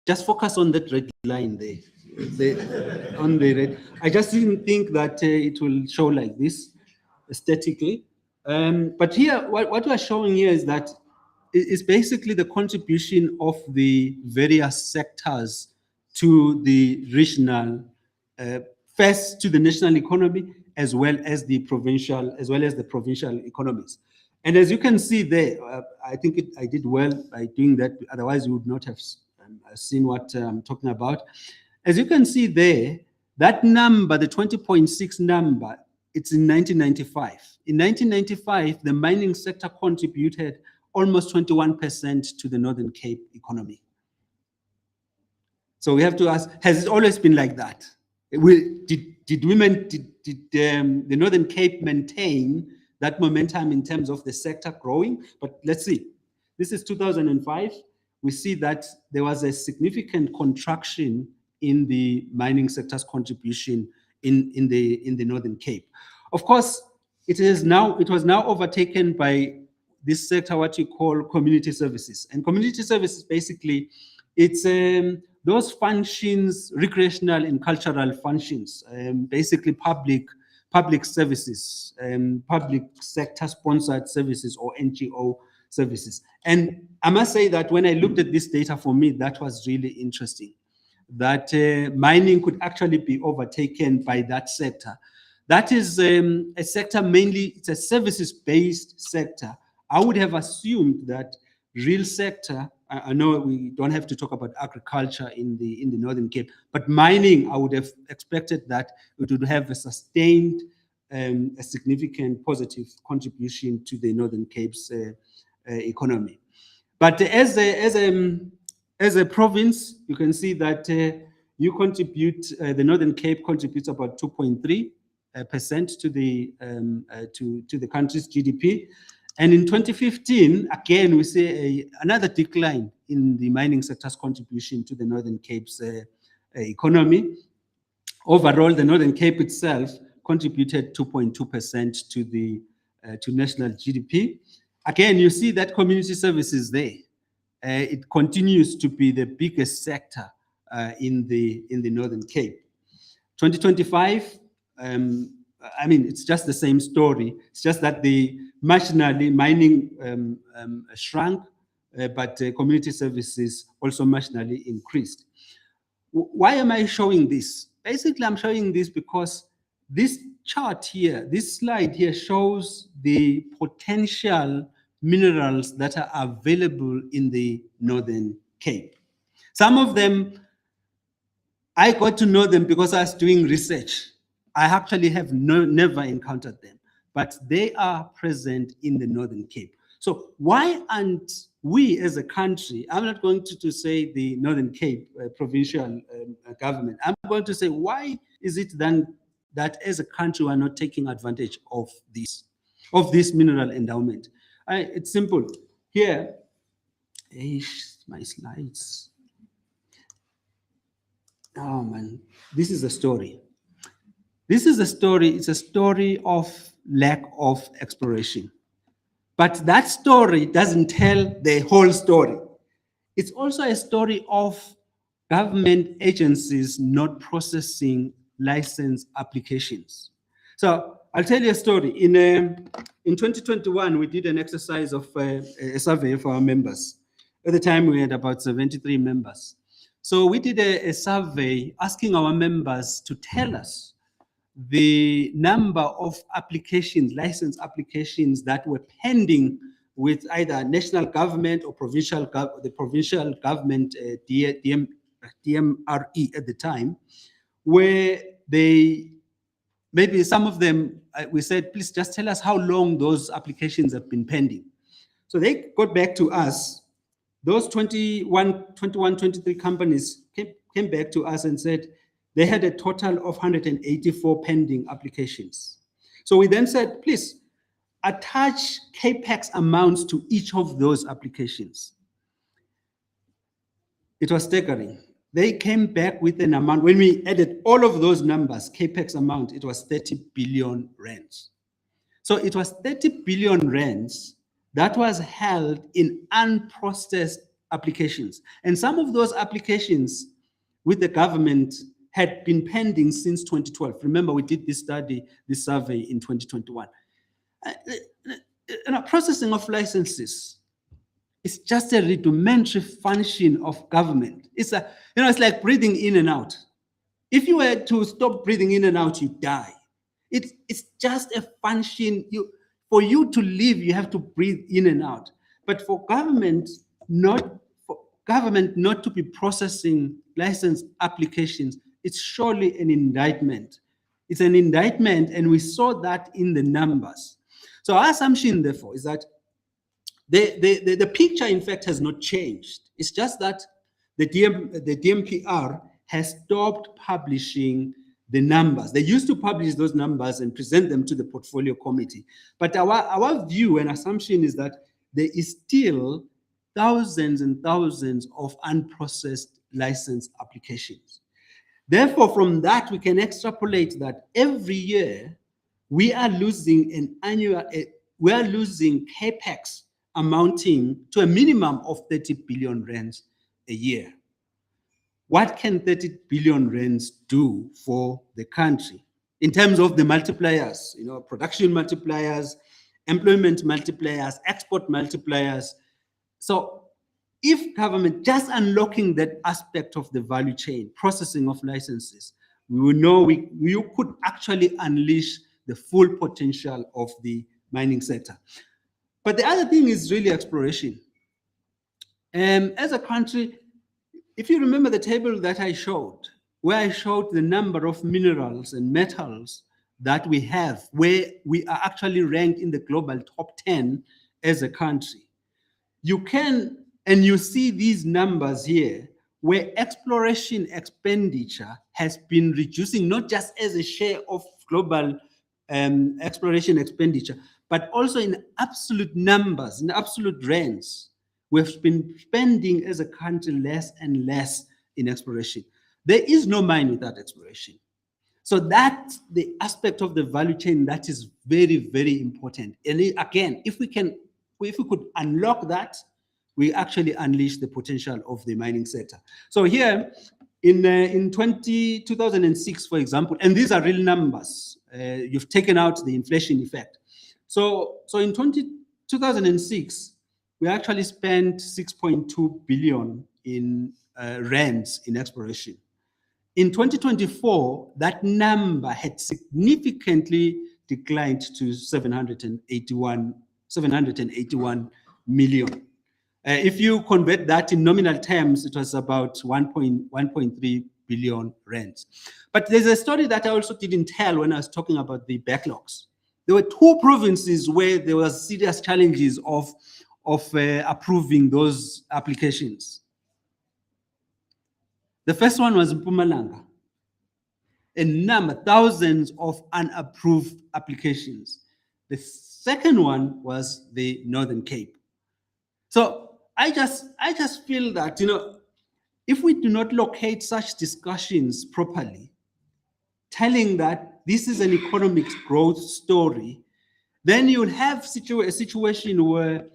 Just focus on that red line there. On the red. I just didn't think that it will show like this aesthetically. But here, what we're showing here is that it's basically the contribution of the various sectors to the regional, first to the national economy, as well as the provincial economies. And as you can see there, I think I did well by doing that. Otherwise, you would not have seen what I'm talking about. As you can see there, that number, the 20.6 number, it's in 1995. In 1995, the mining sector contributed almost 21% to the Northern Cape economy. So we have to ask, has it always been like that? Did the Northern Cape maintain that momentum in terms of the sector growing? But let's see. This is 2005. We see that there was a significant contraction in the mining sector's contribution in the Northern Cape. Of course, it was now overtaken by this sector, what you call community services. And community services, basically, it's those functions, recreational and cultural functions, basically public services, public sector sponsored services or NGO services. And I must say that when I looked at this data, for me, that was really interesting, that mining could actually be overtaken by that sector. That is a sector mainly, it's a services-based sector. I would have assumed that real sector, I know we don't have to talk about agriculture in the Northern Cape, but mining, I would have expected that it would have a sustained, a significant positive contribution to the Northern Cape's economy. But as a province, you can see that you contribute, the Northern Cape contributes about 2.3% to the country's GDP. And in 2015, again, we see another decline in the mining sector's contribution to the Northern Cape's economy. Overall, the Northern Cape itself contributed 2.2% to national GDP. Again, you see that community services there. It continues to be the biggest sector in the Northern Cape. 2025, I mean, it's just the same story. It's just that the marginally mining shrunk, but community services also marginally increased. Why am I showing this? Basically, I'm showing this because this chart here, this slide here shows the potential minerals that are available in the Northern Cape. Some of them, I got to know them because I was doing research. I actually have never encountered them, but they are present in the Northern Cape. So why aren't we as a country, I'm not going to say the Northern Cape provincial government, I'm going to say, why is it then that as a country we're not taking advantage of this mineral endowment? It's simple. Here, my slides. Oh man, this is a story. This is a story, it's a story of lack of exploration. But that story doesn't tell the whole story. It's also a story of government agencies not processing license applications. So I'll tell you a story. In 2021, we did an exercise of a survey for our members. At the time, we had about 73 members. So we did a survey asking our members to tell us the number of applications, license applications that were pending with either national government or the provincial government, DMRE at the time, where they, maybe some of them, we said, please just tell us how long those applications have been pending. So they got back to us. Those 23 companies came back to us and said they had a total of 184 pending applications. So we then said, please attach CAPEX amounts to each of those applications. It was staggering. They came back with an amount, when we added all of those numbers, CAPEX amount, it was 30 billion rands. So it was 30 billion rands that was held in unprocessed applications. And some of those applications with the government had been pending since 2012. Remember, we did this study, this survey in 2021. Processing of licenses is just a rudimentary function of government. It's it's like breathing in and out. If you were to stop breathing in and out, you die. It's just a function. For you to live, you have to breathe in and out. But for government not to be processing license applications, it's surely an indictment. It's an indictment, and we saw that in the numbers. So our assumption, therefore, is that the picture, in fact, has not changed. It's just that the DMPR has stopped publishing the numbers. They used to publish those numbers and present them to the portfolio committee. But our view and assumption is that there is still thousands and thousands of unprocessed license applications. Therefore, from that, we can extrapolate that every year we are losing we are losing CAPEX amounting to a minimum of 30 billion rands a year. What can 30 billion rands do for the country in terms of the multipliers, production multipliers, employment multipliers, export multipliers? So if government just unlocking that aspect of the value chain, processing of licenses, we will know you could actually unleash the full potential of the mining sector. But the other thing is really exploration. As a country, if you remember the table that I showed, where I showed the number of minerals and metals that we have, where we are actually ranked in the global top 10 as a country, you can, and you see these numbers here, where exploration expenditure has been reducing, not just as a share of global exploration expenditure, but also in absolute numbers, in absolute rands. We've been spending as a country less and less in exploration. There is no mine without exploration. So that's the aspect of the value chain that is very, very important. And again, if we could unlock that, we actually unleash the potential of the mining sector. So here, in 2006, for example, and these are real numbers, you've taken out the inflation effect. So in 2006, we actually spent 6.2 billion in rands in exploration. In 2024, that number had significantly declined to 781 million. If you convert that in nominal terms, it was about 1.3 billion rands. But there's a story that I also didn't tell when I was talking about the backlogs. There were two provinces where there was serious challenges of approving those applications. The first one was Mpumalanga. Thousands of unapproved applications. The second one was the Northern Cape. So I just feel that, if we do not locate such discussions properly, telling that this is an economic growth story, then you'll have a situation where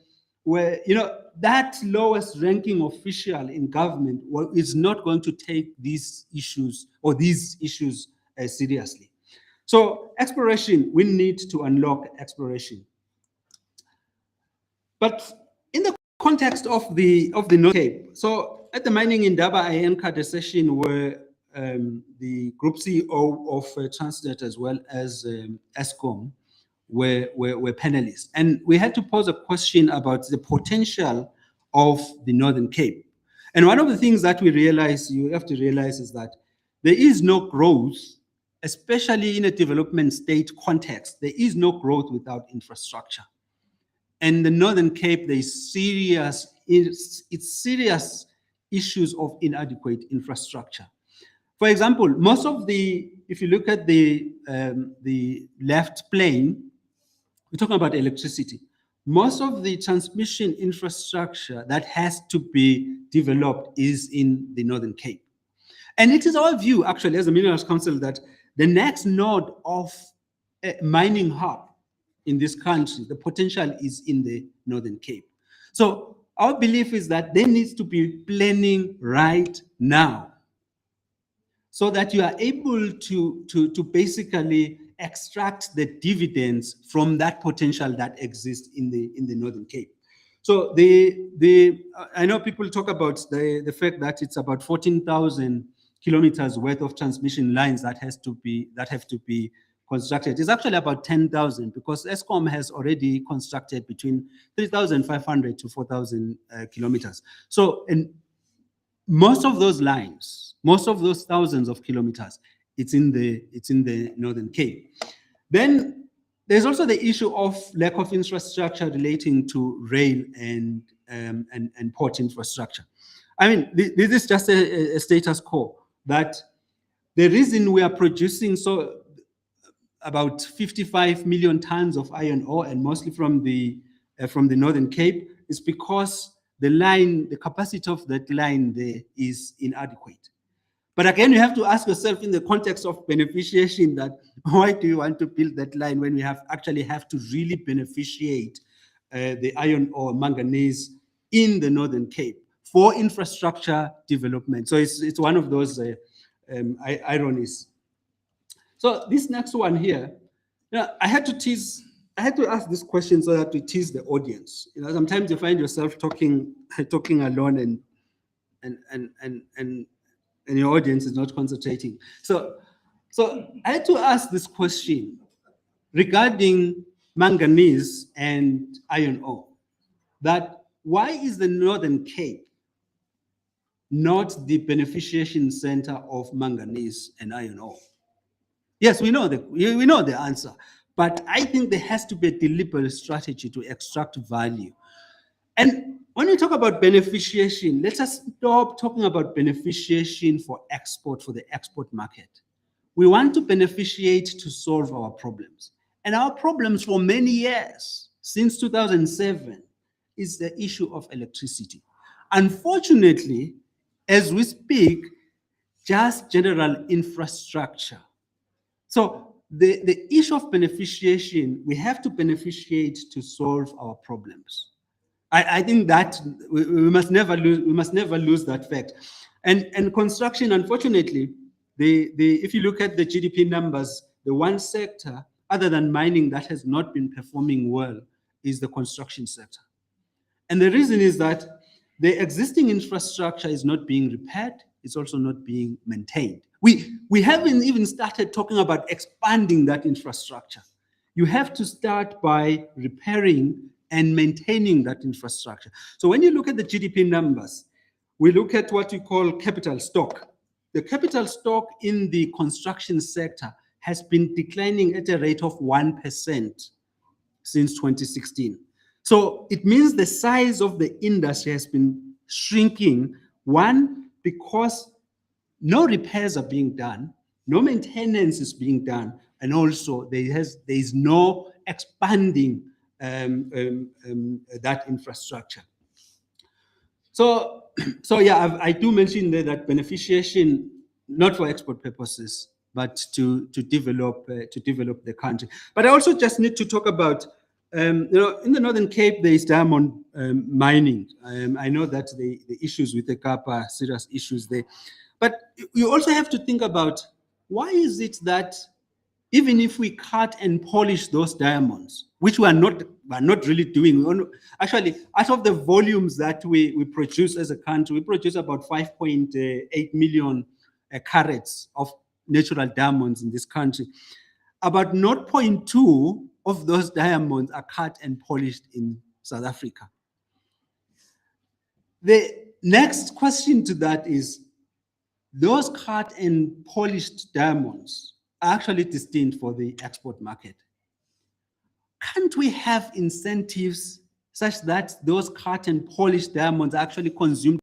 that lowest ranking official in government is not going to take these issues seriously. So exploration, we need to unlock exploration. But in the context of the North Cape, so at the Mining Indaba, I anchored a session where the group CEO of Transnet as well as Eskom were panelists. And we had to pose a question about the potential of the Northern Cape. And one of the things that we realize, you have to realize, is that there is no growth, especially in a development state context. There is no growth without infrastructure. And the Northern Cape, there's serious issues of inadequate infrastructure. For example, most of if you look at the left plane, we're talking about electricity. Most of the transmission infrastructure that has to be developed is in the Northern Cape. And it is our view, actually, as a Minerals Council, that the next node of a mining hub in this country, the potential is in the Northern Cape. So our belief is that there needs to be planning right now, so that you are able to basically extract the dividends from that potential that exists in the Northern Cape. So I know people talk about the fact that it's about 14,000 kilometers worth of transmission lines that have to be constructed. It's actually about 10,000, because Eskom has already constructed between 3,500 to 4,000 kilometers. So, and most of those lines, most of those thousands of kilometers, it's in the Northern Cape. Then there's also the issue of lack of infrastructure relating to rail and port infrastructure. I mean, this is just a status quo, that the reason we are producing about 55 million tons of iron ore, and mostly from the Northern Cape, is because the capacity of that line there is inadequate. But again, you have to ask yourself, in the context of beneficiation, that why do you want to build that line when we actually have to really beneficiate the iron ore, manganese in the Northern Cape for infrastructure development? So it's one of those ironies. So this next one here, I had to ask this question so that we tease the audience. Sometimes you find yourself talking alone, and your audience is not concentrating. So I had to ask this question regarding manganese and iron ore, that why is the Northern Cape not the beneficiation center of manganese and iron ore? Yes, we know the answer, but I think there has to be a deliberate strategy to extract value. And when we talk about beneficiation, let us stop talking about beneficiation for export, for the export market. We want to beneficiate to solve our problems. And our problems for many years, since 2007, is the issue of electricity. Unfortunately, as we speak, just general infrastructure. So the issue of beneficiation, we have to beneficiate to solve our problems. I think that we must never lose that fact. And construction, unfortunately, if you look at the GDP numbers, the one sector other than mining that has not been performing well is the construction sector. And the reason is that the existing infrastructure is not being repaired, it's also not being maintained. We haven't even started talking about expanding that infrastructure. You have to start by repairing and maintaining that infrastructure. So when you look at the GDP numbers, we look at what you call capital stock. The capital stock in the construction sector has been declining at a rate of 1% since 2016. So it means the size of the industry has been shrinking, one, because no repairs are being done, no maintenance is being done, and also there is no expanding that infrastructure. So yeah, I do mention there that beneficiation, not for export purposes, but to develop the country. But I also just need to talk about, in the Northern Cape, there is diamond mining. I know that the issues with the Kapa are serious issues there. But you also have to think about, why is it that even if we cut and polish those diamonds, which we are not really doing, actually, out of the volumes that we produce as a country, we produce about 5.8 million carats of natural diamonds in this country, about 0.2 of those diamonds are cut and polished in South Africa. The next question to that is, those cut and polished diamonds are actually destined for the export market. Can't we have incentives such that those cut and polished diamonds are actually consumed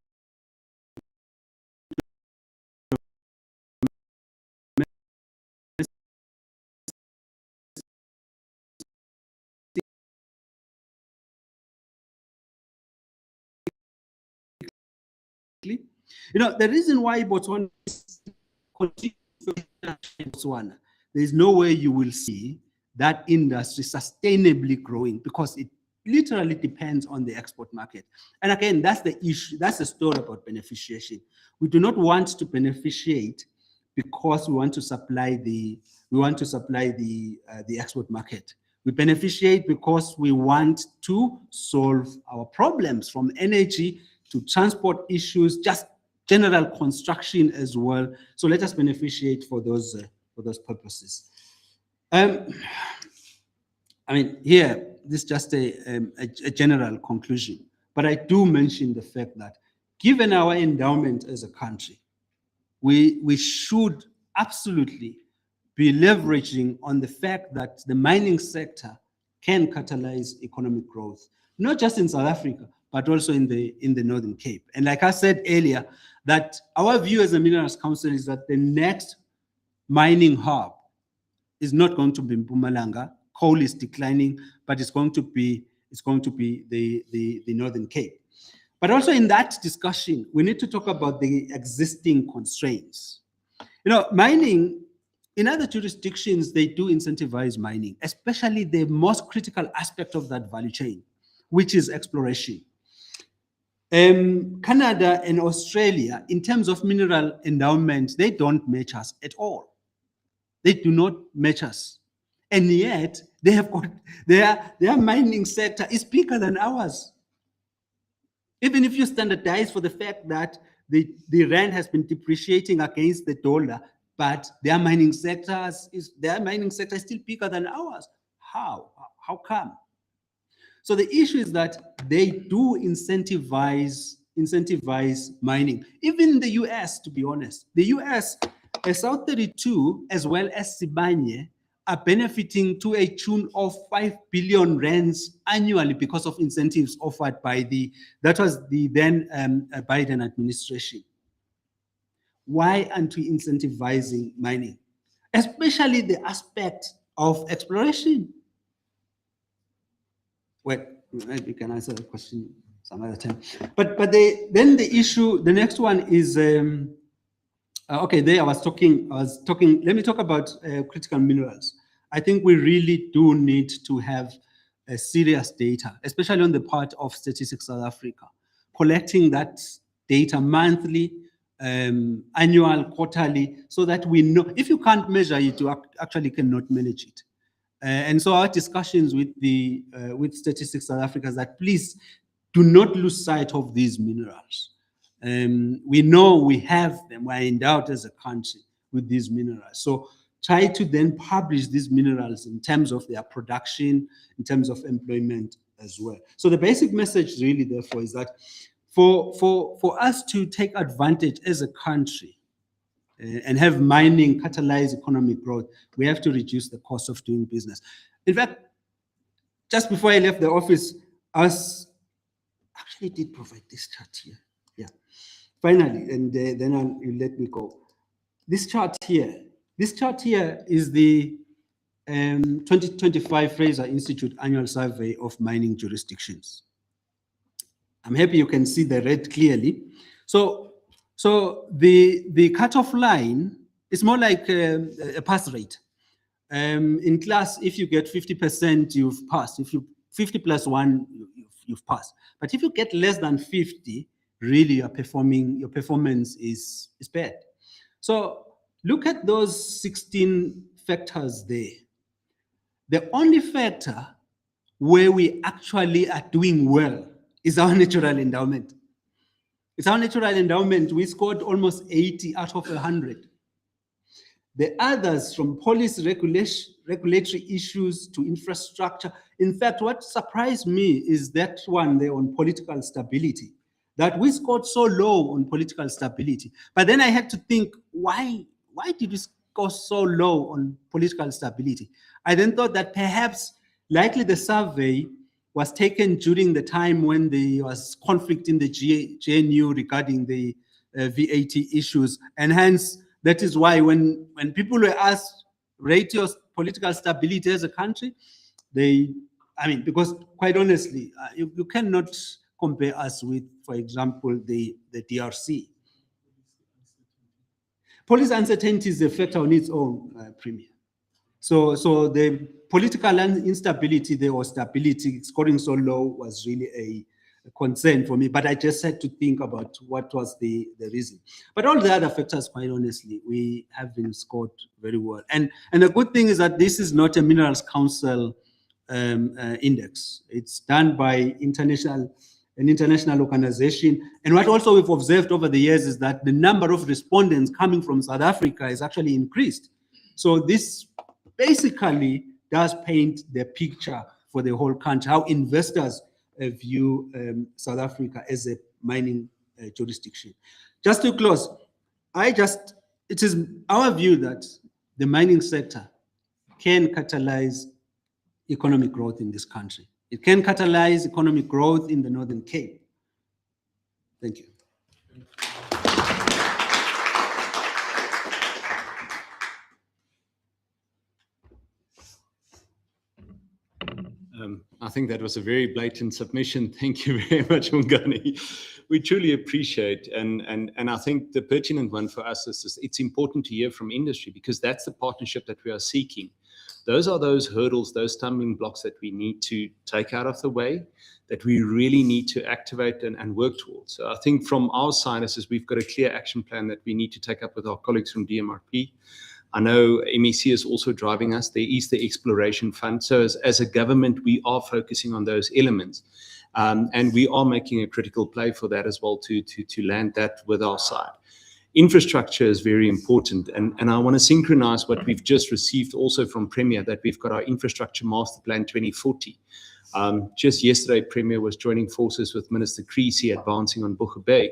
the reason why Botswana there's no way you will see that industry sustainably growing, because it literally depends on the export market. And again, that's the issue. That's the story about beneficiation. We do not want to beneficiate because we want to supply the export market. We beneficiate because we want to solve our problems, from energy to transport issues, just general construction as well. So let us beneficiate for those purposes. I mean, here, this is just a general conclusion, but I do mention the fact that given our endowment as a country, we should absolutely be leveraging on the fact that the mining sector can catalyze economic growth, not just in South Africa, but also in the Northern Cape. And like I said earlier, that our view as a Minerals Council is that the next mining hub is not going to be Mpumalanga. Coal is declining, but it's going to be the Northern Cape. But also in that discussion, we need to talk about the existing constraints. Mining in other jurisdictions, they do incentivize mining, especially the most critical aspect of that value chain, which is exploration. Canada and Australia, in terms of mineral endowment, they don't match us at all. They do not match us. And yet, they have got their mining sector is bigger than ours. Even if you standardize for the fact that the rand has been depreciating against the dollar, but their mining sector is still bigger than ours. How? How come? So the issue is that they do incentivize mining. Even in the US, to be honest, the US, South 32, as well as Sibanye, are benefiting to a tune of 5 billion rands annually because of incentives offered by the then Biden administration. Why aren't we incentivizing mining? Especially the aspect of exploration. Well, maybe we can answer the question some other time. But then the issue, the next one is, okay, there I was talking, let me talk about critical minerals. I think we really do need to have serious data, especially on the part of Statistics South Africa, collecting that data monthly, annual, quarterly, so that we know. If you can't measure it, you actually cannot manage it. And so our discussions with Statistics South Africa is that please do not lose sight of these minerals. We know we have them, we're endowed as a country with these minerals. So try to then publish these minerals in terms of their production, in terms of employment as well. So the basic message really therefore is that for us to take advantage as a country and have mining catalyze economic growth, we have to reduce the cost of doing business. In fact, just before I left the office, I actually did provide this chart here. Yeah, finally, and then you let me go. This chart here is the 2025 Fraser Institute Annual Survey of Mining Jurisdictions. I'm happy you can see the red clearly. So the cutoff line is more like a pass rate. In class, if you get 50%, you've passed. If you 50 plus 1, you've passed. But if you get less than 50, really your performance is bad. So look at those 16 factors there. The only factor where we actually are doing well is our natural endowment. It's our natural endowment. We scored almost 80 out of 100. The others, from policy regulatory issues to infrastructure. In fact, what surprised me is that one there on political stability, that we scored so low on political stability. But then I had to think, why did we score so low on political stability? I then thought that perhaps likely the survey was taken during the time when there was conflict in the GNU regarding the VAT issues, and hence that is why when people were asked, rate your political stability as a country, because quite honestly, you cannot compare us with, for example, the DRC. Policy uncertainty is a factor on its own, Premier. So the political instability there, or stability scoring so low, was really a concern for me, but I just had to think about what was the reason. But all the other factors, quite honestly, we have been scored very well. And the good thing is that this is not a Minerals Council index. It's done by an international organization. And what also we've observed over the years is that the number of respondents coming from South Africa is actually increased. So this basically does paint the picture for the whole country, how investors view South Africa as a mining jurisdiction. Just to close, it is our view that the mining sector can catalyze economic growth in this country. It can catalyze economic growth in the Northern Cape. Thank you. I think that was a very blatant submission. Thank you very much, Mungani. We truly appreciate, and I think the pertinent one for us is it's important to hear from industry, because that's the partnership that we are seeking. Those are those hurdles, those stumbling blocks that we need to take out of the way, that we really need to activate and work towards. So I think from our side, we've got a clear action plan that we need to take up with our colleagues from DMRP. I know MEC is also driving us. There is the exploration fund. So as a government, we are focusing on those elements. And we are making a critical play for that as well to land that with our side. Infrastructure is very important. And I want to synchronize what we've just received also from Premier, that we've got our Infrastructure Master Plan 2040. Just yesterday, Premier was joining forces with Minister Creasy advancing on Buche Bay.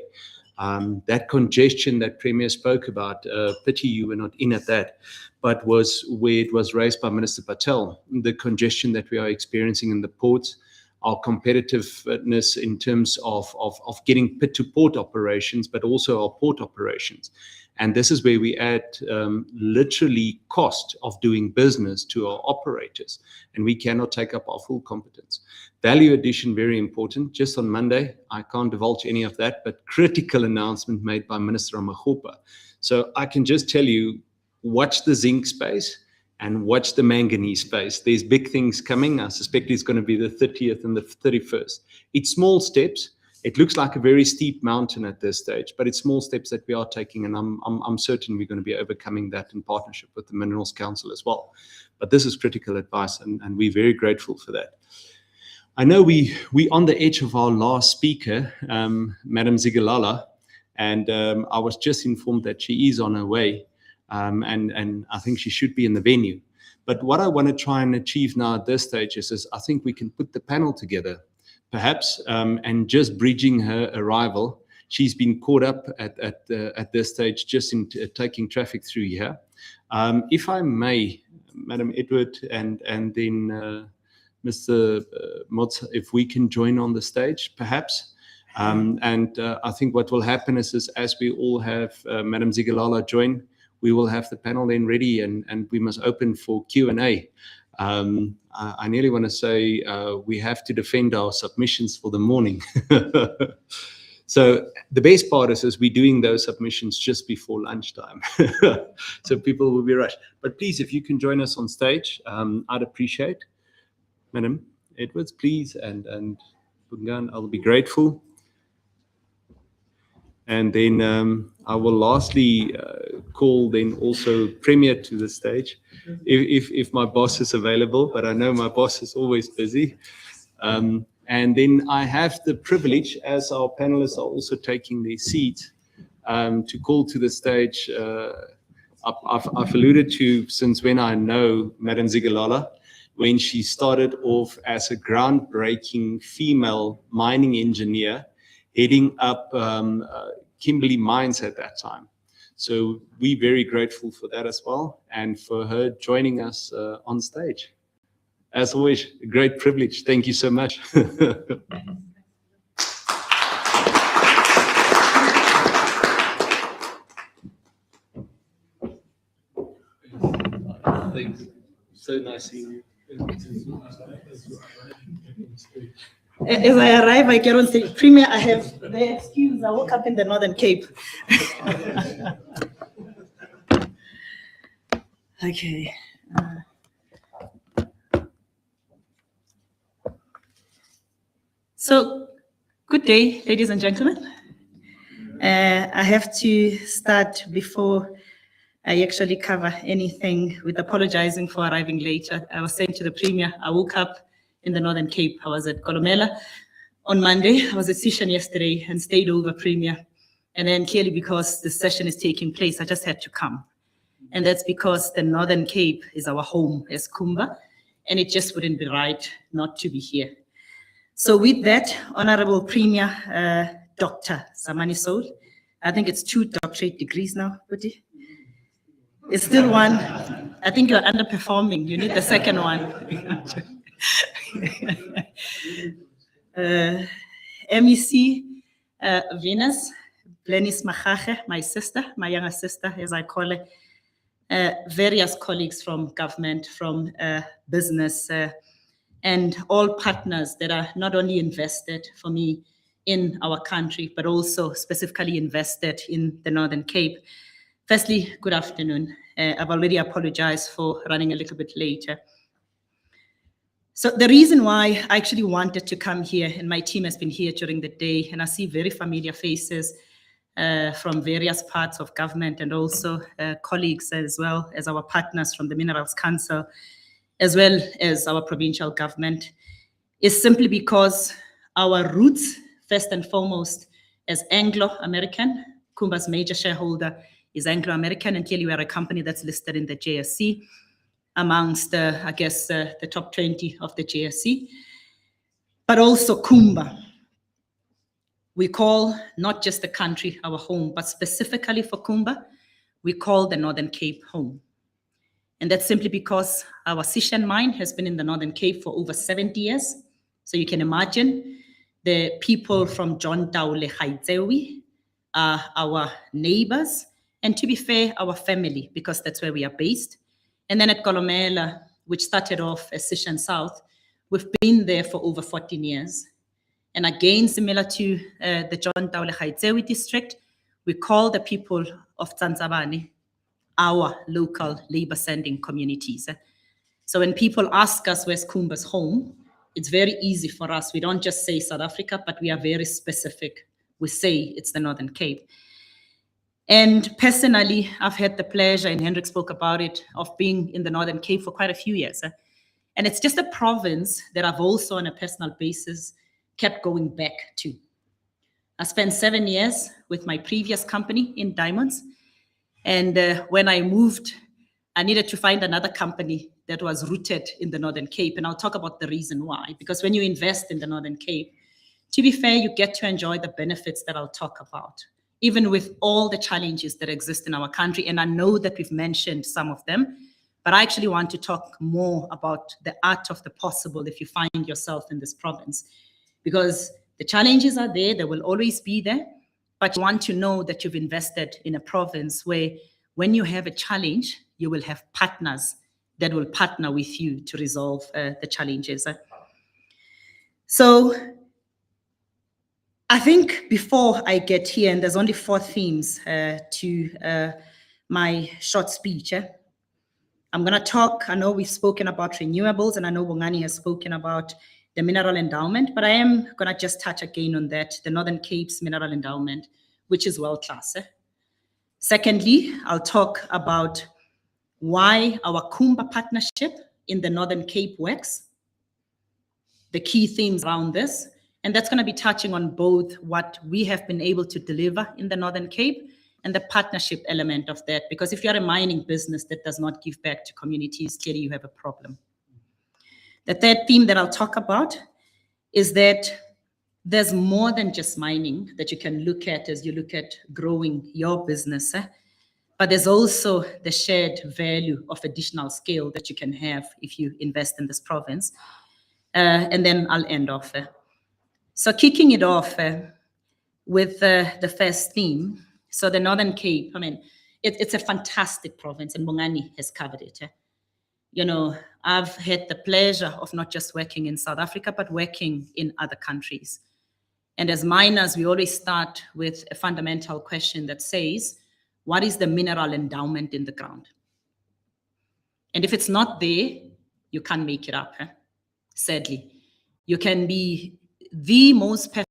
That congestion that Premier spoke about, pity you were not in at that, but was where it was raised by Minister Patel, the congestion that we are experiencing in the ports, our competitiveness in terms of getting pit to port operations, but also our port operations. And this is where we add literally cost of doing business to our operators, and we cannot take up our full competence. Value addition, very important. Just on Monday, I can't divulge any of that, but critical announcement made by Minister Ramaghopa. So I can just tell you, watch the zinc space and watch the manganese space. There's big things coming. I suspect it's going to be the 30th and the 31st. It's small steps. It looks like a very steep mountain at this stage, but it's small steps that we are taking, and I'm certain we're going to be overcoming that in partnership with the Minerals Council as well. But this is critical advice, and we're very grateful for that. I know we on the edge of our last speaker, Madam Zigalala, and I was just informed that she is on her way, and I think she should be in the venue. But what I want to try and achieve now at this stage is I think we can put the panel together, perhaps, and just bridging her arrival. She's been caught up at this stage just in taking traffic through here. If I may, Madam Edward, and then Mr. Motz, if we can join on the stage, perhaps. I think what will happen is as we all have Madam Zigalala join, we will have the panel then ready, and we must open for Q&A. I nearly want to say we have to defend our submissions for the morning. So the best part is we're doing those submissions just before lunchtime. So people will be rushed. But please, if you can join us on stage, I'd appreciate. Madam Edwards, please, and Bungan, I'll be grateful. And then I will lastly call then also Premier to the stage, if my boss is available, but I know my boss is always busy. And then I have the privilege, as our panelists are also taking their seat, to call to the stage. I've alluded to since when I know Madam Zigalala, when she started off as a groundbreaking female mining engineer, heading up Kimberley Mines at that time. So we're very grateful for that as well, and for her joining us on stage. As always, a great privilege. Thank you so much. Thanks. So nice seeing you. As I arrive, I get on stage. Premier, I have the excuse. I woke up in the Northern Cape. Okay. So, good day, ladies and gentlemen. I have to start before I actually cover anything with apologizing for arriving later. I was saying to the Premier, I woke up in the Northern Cape. I was at Kolomela on Monday. I was at Sishan yesterday and stayed over, Premier. And then clearly because the session is taking place, I just had to come. And that's because the Northern Cape is our home as Kumba, and it just wouldn't be right not to be here. So with that, Honorable Premier, Dr. Zamani Saul, I think it's 2 doctorate degrees now, Buti. It's still 1. I think you're underperforming. You need the second one. MEC Venus, Blennies-Magage, my sister, my younger sister, as I call her, various colleagues from government, from business, and all partners that are not only invested for me in our country, but also specifically invested in the Northern Cape. Firstly, good afternoon. I've already apologized for running a little bit later. So the reason why I actually wanted to come here, and my team has been here during the day, and I see very familiar faces from various parts of government, and also colleagues as well as our partners from the Minerals Council, as well as our provincial government, is simply because our roots, first and foremost, as Anglo-American, Kumba's major shareholder is Anglo-American, and clearly we are a company that's listed in the JSE, amongst, I guess, the top 20 of the JSE, but also Kumba. We call not just the country our home, but specifically for Kumba, we call the Northern Cape home. And that's simply because our Sishan mine has been in the Northern Cape for over 70 years. So you can imagine the people from John Taule Haitsewi are our neighbors, and to be fair, our family, because that's where we are based. And then at Kolomela, which started off as Sishan South, we've been there for over 14 years. And again, similar to the John Taule Haitsewi district, we call the people of Zamani our local labor sending communities. So when people ask us where's Kumba's home, it's very easy for us. We don't just say South Africa, but we are very specific. We say it's the Northern Cape. And personally, I've had the pleasure, and Hendrik spoke about it, of being in the Northern Cape for quite a few years. And it's just a province that I've also on a personal basis kept going back to. I spent 7 years with my previous company in diamonds. And when I moved, I needed to find another company that was rooted in the Northern Cape. And I'll talk about the reason why. Because when you invest in the Northern Cape, to be fair, you get to enjoy the benefits that I'll talk about, even with all the challenges that exist in our country. And I know that we've mentioned some of them, but I actually want to talk more about the art of the possible if you find yourself in this province. Because the challenges are there, they will always be there. But you want to know that you've invested in a province where when you have a challenge, you will have partners that will partner with you to resolve the challenges. So I think before I get here, and there's only 4 themes to my short speech. I'm going to talk, I know we've spoken about renewables, and I know Bongani has spoken about the mineral endowment, but I am going to just touch again on that, the Northern Cape's mineral endowment, which is world-class. Secondly, I'll talk about why our Kumba partnership in the Northern Cape works. the key themes around this. And that's going to be touching on both what we have been able to deliver in the Northern Cape and the partnership element of that. Because if you're a mining business that does not give back to communities, clearly you have a problem. The third theme that I'll talk about is that there's more than just mining that you can look at as you look at growing your business, but there's also the shared value of additional scale that you can have if you invest in this province. And then I'll end off. So kicking it off with the first theme. So the Northern Cape, I mean, it's a fantastic province, and Bongani has covered it. You know, I've had the pleasure of not just working in South Africa, but working in other countries. And as miners, we always start with a fundamental question that says, what is the mineral endowment in the ground? And if it's not there, you can't make it up, sadly. You can be the most perfect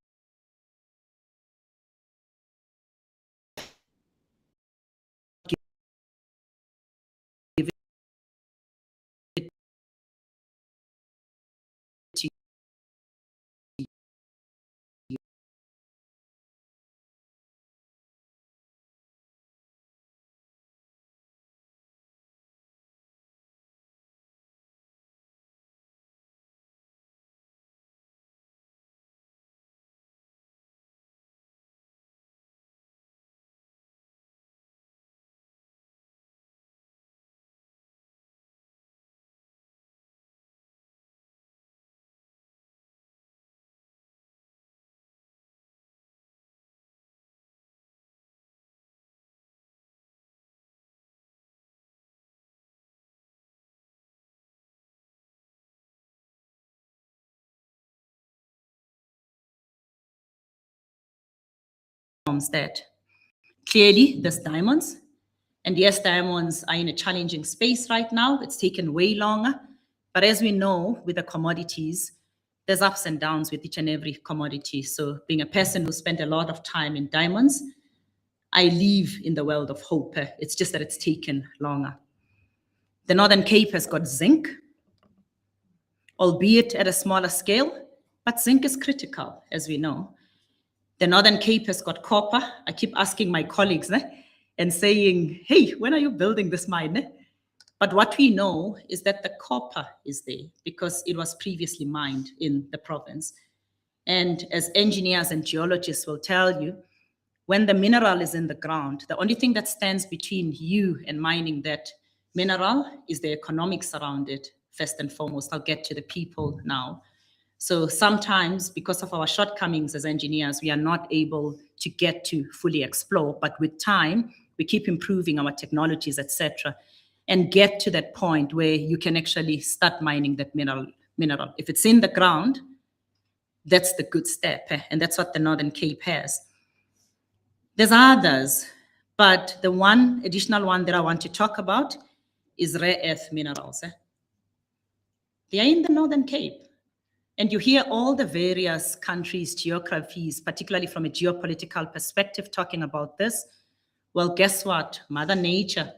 that. Clearly, there's diamonds. And yes, diamonds are in a challenging space right now. It's taken way longer. But as we know, with the commodities, there's ups and downs with each and every commodity. So being a person who spent a lot of time in diamonds, I live in the world of hope. It's just that it's taken longer. The Northern Cape has got zinc, albeit at a smaller scale, but zinc is critical, as we know. The Northern Cape has got copper. I keep asking my colleagues and saying, hey, when are you building this mine? But what we know is that the copper is there because it was previously mined in the province. And as engineers and geologists will tell you, when the mineral is in the ground, the only thing that stands between you and mining that mineral is the economics around it, first and foremost. I'll get to the people now. So sometimes, because of our shortcomings as engineers, we are not able to get to fully explore. But with time, we keep improving our technologies, etc., and get to that point where you can actually start mining that mineral. If it's in the ground, that's the good step, and that's what the Northern Cape has. There's others, but the one additional one that I want to talk about is rare earth minerals. They are in the Northern Cape. And you hear all the various countries, geographies, particularly from a geopolitical perspective, talking about this. Well, guess what? Mother Nature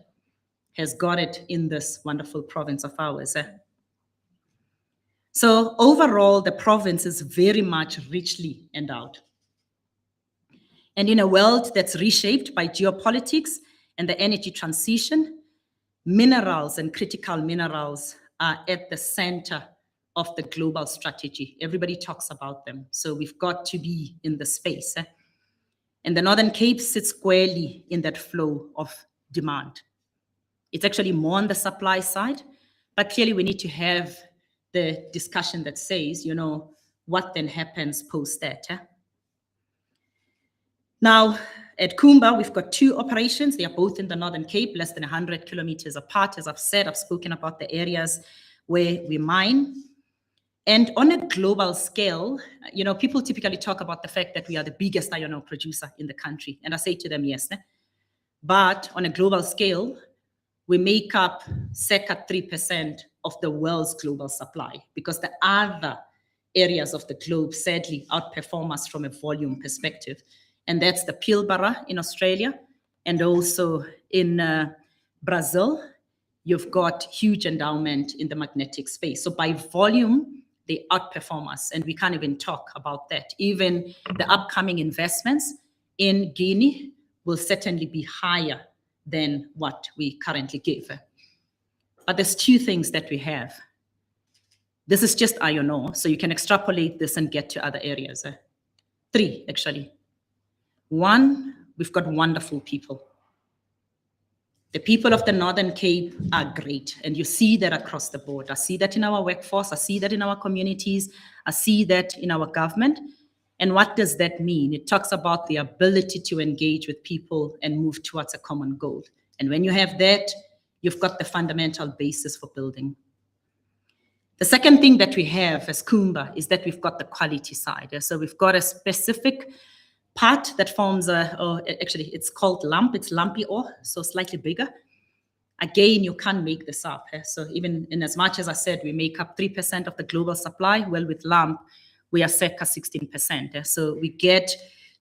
has got it in this wonderful province of ours. So overall, the province is very much richly endowed. And in a world that's reshaped by geopolitics and the energy transition, minerals and critical minerals are at the center of the global strategy. Everybody talks about them. So we've got to be in the space. And the Northern Cape sits squarely in that flow of demand. It's actually more on the supply side, but clearly we need to have the discussion that says, you know, what then happens post that. Now, at Kumba, we've got two operations. They are both in the Northern Cape, less than 100 kilometers apart. As I've said, I've spoken about the areas where we mine. And on a global scale, you know, people typically talk about the fact that we are the biggest iron ore producer in the country. And I say to them, yes. But on a global scale, we make up circa 3% of the world's global supply because the other areas of the globe sadly outperform us from a volume perspective. And that's the Pilbara in Australia. And also in Brazil, you've got huge endowment in the magnetic space. So by volume, they outperform us, and we can't even talk about that. Even the upcoming investments in Guinea will certainly be higher than what we currently give. But there's two things that we have. This is just iron ore, so you can extrapolate this and get to other areas. Three, actually. One, we've got wonderful people. The people of the Northern Cape are great, and you see that across the board. I see that in our workforce, I see that in our communities, I see that in our government. And what does that mean? It talks about the ability to engage with people and move towards a common goal. And when you have that, you've got the fundamental basis for building. The second thing that we have as Kumba is that we've got the quality side. So we've got a specific part that forms actually it's called lump, it's lumpy ore, so slightly bigger. Again, you can't make this up. So even in as much as I said, we make up 3% of the global supply, well, with lump, we are circa 16%. So we get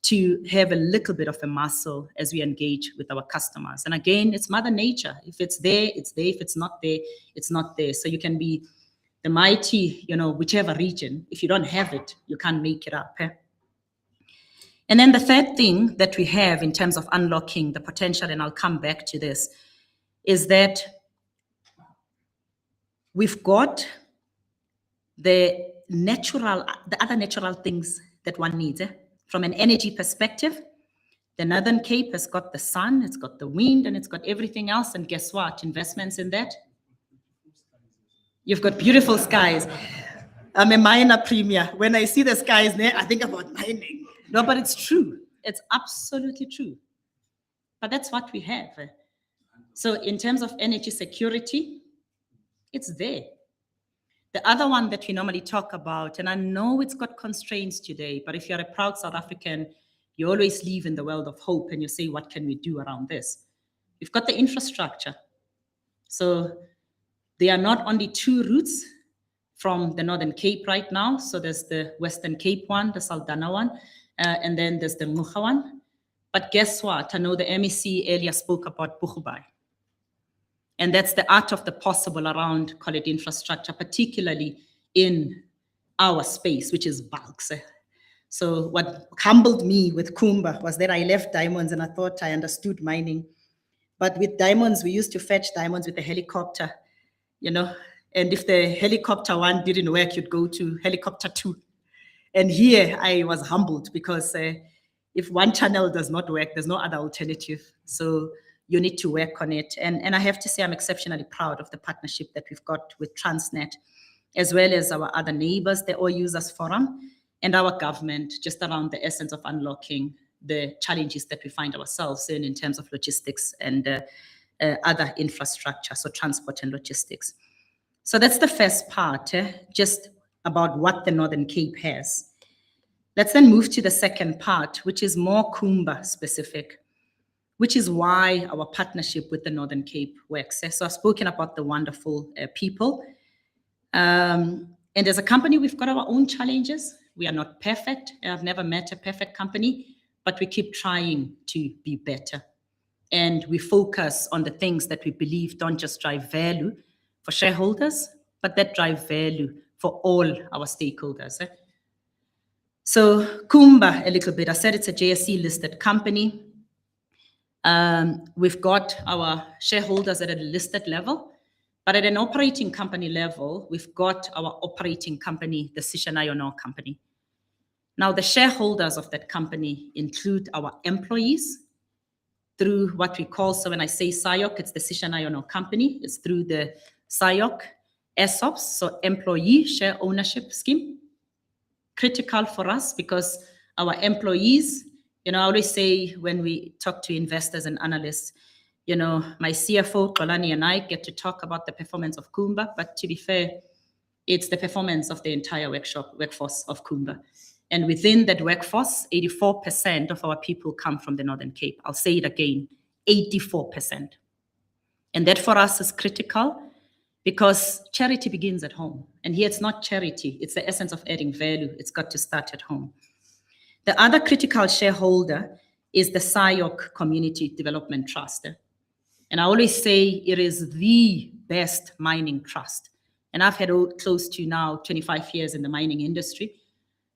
to have a little bit of a muscle as we engage with our customers. And again, it's Mother Nature. If it's there, it's there. If it's not there, it's not there. So you can be the mighty, whichever region. If you don't have it, you can't make it up. And then the third thing that we have in terms of unlocking the potential, and I'll come back to this, is that we've got the other natural things that one needs. From an energy perspective, the Northern Cape has got the sun, it's got the wind, and it's got everything else. And guess what? Investments in that. You've got beautiful skies. I'm a miner premier. When I see the skies there, I think about mining. No, but it's true. It's absolutely true. But that's what we have. So in terms of energy security, it's there. The other one that we normally talk about, and I know it's got constraints today, but if you're a proud South African, you always live in the world of hope and you say, what can we do around this? We've got the infrastructure. So there are not only two routes from the Northern Cape right now. So there's the Western Cape one, the Saldanha one, and then there's the Muga one. But guess what? I know the MEC earlier spoke about Boegoebaai. And that's the art of the possible around, call it infrastructure, particularly in our space, which is bulks. So what humbled me with Kumba was that I left diamonds and I thought I understood mining. But with diamonds, we used to fetch diamonds with a helicopter, and if the helicopter one didn't work, you'd go to helicopter 2. And here I was humbled because if one channel does not work, there's no other alternative. So you need to work on it. And I have to say I'm exceptionally proud of the partnership that we've got with Transnet, as well as our other neighbors, the All Users Forum, and our government, just around the essence of unlocking the challenges that we find ourselves in terms of logistics and other infrastructure, so transport and logistics. So that's the first part, just about what the Northern Cape has. Let's then move to the second part, which is more Kumba specific, which is why our partnership with the Northern Cape works. So I've spoken about the wonderful people. And as a company, we've got our own challenges. We are not perfect. I've never met a perfect company, but we keep trying to be better. And we focus on the things that we believe don't just drive value for shareholders, but that drive value for all our stakeholders. So Kumba, a little bit, I said it's a JSE listed company. We've got our shareholders at a listed level, but at an operating company level, we've got our operating company, the Sishen Iron Ore Company. Now, the shareholders of that company include our employees through what we call, so when I say SIOC, it's the Sishen Iron Ore Company. It's through the SIOC, ESOPs, so Employee Share Ownership Scheme. Critical for us because our employees, I always say when we talk to investors and analysts, my CFO, Xolani, and I get to talk about the performance of Kumba, but to be fair, it's the performance of the entire workforce of Kumba. And within that workforce, 84% of our people come from the Northern Cape. I'll say it again, 84%. And that for us is critical because charity begins at home. And here it's not charity, it's the essence of adding value. It's got to start at home. The other critical shareholder is the SIOC Community Development Trust. And I always say it is the best mining trust And I've had close to now 25 years in the mining industry.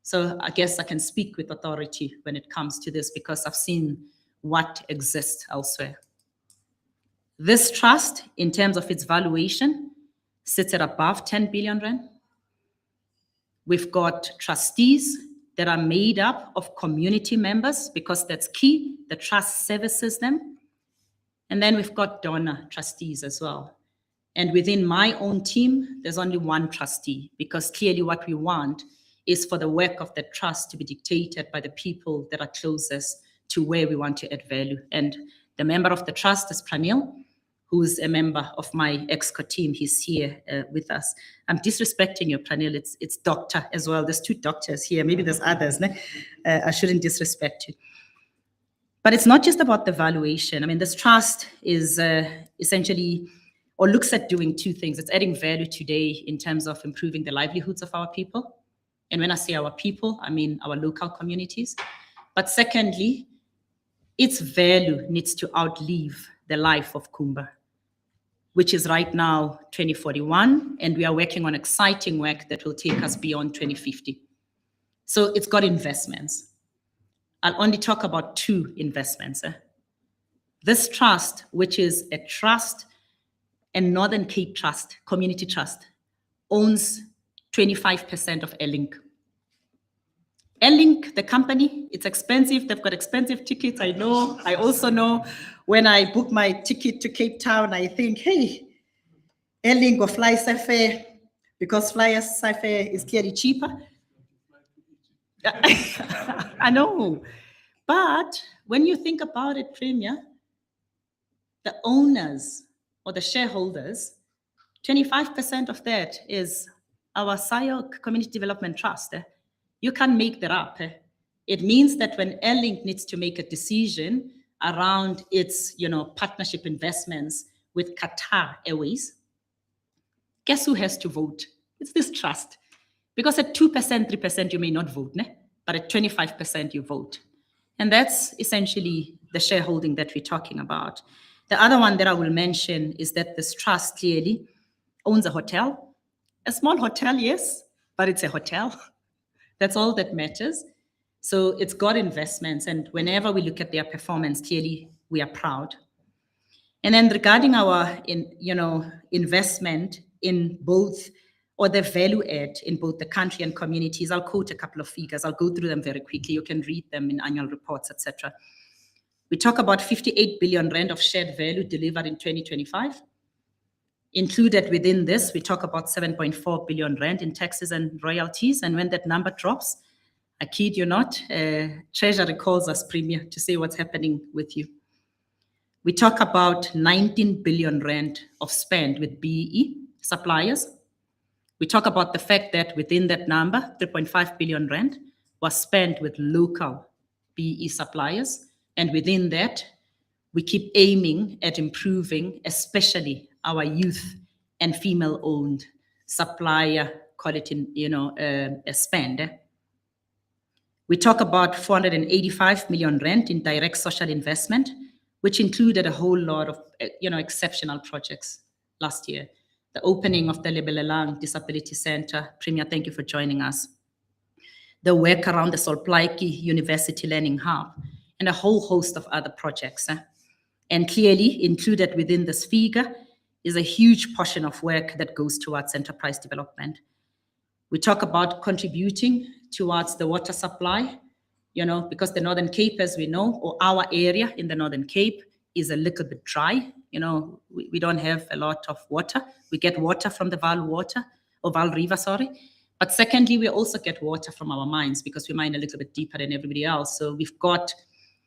So I guess I can speak with authority when it comes to this because I've seen what exists elsewhere. This trust, in terms of its valuation, sits at above 10 billion rand. We've got trustees that are made up of community members because that's key. The trust services them. And then we've got donor trustees as well. And within my own team, there's only one trustee because clearly what we want is for the work of the trust to be dictated by the people that are closest to where we want to add value. And the member of the trust is Pranil, who's a member of my EXCO team. He's here with us. I'm disrespecting you, Pranil. It's doctor as well. There's two doctors here. Maybe there's others. I shouldn't disrespect you. But it's not just about the valuation. I mean, this trust is essentially, or looks at doing two things. It's adding value today in terms of improving the livelihoods of our people. And when I say our people, I mean our local communities. But secondly, its value needs to outlive the life of Kumba, which is right now 2041, and we are working on exciting work that will take us beyond 2050. So it's got investments. I'll only talk about two investments. This trust, which is a trust, and Northern Cape Trust, Community Trust, owns 25% of Airlink. Airlink, the company, it's expensive. They've got expensive tickets. I know. I also know when I book my ticket to Cape Town, I think, hey, Airlink or Fly Safair, because Fly Safair is clearly cheaper. I know. But when you think about it, Premier, the owners or the shareholders, 25% of that is our SIOC Community Development Trust. You can't make that up. It means that when Airlink needs to make a decision around its, partnership investments with Qatar Airways, guess who has to vote? It's this trust. Because at 2%, 3%, you may not vote, but at 25% you vote. And that's essentially the shareholding that we're talking about. The other one that I will mention is that this trust clearly owns a hotel. A small hotel, yes, but it's a hotel. That's all that matters. So it's got investments, and whenever we look at their performance, clearly we are proud. And then regarding our investment in both, or the value add in both the country and communities, I'll quote a couple of figures. I'll go through them very quickly. You can read them in annual reports, etc. We talk about 58 billion rand of shared value delivered in 2025. Included within this, we talk about 7.4 billion rand in taxes and royalties. And when that number drops, I kid you not, Treasury calls us, Premier, to say what's happening with you. We talk about 19 billion rand of spend with BEE suppliers. We talk about the fact that within that number, 3.5 billion rand was spent with local BEE suppliers. And within that, we keep aiming at improving, especially our youth and female-owned supplier quality, spend. We talk about 485 million rand in direct social investment, which included a whole lot of, exceptional projects last year. The opening of the Lebelelang Disability Center. Premier, thank you for joining us. The work around the Solplaiki University Learning Hub, and a whole host of other projects. And clearly included within this figure is a huge portion of work that goes towards enterprise development. We talk about contributing towards the water supply, because the Northern Cape, as we know, or our area in the Northern Cape is a little bit dry. We don't have a lot of water. We get water from the Vaal River. But secondly, we also get water from our mines because we mine a little bit deeper than everybody else. So we've got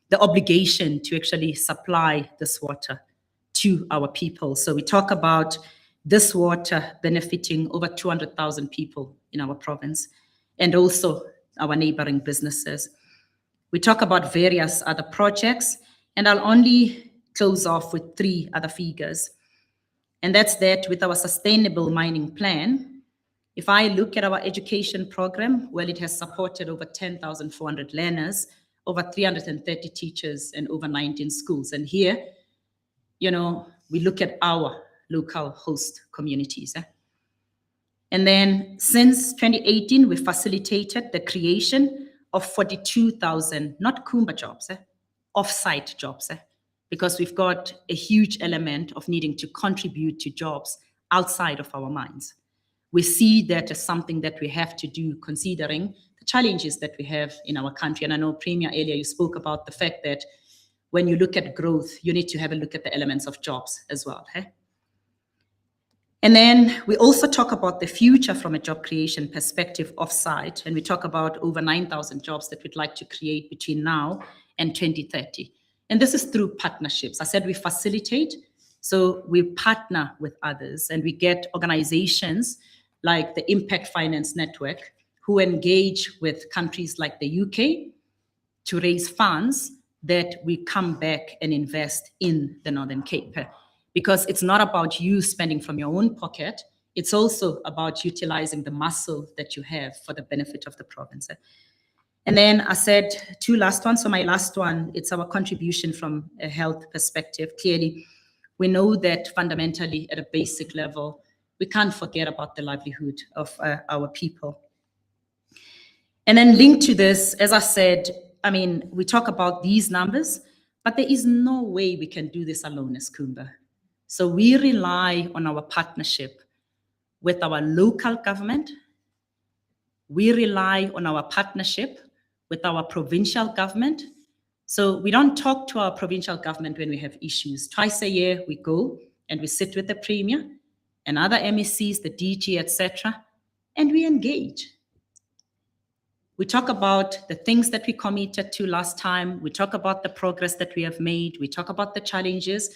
the obligation to actually supply this water to our people. So we talk about this water benefiting over 200,000 people in our province and also our neighboring businesses. We talk about various other projects, and I'll only close off with 3 other figures. And that's that with our sustainable mining plan. If I look at our education program, well, it has supported over 10,400 learners, over 330 teachers, and over 19 schools. And here, we look at our local host communities. And then since 2018, we facilitated the creation of 42,000, not Kumba jobs, off-site jobs, because we've got a huge element of needing to contribute to jobs outside of our mines. We see that as something that we have to do considering the challenges that we have in our country. And I know, Premier, earlier you spoke about the fact that when you look at growth, you need to have a look at the elements of jobs as well. And then we also talk about the future from a job creation perspective off-site, and we talk about over 9,000 jobs that we'd like to create between now and 2030. And this is through partnerships. I said we facilitate, so we partner with others, and we get organizations like the Impact Finance Network who engage with countries like the UK to raise funds that we come back and invest in the Northern Cape. Because it's not about you spending from your own pocket, it's also about utilizing the muscle that you have for the benefit of the province. And then I said two last ones. So my last one, it's our contribution from a health perspective. Clearly, we know that fundamentally at a basic level, we can't forget about the livelihood of our people. And then linked to this, as I said, I mean, we talk about these numbers, but there is no way we can do this alone as Kumba. So we rely on our partnership with our local government. We rely on our partnership with our provincial government. So we don't talk to our provincial government when we have issues. Twice a year we go and we sit with the Premier and other MECs, the DG, etc., and we engage. We talk about the things that we committed to last time. We talk about the progress that we have made. We talk about the challenges.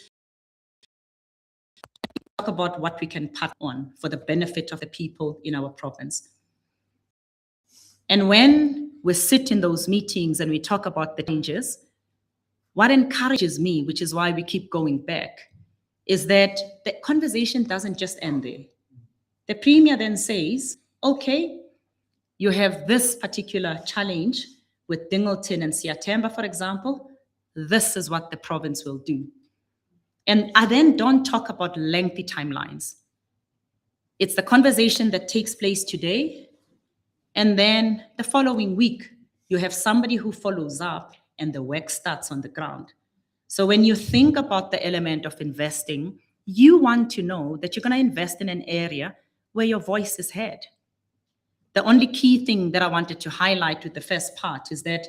We talk about what we can pass on for the benefit of the people in our province. And when we sit in those meetings and we talk about the changes, what encourages me, which is why we keep going back, is that the conversation doesn't just end there. The Premier then says, okay, you have this particular challenge with Dingleton and Siatemba, for example. This is what the province will do. And I then don't talk about lengthy timelines. It's the conversation that takes place today. And then the following week, you have somebody who follows up and the work starts on the ground. So when you think about the element of investing, you want to know that you're going to invest in an area where your voice is heard. The only key thing that I wanted to highlight with the first part is that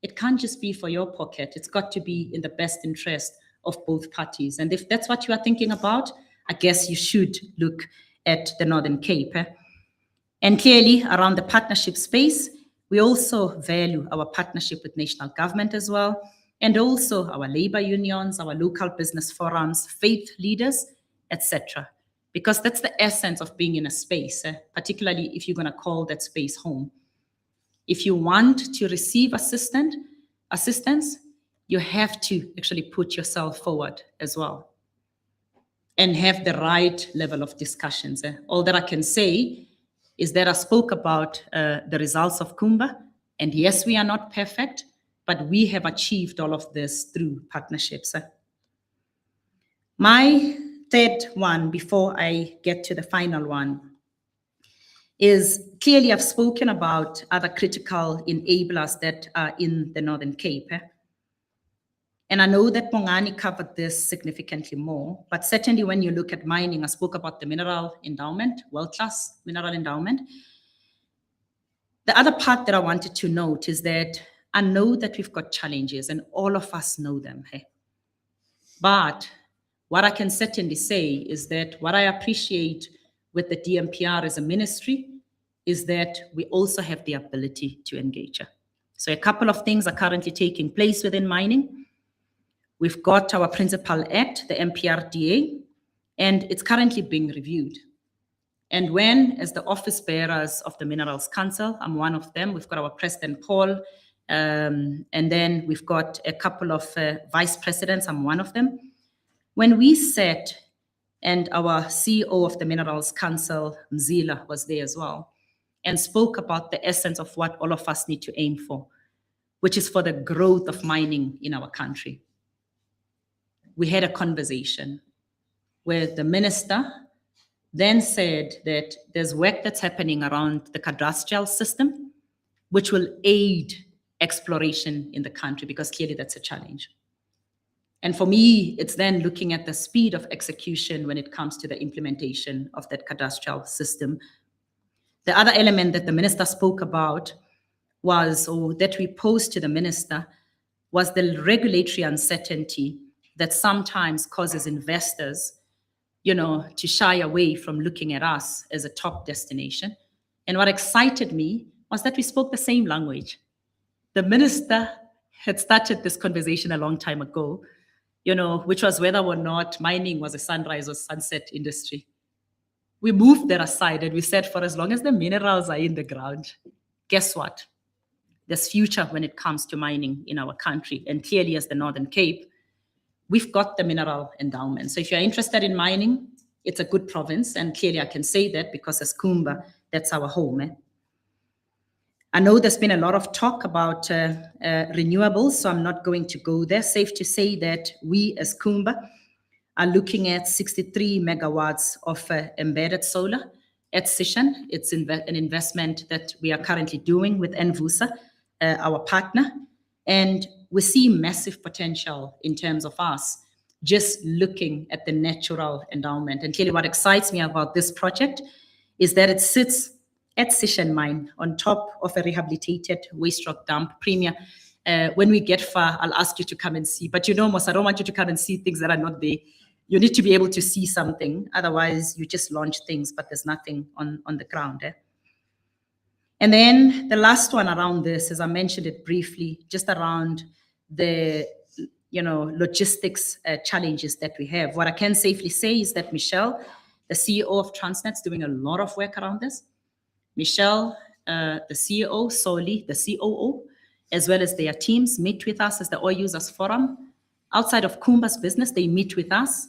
it can't just be for your pocket. It's got to be in the best interest of both parties. And if that's what you are thinking about, I guess you should look at the Northern Cape. And clearly, around the partnership space, we also value our partnership with national government as well, and also our labor unions, our local business forums, faith leaders, etc. Because that's the essence of being in a space, particularly if you're going to call that space home. If you want to receive assistance, you have to actually put yourself forward as well and have the right level of discussions. All that I can say is that I spoke about the results of Kumba, and yes, we are not perfect, but we have achieved all of this through partnerships. My third one, before I get to the final one, is clearly I've spoken about other critical enablers that are in the Northern Cape. And I know that Bongani covered this significantly more, but certainly when you look at mining, I spoke about the mineral endowment, world-class mineral endowment. The other part that I wanted to note is that I know that we've got challenges and all of us know them. But what I can certainly say is that what I appreciate with the DMPR as a ministry is that we also have the ability to engage. So a couple of things are currently taking place within mining. We've got our Principal Act, the MPRDA, and it's currently being reviewed. And when, as the office bearers of the Minerals Council, I'm one of them, we've got our President Paul, and then we've got a couple of vice presidents, I'm one of them. When we sat, and our CEO of the Minerals Council, Mzila, was there as well, and spoke about the essence of what all of us need to aim for, which is for the growth of mining in our country. We had a conversation where the minister then said that there's work that's happening around the cadastral system, which will aid exploration in the country, because clearly that's a challenge. And for me, it's then looking at the speed of execution when it comes to the implementation of that cadastral system. The other element that the minister spoke about was, or that we posed to the minister, was the regulatory uncertainty that sometimes causes investors, to shy away from looking at us as a top destination. And what excited me was that we spoke the same language. The minister had started this conversation a long time ago, which was whether or not mining was a sunrise or sunset industry. We moved that aside and we said, for as long as the minerals are in the ground, guess what? There's future when it comes to mining in our country. And clearly, as the Northern Cape, we've got the mineral endowment. So if you're interested in mining, it's a good province. And clearly I can say that because as Kumba, that's our home. I know there's been a lot of talk about renewables, so I'm not going to go there. Safe to say that we as Kumba are looking at 63 megawatts of embedded solar at Sishen. It's an investment that we are currently doing with Envusa, our partner. And we see massive potential in terms of us just looking at the natural endowment. And clearly what excites me about this project is that it sits at Sishen Mine on top of a rehabilitated waste rock dump. Premier, when we get far, I'll ask you to come and see. But Mos, I don't want you to come and see things that are not there. You need to be able to see something. Otherwise, you just launch things, but there's nothing on the ground. And then the last one around this, as I mentioned it briefly, just around the logistics challenges that we have. What I can safely say is that Michelle, the CEO of Transnet, is doing a lot of work around this. Michelle, the CEO, Saul, the COO, as well as their teams meet with us as the Oil Users Forum. Outside of Kumba's business, they meet with us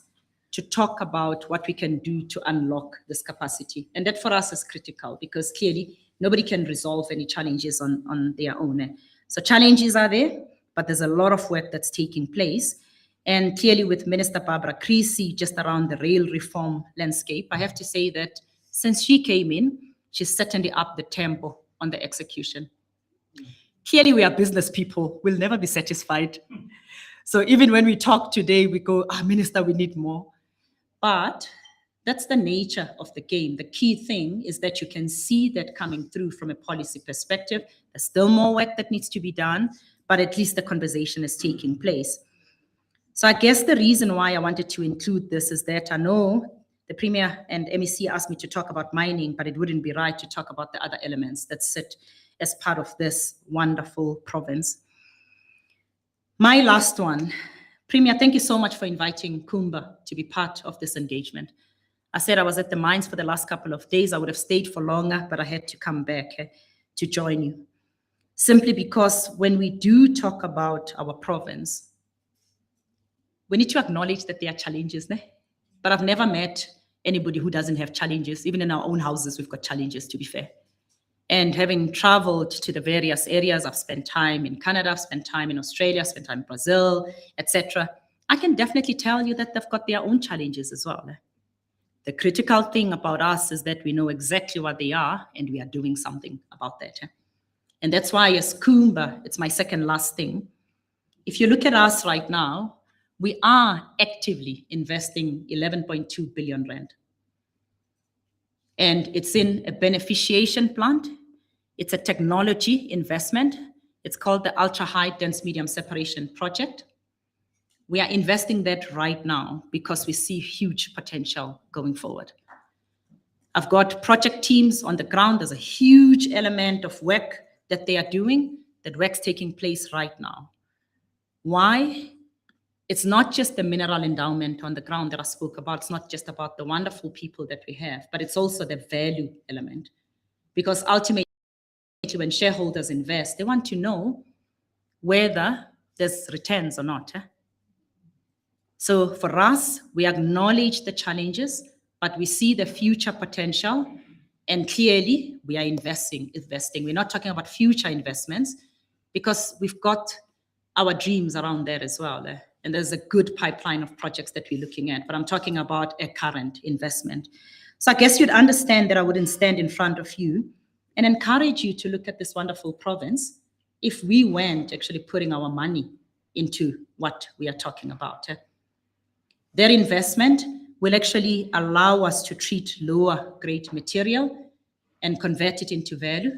to talk about what we can do to unlock this capacity. And that for us is critical because clearly nobody can resolve any challenges on their own. So challenges are there, but there's a lot of work that's taking place. And clearly with Minister Barbara Creasy, just around the rail reform landscape, I have to say that since she came in, she's certainly upped the tempo on the execution. Clearly we are business people, we'll never be satisfied. So even when we talk today, we go, Minister, we need more. But that's the nature of the game. The key thing is that you can see that coming through from a policy perspective. There's still more work that needs to be done, but at least the conversation is taking place. So I guess the reason why I wanted to include this is that I know the Premier and MEC asked me to talk about mining, but it wouldn't be right to talk about the other elements that sit as part of this wonderful province. My last one, Premier, thank you so much for inviting Kumba to be part of this engagement. I said I was at the mines for the last couple of days. I would have stayed for longer, but I had to come back to join you. Simply because when we do talk about our province, we need to acknowledge that there are challenges there. But I've never met anybody who doesn't have challenges. Even in our own houses, we've got challenges, to be fair. And having traveled to the various areas, I've spent time in Canada, I've spent time in Australia, I've spent time in Brazil, etc. I can definitely tell you that they've got their own challenges as well. The critical thing about us is that we know exactly what they are and we are doing something about that. And that's why as Kumba, it's my second last thing. If you look at us right now, we are actively investing 11.2 billion rand. And it's in a beneficiation plant. It's a technology investment. It's called the Ultra High Dense Medium Separation Project. We are investing that right now because we see huge potential going forward. I've got project teams on the ground. There's a huge element of work that they are doing, that work's taking place right now. Why? It's not just the mineral endowment on the ground that I spoke about. It's not just about the wonderful people that we have, but it's also the value element. Because ultimately, when shareholders invest, they want to know whether there's returns or not. So for us, we acknowledge the challenges, but we see the future potential, and clearly we are investing. We're not talking about future investments because we've got our dreams around there as well. and there's a good pipeline of projects that we're looking at, but I'm talking about a current investment. So I guess you'd understand that I wouldn't stand in front of you and encourage you to look at this wonderful province if we weren't actually putting our money into what we are talking about. Their investment will actually allow us to treat lower grade material and convert it into value.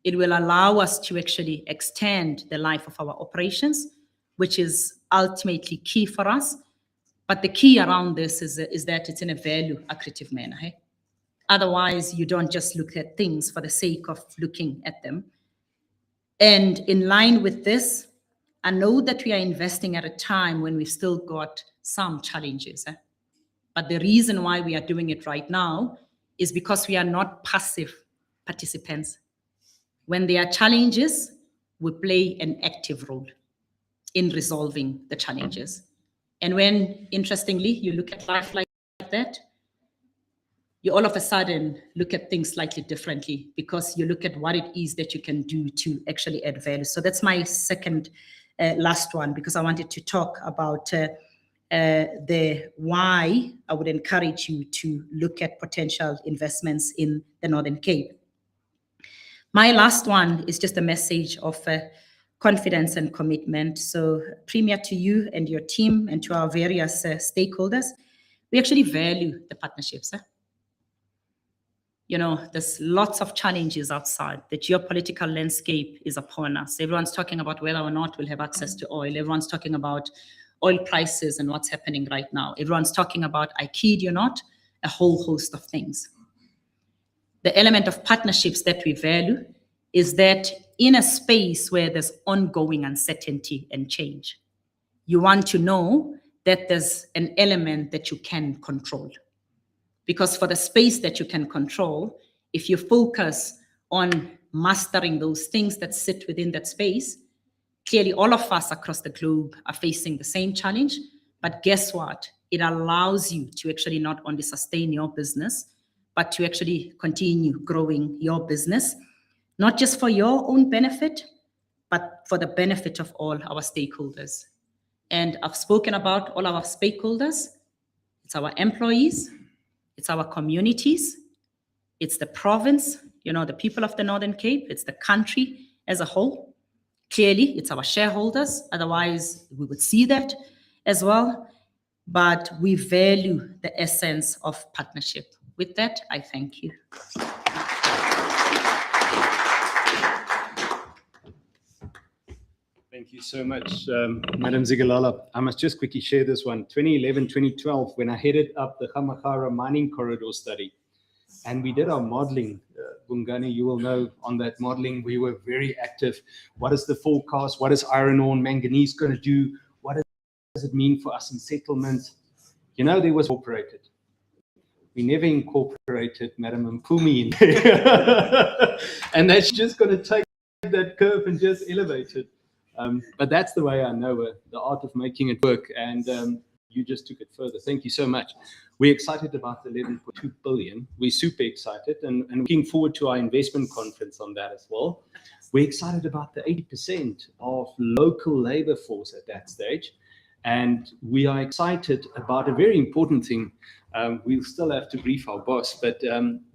It will allow us to actually extend the life of our operations, which is ultimately key for us. But the key around this is that it's in a value accretive manner. Hey? Otherwise, you don't just look at things for the sake of looking at them. And in line with this, I know that we are investing at a time when we've still got some challenges. But the reason why we are doing it right now is because we are not passive participants. When there are challenges, we play an active role in resolving the challenges. And when, interestingly, you look at life like that, you all of a sudden look at things slightly differently because you look at what it is that you can do to actually add value. So that's my second last one, because I wanted to talk about the why I would encourage you to look at potential investments in the Northern Cape. My last one is just a message of confidence and commitment. So Premier, to you and your team and to our various stakeholders, we actually value the partnerships. You know, there's lots of challenges outside. The geopolitical landscape is upon us. Everyone's talking about whether or not we'll have access to oil. Everyone's talking about oil prices and what's happening right now. Everyone's talking about, I kid you not, a whole host of things. The element of partnerships that we value is that in a space where there's ongoing uncertainty and change, you want to know that there's an element that you can control. Because for the space that you can control, if you focus on mastering those things that sit within that space, clearly all of us across the globe are facing the same challenge. But guess what? It allows you to actually not only sustain your business, but to actually continue growing your business, not just for your own benefit, but for the benefit of all our stakeholders. And I've spoken about all our stakeholders. It's our employees, it's our communities, it's the province, you know, the people of the Northern Cape, it's the country as a whole. Clearly, it's our shareholders, otherwise we would see that as well. But we value the essence of partnership. With that, I thank you. Thank you so much, Madam Zigalala. I must just quickly share this one. 2011, 2012, when I headed up the Gamagara mining corridor study, and we did our modeling, Bungani, you will know on that modeling, we were very active. What is the forecast? What is iron ore and manganese going to do? What does it mean for us in settlement? You know, there was incorporated. We never incorporated Madam Mpumi in there. And that's just going to take that curve and just elevate it. But that's the way I know the art of making it work. And you just took it further. Thank you so much. We're excited about the 11.2 billion. We're super excited and looking forward to our investment conference on that as well. We're excited about the 80% of local labor force at that stage. And we are excited about a very important thing. We'll still have to brief our boss, but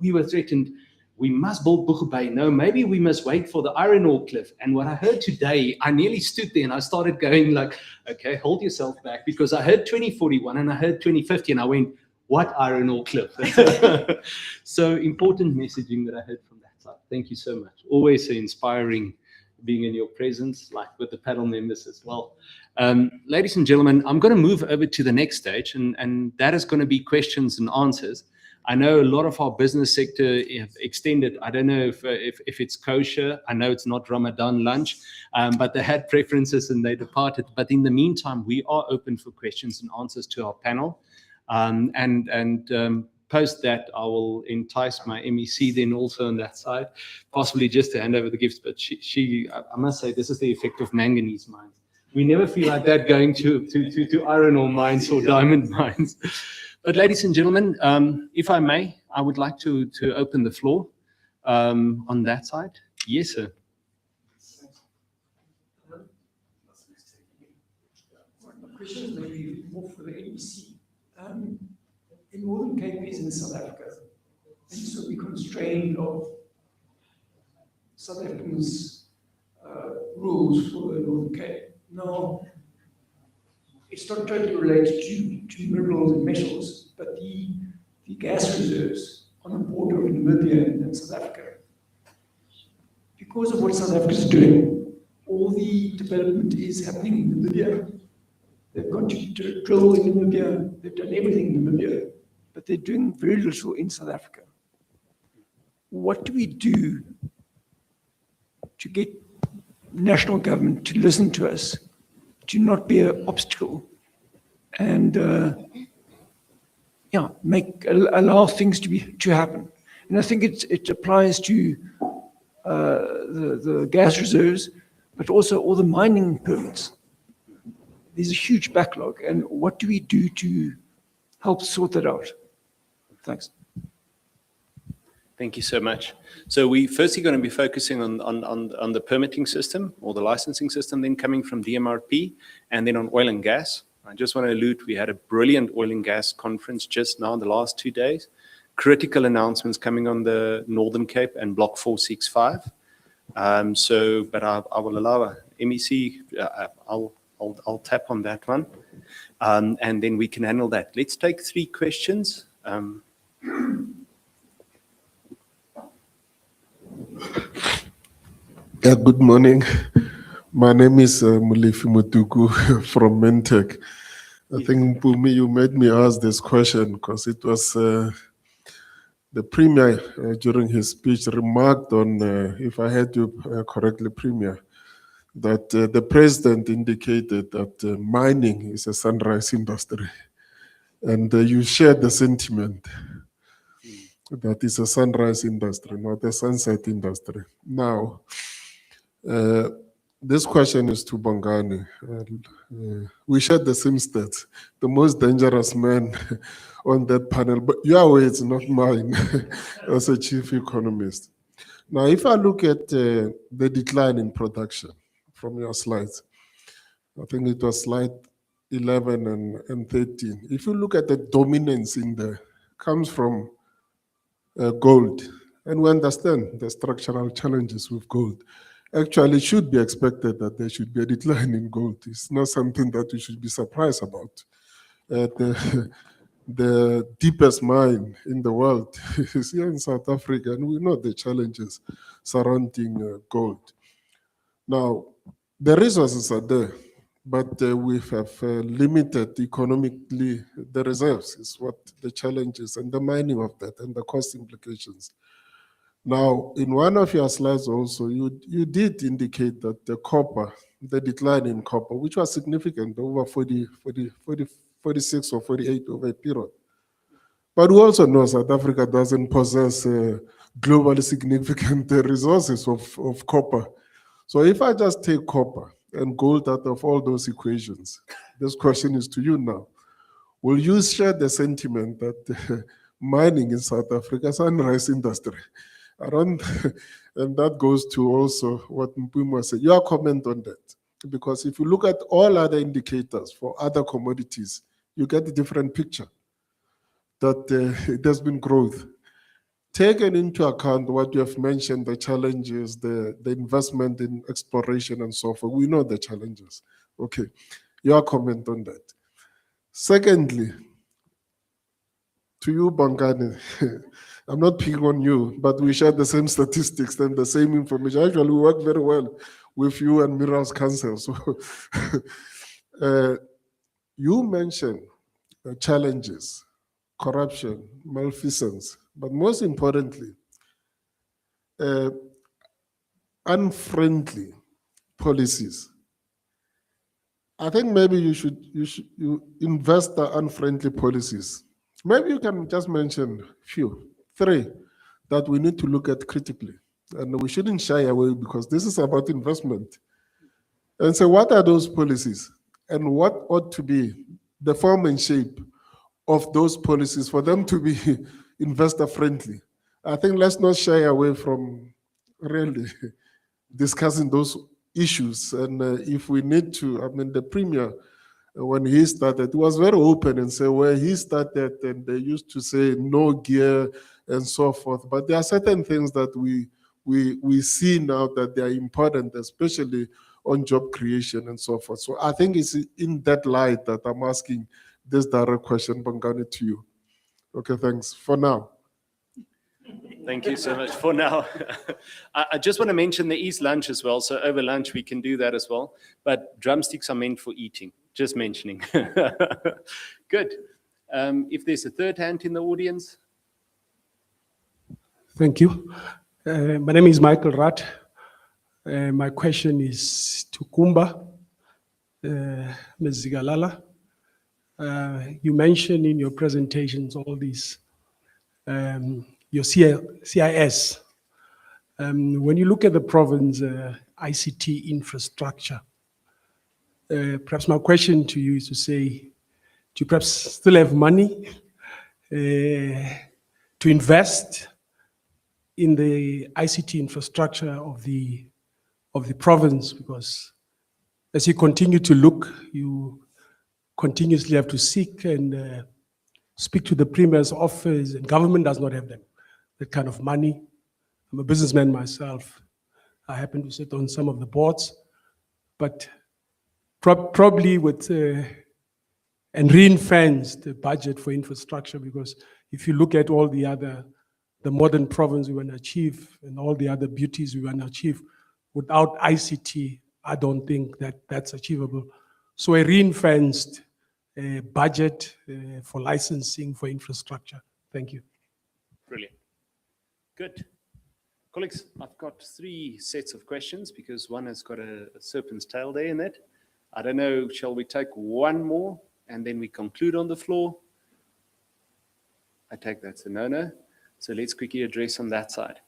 we were threatened, we must build Boegebei. No, maybe we must wait for the iron ore cliff. And what I heard today, I nearly stood there and I started going like, okay, hold yourself back, because I heard 2041 and I heard 2050 and I went, what iron ore cliff? So important messaging that I heard from that side. Thank you so much. Always inspiring being in your presence, like with the panel members as well. Ladies and gentlemen, I'm going to move over to the next stage, and that is going to be questions and answers. I know a lot of our business sector have extended. I don't know if it's kosher. I know it's not Ramadan lunch, but they had preferences and they departed. But in the meantime, we are open for questions and answers to our panel. Post that, I will entice my MEC then also on that side, possibly just to hand over the gifts. But I must say, this is the effect of manganese mines. We never feel like that going to iron ore mines or diamond mines. But ladies and gentlemen, if I may, I would like to open the floor on that side. Yes, sir. question is maybe more for the NEC. In Northern Cape is in South Africa, and so we're constrained of South Africans' rules for the Northern Cape. Now, it's not totally related to minerals and metals, but the gas reserves on the border of Namibia and South Africa. Because of what South Africa is doing, all the development is happening in Namibia. They've gone to drill in Namibia, they've done everything in Namibia, but they're doing very little in South Africa. What do we do to get national government to listen to us, to not be an obstacle, and allow things to happen? And I think it applies to the gas reserves, but also all the mining permits. There's a huge backlog, and what do we do to help sort that out? Thanks. Thank you so much. So we firstly going to be focusing on the permitting system or the licensing system, then coming from DMRP, and then on oil and gas. I just want to allude, we had a brilliant oil and gas conference just now in the last 2 days. Critical announcements coming on the Northern Cape and Block 465. But I will allow MEC, I'll tap on that one, and then we can handle that. Let's take 3 questions. Yeah, good morning. My name is Mulefi Mutuku from Mentec. I think, Mpumi, you made me ask this question because it was the Premier during his speech remarked on, if I heard you correctly, Premier, that the President indicated that mining is a sunrise industry. And you shared the sentiment that it's a sunrise industry, not a sunset industry. Now, this question is to Bongani. We shared the same stats, the most dangerous man on that panel, but your words, not mine, as a chief economist. Now, if I look at the decline in production from your slides, I think it was slide 11 and 13. If you look at the dominance in there, comes from gold. And we understand the structural challenges with gold. Actually, it should be expected that there should be a decline in gold. It's not something that we should be surprised about. The deepest mine in the world is here in South Africa, and we know the challenges surrounding gold. Now, the resources are there, but we have limited economically the reserves is what the challenge is, and the mining of that and the cost implications. Now, in one of your slides also, you did indicate that the copper, the decline in copper, which was significant over 46 or 48 over a period. But we also know South Africa doesn't possess globally significant resources of copper. So if I just take copper and gold out of all those equations, this question is to you now. Will you share the sentiment that mining in South Africa is a sunrise industry? And that goes to also what Mpumi said. Your comment on that, because if you look at all other indicators for other commodities, you get a different picture, that there's been growth. Taken into account what you have mentioned, the challenges, the investment in exploration and so forth, we know the challenges. Okay, your comment on that. Secondly, to you, Bongani, I'm not picking on you, but we share the same statistics and the same information. Actually, we work very well with you and Minerals Council. So, you mentioned challenges, corruption, malfeasance, but most importantly, unfriendly policies. I think maybe you invest the unfriendly policies. Maybe you can just mention few, 3, that we need to look at critically. And we shouldn't shy away because this is about investment. And so what are those policies? And what ought to be the form and shape of those policies for them to be investor friendly? I think let's not shy away from really discussing those issues. And if we need to, I mean, the Premier when he started, he was very open and said where he started, and they used to say no gear and so forth. But there are certain things that we see now that they are important, especially on job creation and so forth. So I think it's in that light that I'm asking this direct question, Bongani, to you. Okay, thanks. For now. Thank you so much for now. I just want to mention there is lunch as well. So over lunch, we can do that as well. But drumsticks are meant for eating, just mentioning. Good. If there's a third hand in the audience. Thank you. My name is Michael Ratt. My question is to Kumba, Ms. Zigalala. You mentioned in your presentations all these, your CIS. When you look at the province ICT infrastructure, perhaps my question to you is to say, do you perhaps still have money to invest in the ICT infrastructure of the province? Because as you continue to look, you continuously have to seek and speak to the Premier's office, and government does not have that kind of money. I'm a businessman myself. I happen to sit on some of the boards, but probably with and ring-fence the budget for infrastructure, because if you look at all the modern province we want to achieve and all the other beauties we want to achieve, without ICT, I don't think that's achievable. So a ring-fenced budget for licensing for infrastructure. Thank you. Brilliant. Good. Colleagues, I've got 3 sets of questions because one has got a serpent's tail there in it. I don't know, shall we take one more and then we conclude on the floor? I take that's a no-no. So let's quickly address on that side.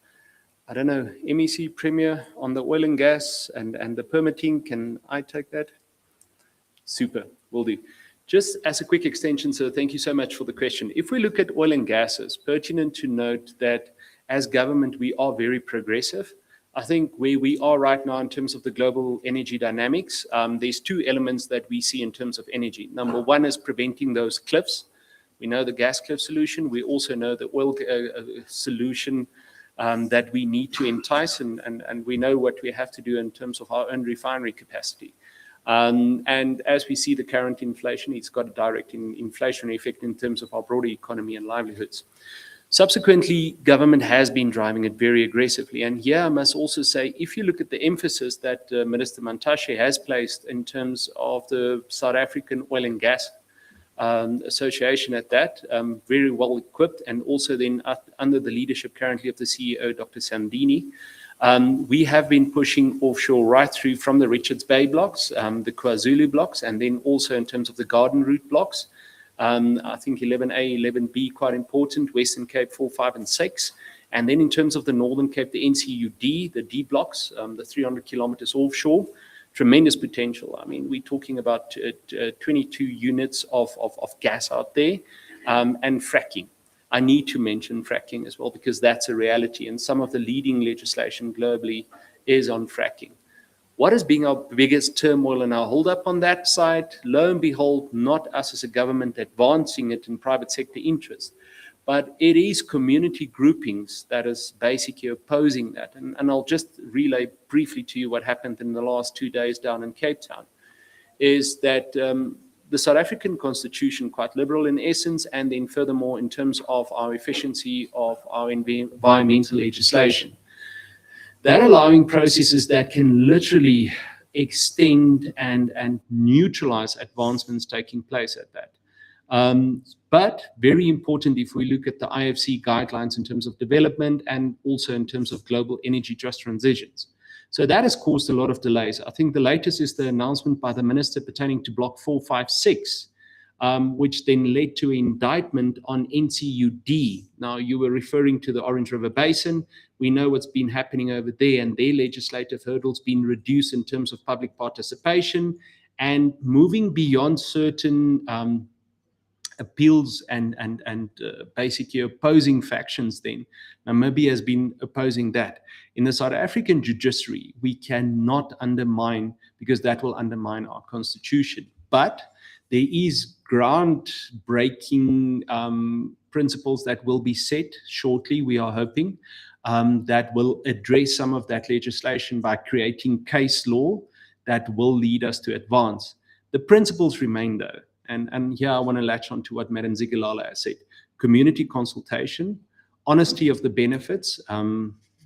I don't know, MEC Premier on the oil and gas and the permitting, can I take that? Super, will do. Just as a quick extension, so thank you so much for the question. If we look at oil and gas, it's pertinent to note that as government, we are very progressive. I think where we are right now in terms of the global energy dynamics, there's 2 elements that we see in terms of energy. Number one is preventing those cliffs. We know the gas cliff solution. We also know the oil solution that we need to entice, and we know what we have to do in terms of our own refinery capacity. And as we see the current inflation, it's got a direct inflationary effect in terms of our broader economy and livelihoods. Subsequently, government has been driving it very aggressively. And here I must also say, if you look at the emphasis that Minister Mantashe has placed in terms of the South African Oil and Gas Association at that, very well equipped, and also then under the leadership currently of the CEO, Dr. Sandini, we have been pushing offshore right through from the Richards Bay blocks, the KwaZulu blocks, and then also in terms of the Garden Route blocks. I think 11A, 11B, quite important, Western Cape 4, 5, and 6. And then in terms of the Northern Cape, the NCUD, the D blocks, the 300 kilometers offshore, tremendous potential. I mean, we're talking about 22 units of gas out there, and fracking. I need to mention fracking as well, because that's a reality. And some of the leading legislation globally is on fracking. What has been our biggest turmoil and our holdup on that side? Lo and behold, not us as a government advancing it in private sector interest, but it is community groupings that is basically opposing that. And I'll just relay briefly to you what happened in the last 2 days down in Cape Town, is that the South African Constitution, quite liberal in essence, and then furthermore in terms of our efficiency of our environmental legislation, that allowing processes that can literally extend and neutralize advancements taking place at that. But very important if we look at the IFC guidelines in terms of development and also in terms of global energy just transitions. So that has caused a lot of delays. I think the latest is the announcement by the minister pertaining to Block 456, which then led to indictment on NCUD. Now, you were referring to the Orange River Basin. We know what's been happening over there, and their legislative hurdles been reduced in terms of public participation and moving beyond certain appeals and basically opposing factions. Then Namibia has been opposing that. In the South African judiciary, we cannot undermine, because that will undermine our constitution. But There is groundbreaking principles that will be set shortly, we are hoping, that will address some of that legislation by creating case law that will lead us to advance. The principles remain though, and here I want to latch on to what Madam Zigalala has said. Community consultation, honesty of the benefits,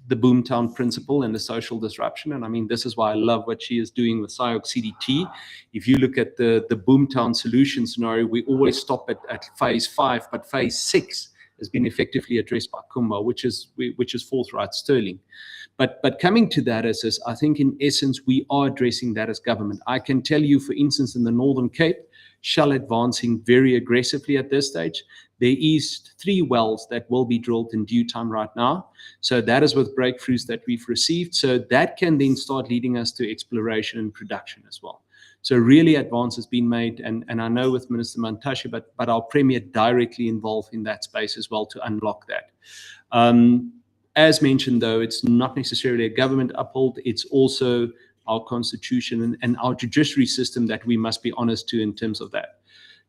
the Boomtown principle and the social disruption. And I mean, this is why I love what she is doing with SIOC CDT. If you look at the Boomtown solution scenario, we always stop at phase 5, but phase 6 has been effectively addressed by Kumba, which is forthright sterling. But coming to that is I think in essence, we are addressing that as government. I can tell you, for instance, in the Northern Cape, Shell advancing very aggressively at this stage. There is 3 wells that will be drilled in due time right now. So that is with breakthroughs that we've received. So that can then start leading us to exploration and production as well. So really advance has been made, and I know with Minister Mantashe, but our Premier directly involved in that space as well to unlock that. As mentioned, though, it's not necessarily a government uphold, it's also our constitution and our judiciary system that we must be honest to in terms of that.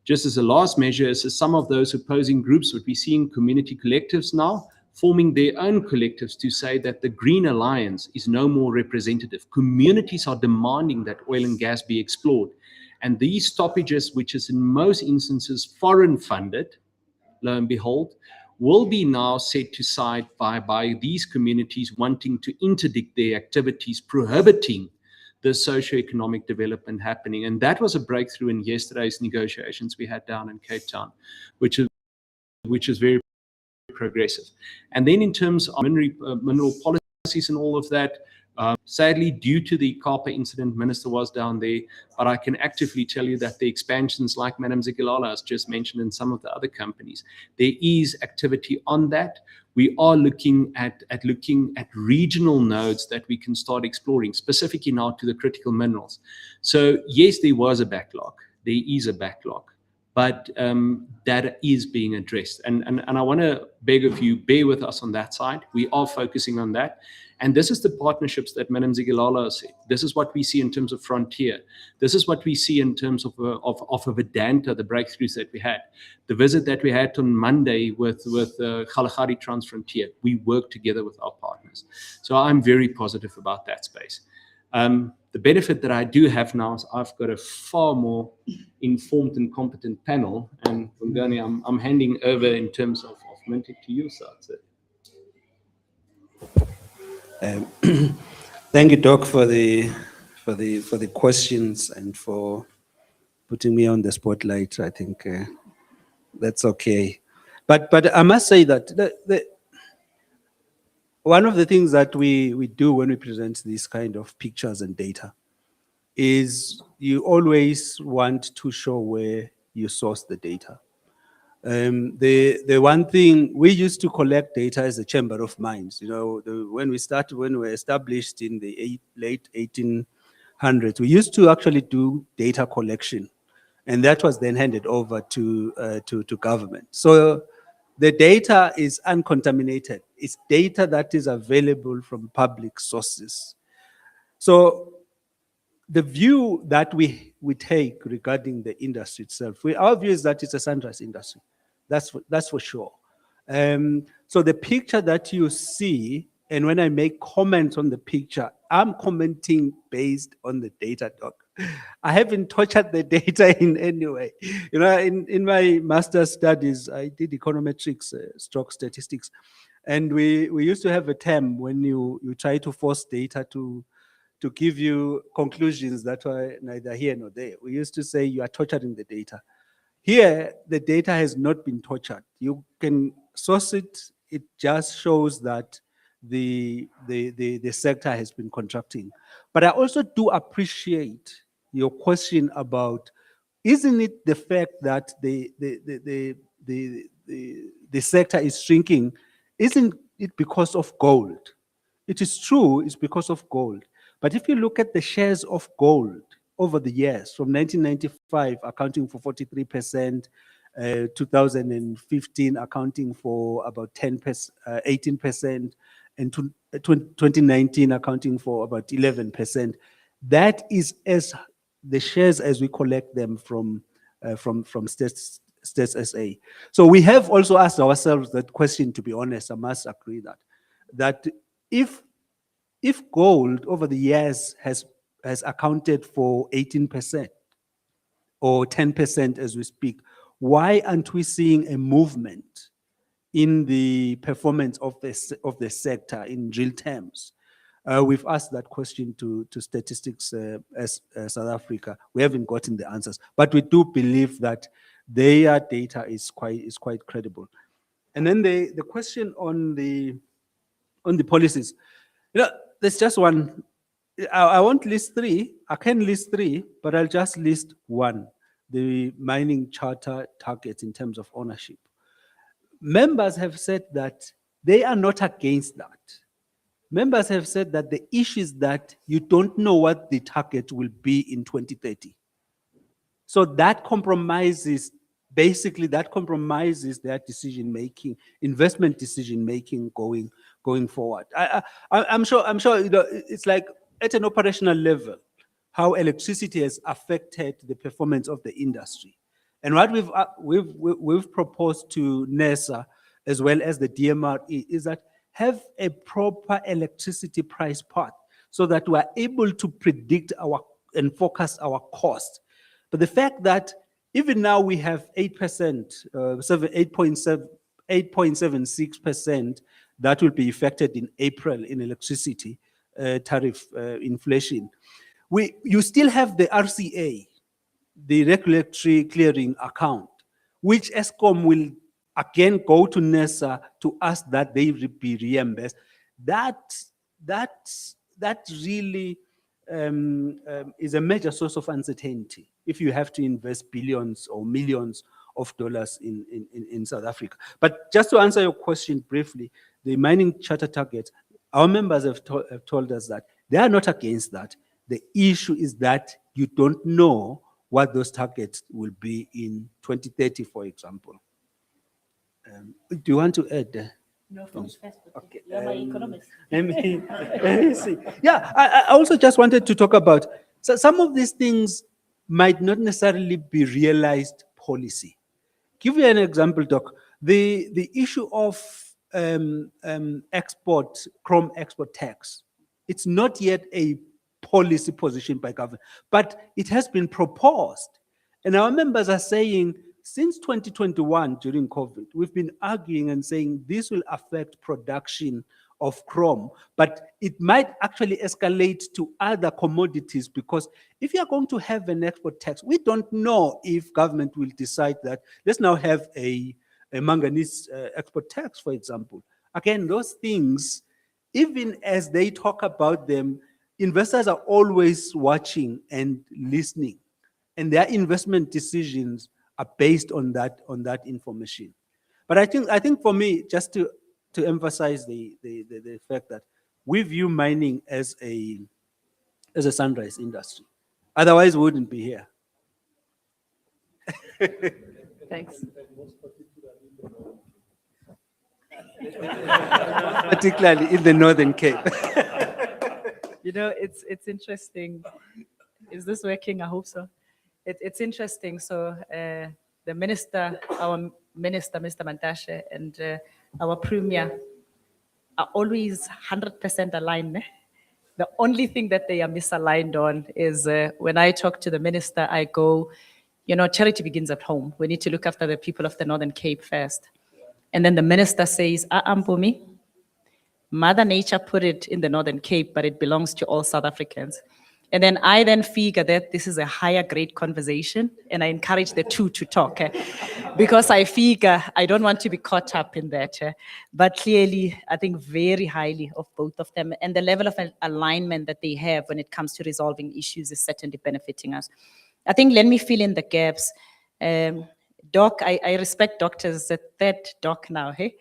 Just as a last measure, is some of those opposing groups, what we see in community collectives now, forming their own collectives to say that the Green Alliance is no more representative. Communities are demanding that oil and gas be explored. And these stoppages, which is in most instances foreign funded, lo and behold, will be now set aside by these communities wanting to interdict their activities, prohibiting the socio-economic development happening. And that was a breakthrough in yesterday's negotiations we had down in Cape Town, which is very progressive. And then in terms of mineral policies and all of that, sadly, due to the Kapa incident, Minister was down there, but I can actively tell you that the expansions like Madam Zigalala has just mentioned in some of the other companies, there is activity on that. We are looking at regional nodes that we can start exploring, specifically now to the critical minerals. So yes, there was a backlog. There is a backlog, but that is being addressed. And I want to beg of you, bear with us on that side. We are focusing on that. And this is the partnerships that Madam Zigalala said. This is what we see in terms of Frontier. This is what we see in terms of Vedanta, the breakthroughs that we had. The visit that we had on Monday with Kalahari Transfrontier, we work together with our partners. So I'm very positive about that space. The benefit that I do have now is I've got a far more informed and competent panel. And Bongani, I'm handing over in terms of Mintic to you, sir. Thank you, Doc, for the questions and for putting me on the spotlight. I think that's okay. But I must say that one of the things that we do when we present these kind of pictures and data is you always want to show where you source the data. The one thing we used to collect data as a Chamber of Mines, you know, when we were established in the late 1800s, we used to actually do data collection, and that was then handed over to government. So the data is uncontaminated. It's data that is available from public sources. So the view that we take regarding the industry itself, our view is that it's a sunrise industry. That's for sure. So the picture that you see, and when I make comments on the picture, I'm commenting based on the data, Doc. I haven't tortured the data in any way. You know, in my master's studies, I did econometrics, stroke statistics, and we used to have a term when you try to force data to give you conclusions that were neither here nor there. We used to say you are torturing the data. Here, the data has not been tortured. You can source it. It just shows that the sector has been contracting. But I also do appreciate your question about, isn't it the fact that the sector is shrinking, isn't it because of gold? It is true, it's because of gold. But if you look at the shares of gold over the years, from 1995 accounting for 43%, 2015 accounting for about 18%, and 2019 accounting for about 11%. That is as the shares as we collect them from from States SA. So we have also asked ourselves that question, to be honest. I must agree that if gold over the years has accounted for 18% or 10% as we speak, why aren't we seeing a movement in the performance of the sector in real terms? We've asked that question to statistics as South Africa. We haven't gotten the answers, but we do believe that their data is quite credible. And then the question on the policies, there's just one. I won't list three. I can list three, but I'll just list one: the mining charter targets in terms of ownership. Members have said that they are not against that. Members have said that the issue is that you don't know what the target will be in 2030. So that compromises, basically that compromises their decision-making, investment decision-making going forward. I'm sure, it's like at an operational level, how electricity has affected the performance of the industry. And what we've proposed to NERSA as well as the DMRE is that have a proper electricity price path so that we are able to predict and forecast our cost. But the fact that even now we have 8%, 8.76% that will be affected in April in electricity tariff inflation. You still have the RCA, the regulatory clearing account, which ESCOM will again go to NERSA to ask that they be reimbursed. That really is a major source of uncertainty if you have to invest billions or millions of dollars in South Africa. But just to answer your question briefly, the mining charter targets, our members have told us that they are not against that. The issue is that you don't know what those targets will be in 2030, for example. Do you want to add? No, finish first. Okay. You're my economist. Let me see. Yeah, I also just wanted to talk about, so some of these things might not necessarily be realized policy. Give you an example, Doc. The issue of chrome export tax, it's not yet a policy position by government, but it has been proposed. And our members are saying, since 2021, during COVID, we've been arguing and saying this will affect production of chrome, but it might actually escalate to other commodities, because if you're going to have an export tax, we don't know if government will decide that let's now have a manganese export tax, for example. Again, those things, even as they talk about them, investors are always watching and listening, and their investment decisions are based on that information. But I think for me, just to emphasize the fact that we view mining as a sunrise industry. Otherwise, we wouldn't be here. Thanks. Particularly in the Northern Cape. You know, it's interesting. Is this working? I hope so. It's interesting. So the minister, our minister, Mr. Mantashe, and our premier are always 100% aligned. The only thing that they are misaligned on is when I talk to the minister, I go, charity begins at home. We need to look after the people of the Northern Cape first. And then the minister says, Mpumi, Mother Nature put it in the Northern Cape, but it belongs to all South Africans. And then I figure that this is a higher grade conversation, and I encourage the two to talk, because I figure I don't want to be caught up in that. But clearly, I think very highly of both of them, and the level of alignment that they have when it comes to resolving issues is certainly benefiting us. I think, let me fill in the gaps. Doc, I respect doctors, the third doc now, hey?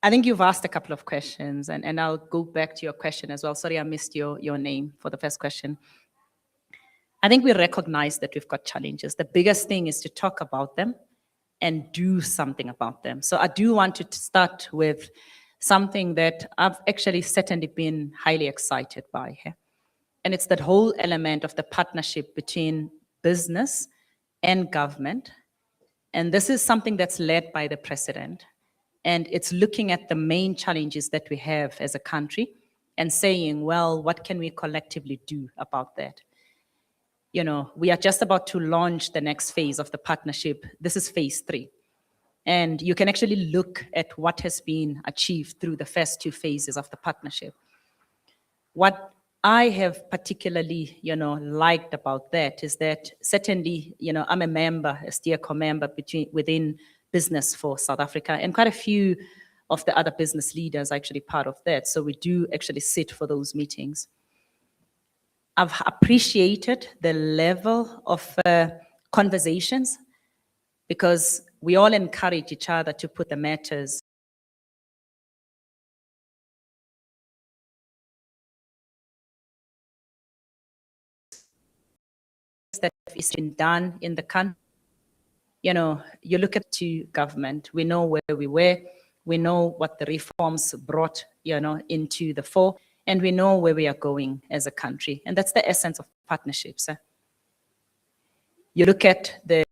I think you've asked a couple of questions, and I'll go back to your question as well. Sorry, I missed your name for the first question. I think we recognize that we've got challenges. The biggest thing is to talk about them and do something about them. So I do want to start with something that I've actually certainly been highly excited by here. And it's that whole element of the partnership between business and government. And this is something that's led by the president. And it's looking at the main challenges that we have as a country and saying, well, what can we collectively do about that? You know, we are just about to launch the next phase of the partnership. This is phase 3. And you can actually look at what has been achieved through the first 2 phases of the partnership. What I have particularly, liked about that is that certainly, I'm a member, a steerco member within Business for South Africa, and quite a few of the other business leaders are actually part of that. So we do actually sit for those meetings. I've appreciated the level of conversations, because we all encourage each other to put the matters that is been done in the country. You look at to government, we know where we were, we know what the reforms brought, into the fore, and we know where we are going as a country. And that's the essence of partnerships. You look at the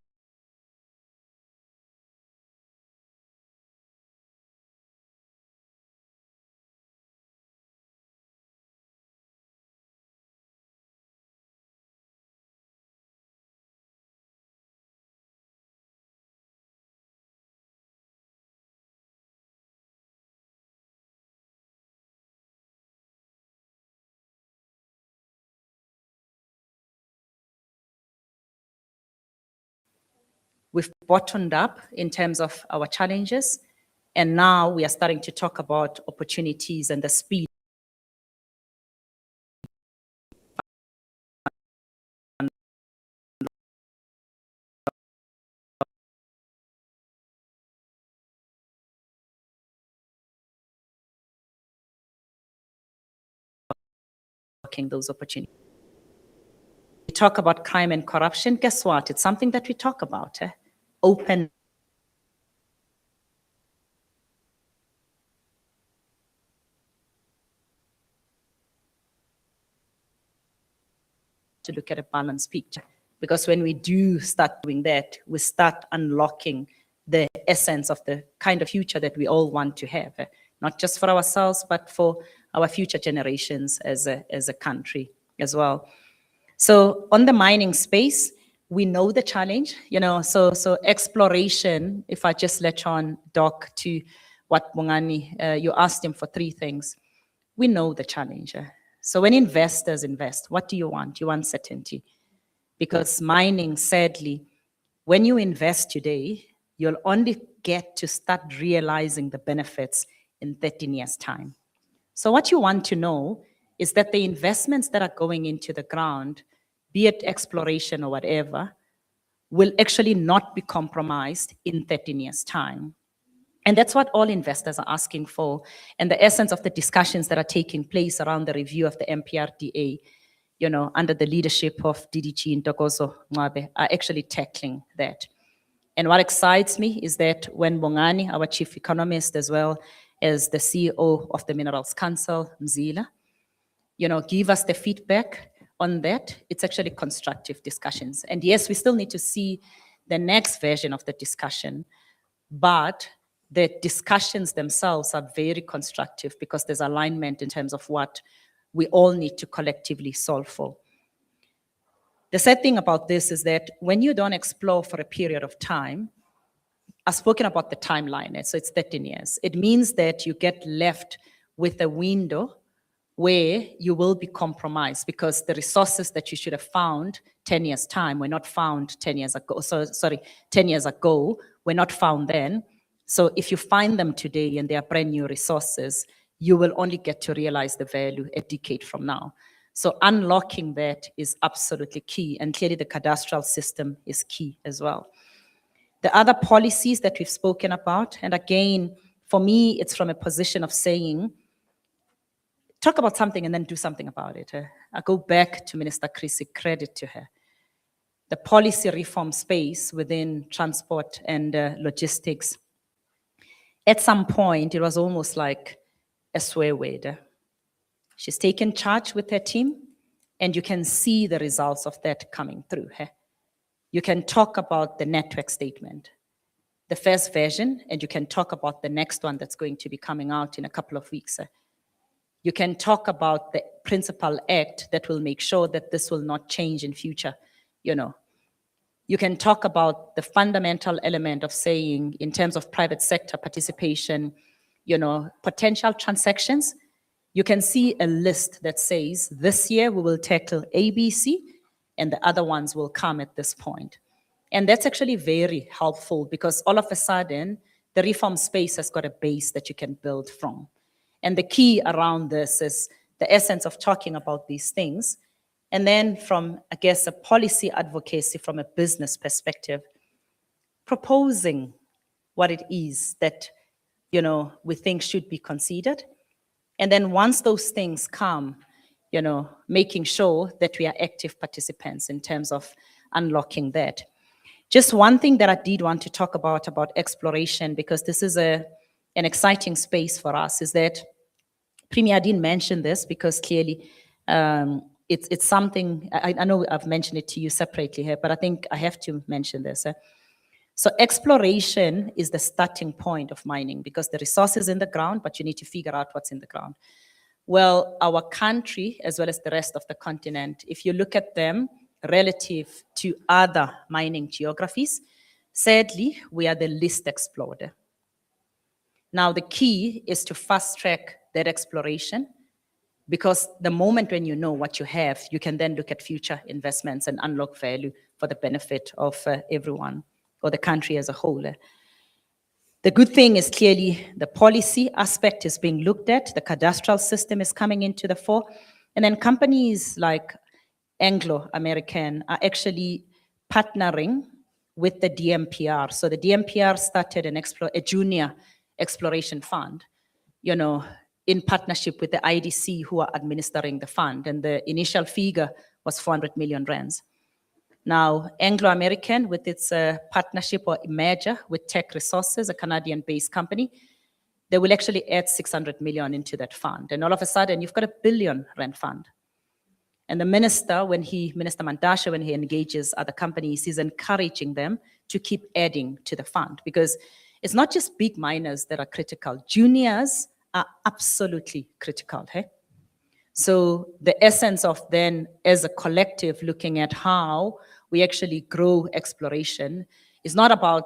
we've bottomed up in terms of our challenges, and now we are starting to talk about opportunities and the speed those opportunities. We talk about crime and corruption. Guess what? It's something that we talk about. Open. To look at a balanced picture. Because when we do start doing that, we start unlocking the essence of the kind of future that we all want to have, not just for ourselves, but for our future generations as a country as well. So on the mining space, we know the challenge, so exploration, if I just let on Doc to what Bongani, you asked him for 3 things. We know the challenge. So when investors invest, what do you want? You want certainty. Because mining, sadly, when you invest today, you'll only get to start realizing the benefits in 13 years' time. So what you want to know is that the investments that are going into the ground, be it exploration or whatever, will actually not be compromised in 13 years' time. And that's what all investors are asking for. And the essence of the discussions that are taking place around the review of the MPRDA, under the leadership of DDG Ntokozo Mwabe, are actually tackling that. And what excites me is that when Bongani, our chief economist, as well as the CEO of the Minerals Council, Mzila, give us the feedback on that, it's actually constructive discussions. And yes, we still need to see the next version of the discussion, but the discussions themselves are very constructive because there's alignment in terms of what we all need to collectively solve for. The sad thing about this is that when you don't explore for a period of time, I've spoken about the timeline, so it's 13 years. It means that you get left with a window where you will be compromised because the resources that you should have found 10 years' time were not found 10 years ago. 10 years ago, were not found then. So if you find them today and they are brand new resources, you will only get to realize the value a decade from now. So unlocking that is absolutely key. And clearly the cadastral system is key as well. The other policies that we've spoken about, and again, for me, it's from a position of saying, talk about something and then do something about it. I go back to Minister Chrissy, credit to her. The policy reform space within transport and logistics, at some point, it was almost like a swear word. She's taken charge with her team, and you can see the results of that coming through her. You can talk about the network statement, the first version, and you can talk about the next one that's going to be coming out in a couple of weeks. You can talk about the principal act that will make sure that this will not change in future, you know. You can talk about the fundamental element of saying, in terms of private sector participation, you know, potential transactions. You can see a list that says, this year we will tackle ABC, and the other ones will come at this point. And that's actually very helpful because all of a sudden, the reform space has got a base that you can build from. And the key around this is the essence of talking about these things. And then from, I guess, a policy advocacy from a business perspective, proposing what it is that, you know, we think should be considered. And then once those things come, you know, making sure that we are active participants in terms of unlocking that. Just one thing that I did want to talk about exploration, because this is an exciting space for us, is that Premier didn't mention this because clearly it's something, I know I've mentioned it to you separately here, but I think I have to mention this. So exploration is the starting point of mining because the resource is in the ground, but you need to figure out what's in the ground. Well, our country, as well as the rest of the continent, if you look at them relative to other mining geographies, sadly, we are the least explored. Now, the key is to fast track that exploration, because the moment when you know what you have, you can then look at future investments and unlock value for the benefit of everyone or the country as a whole. The good thing is clearly the policy aspect is being looked at, the cadastral system is coming into the fore, and then companies like Anglo-American are actually partnering with the DMPR. So the DMPR started a junior exploration fund, you know, in partnership with the IDC who are administering the fund. And the initial figure was 400 million rands. Now, Anglo-American, with its partnership or merger with Tech Resources, a Canadian-based company, they will actually add 600 million into that fund. And all of a sudden, you've got a billion rand fund. And the minister, Minister Mandasha, when he engages other companies, he's encouraging them to keep adding to the fund, because it's not just big miners that are critical. Juniors are absolutely critical. Hey? So the essence of then, as a collective, looking at how we actually grow exploration is not about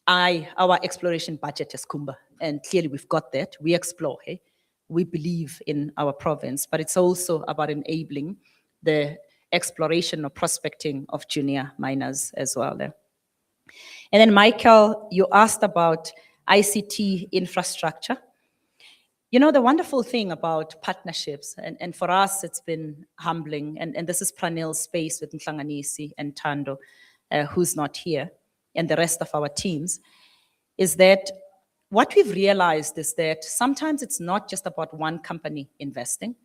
our exploration budget as Kumba, and clearly we've got that. We explore. Hey? We believe in our province, but it's also about enabling the exploration or prospecting of junior miners as well. And then, Michael, you asked about ICT infrastructure. You know, the wonderful thing about partnerships, and for us, it's been humbling, and this is Pranil's space with Mhlanganisi and Tando, who's not here, and the rest of our teams, is that what we've realized is that sometimes it's not just about one company investing.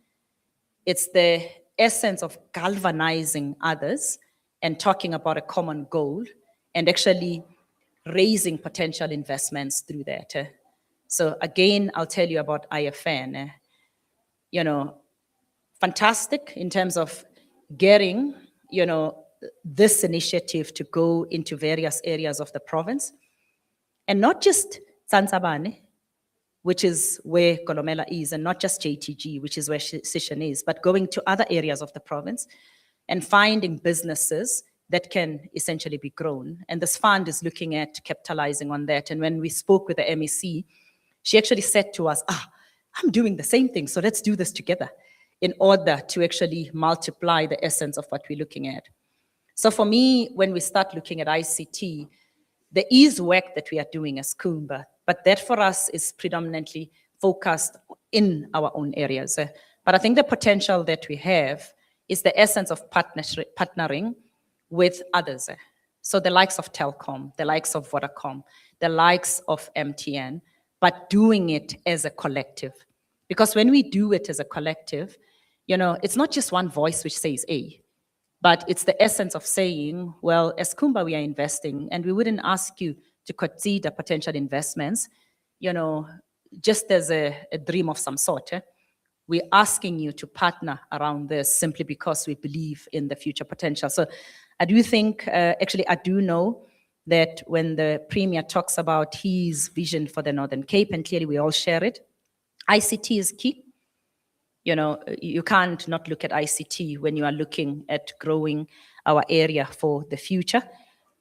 It's the essence of galvanizing others and talking about a common goal and actually raising potential investments through that. So again, I'll tell you about IFN. You know, fantastic in terms of getting, you know, this initiative to go into various areas of the province. And not just Tsantsabane, which is where Kolomela is, and not just JTG, which is where Sishan is, but going to other areas of the province and finding businesses that can essentially be grown. And this fund is looking at capitalizing on that. And when we spoke with the MEC, she actually said to us, I'm doing the same thing, so let's do this together in order to actually multiply the essence of what we're looking at. So for me, when we start looking at ICT, there is work that we are doing as Kumba, but that for us is predominantly focused in our own areas. But I think the potential that we have is the essence of partnering with others. So the likes of Telkom, the likes of Vodacom, the likes of MTN, but doing it as a collective. Because when we do it as a collective, you know, it's not just one voice which says A, but it's the essence of saying, well, as Kumba, we are investing, and we wouldn't ask you to consider potential investments, you know, just as a dream of some sort. We're asking you to partner around this simply because we believe in the future potential. So I do think, actually, I do know that when the Premier talks about his vision for the Northern Cape, and clearly we all share it, ICT is key. You know, you can't not look at ICT when you are looking at growing our area for the future.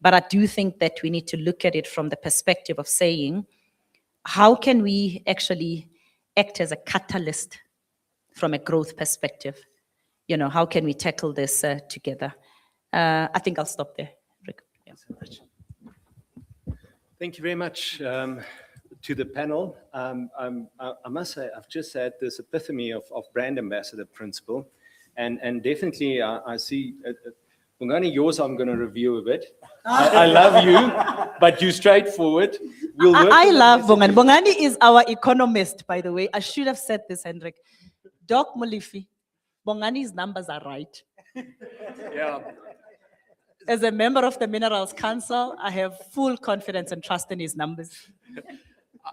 But I do think that we need to look at it from the perspective of saying, how can we actually act as a catalyst from a growth perspective? You know, how can we tackle this together? I think I'll stop there, Rick. Yeah. Thank you very much to the panel. I must say, I've just had this epiphany of brand ambassador principle. And definitely I see, Bongani, yours I'm going to review a bit. I love you, but you're straightforward. We'll work I on love that. Bongani. Bongani is our economist, by the way. I should have said this, Hendrik. Doc Molifi, Bongani's numbers are right. Yeah. As a member of the Minerals Council, I have full confidence and trust in his numbers.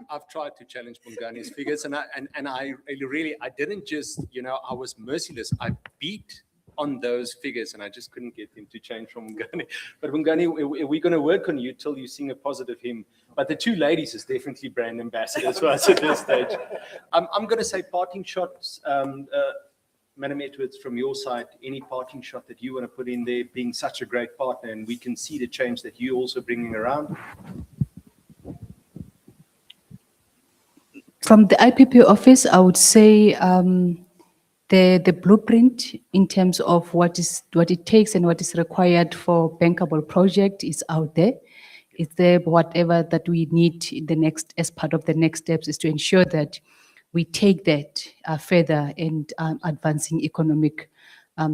I've tried to challenge Bungani's figures, and I really didn't just, you know, I was merciless. I beat on those figures, and I just couldn't get him to change from Bongani. But Bongani, we're going to work on you till you sing a positive hymn. But the two ladies is definitely brand ambassadors for us at this stage. I'm going to say parting shots. Madam Edwards, from your side, any parting shot that you want to put in there, being such a great partner, and we can see the change that you're also bringing around? From the IPP office, I would say the blueprint in terms of what it takes and what is required for bankable project is out there. It's there. Whatever that we need in the next, as part of the next steps, is to ensure that we take that further and advancing economic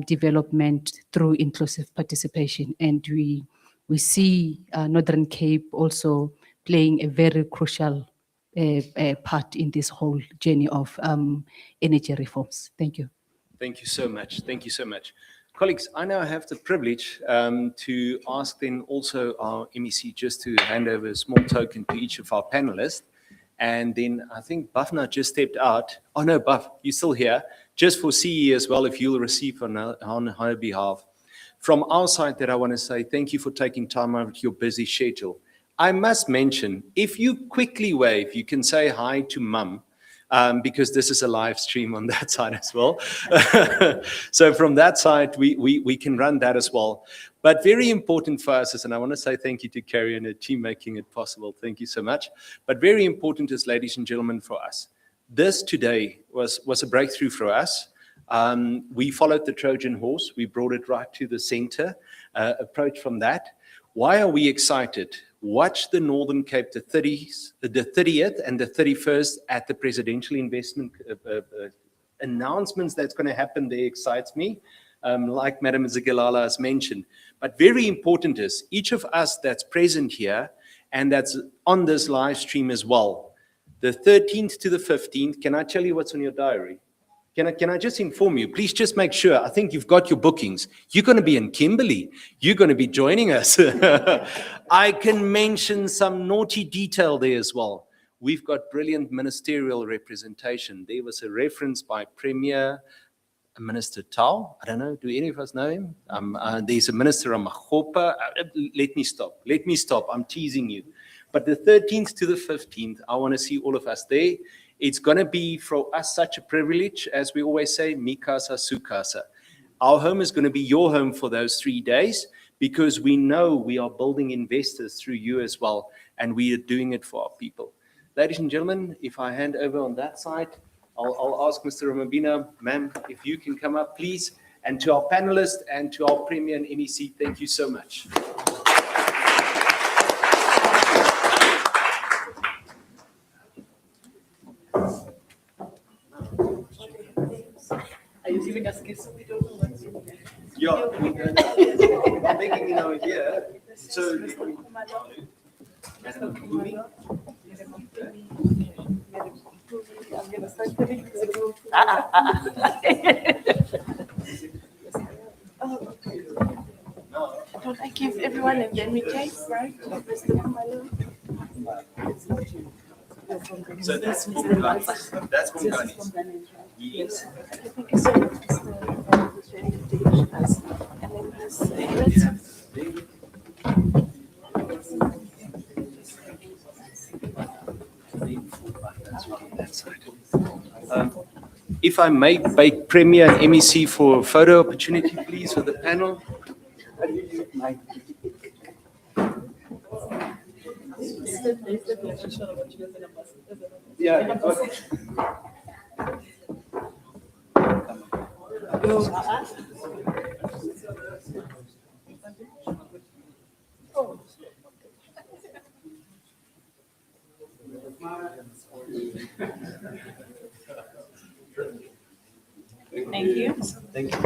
development through inclusive participation. And we see Northern Cape also playing a very crucial part in this whole journey of energy reforms. Thank you. Thank you so much. Thank you so much. Colleagues, I now have the privilege to ask then also our MEC just to hand over a small token to each of our panelists. And then I think Bafna just stepped out. Oh no, Baf, you're still here. Just for CE as well, if you'll receive on her behalf. From our side, that I want to say thank you for taking time out of your busy schedule. I must mention, if you quickly wave, you can say hi to Mum, because this is a live stream on that side as well. So from that side, we can run that as well. But very important for us is, and I want to say thank you to Carrie and her team making it possible. Thank you so much. But very important is, ladies and gentlemen, for us. This today was a breakthrough for us. We followed the Trojan horse. We brought it right to the center, approach from that. Why are we excited? Watch the Northern Cape, the 30th and the 31st at the presidential investment announcements that's going to happen there excites me, like Madam Zigilala has mentioned. But very important is each of us that's present here and that's on this live stream as well. The 13th to the 15th, can I tell you what's on your diary? Can I just inform you? Please just make sure. I think you've got your bookings. You're going to be in Kimberley. You're going to be joining us. I can mention some naughty detail there as well. We've got brilliant ministerial representation. There was a reference by Premier Minister Tau. I don't know. Do any of us know him? There's a minister, Magopa. Let me stop. I'm teasing you. But the 13th to the 15th, I want to see all of us there. It's going to be for us such a privilege, as we always say, Mikasa Sukasa. Our home is going to be your home for those 3 days, because we know we are building investors through you as well, and we are doing it for our people. Ladies and gentlemen, if I hand over on that side, I'll ask Mr. Ramabina, ma'am, if you can come up, please. And to our panelists and to our Premier and MEC, thank you so much. Are you giving us gifts? We don't know what's in there. Yeah, I'm making it over here. So, Don't I give everyone and then we take, right? So that's Bongani. That's Bongani. Yes. Thank you so much, Mr. And then this, need 4 buttons on that side. If I may beg Premier and MEC for a photo opportunity, please, with the panel. Yeah. Thank you. Thank you.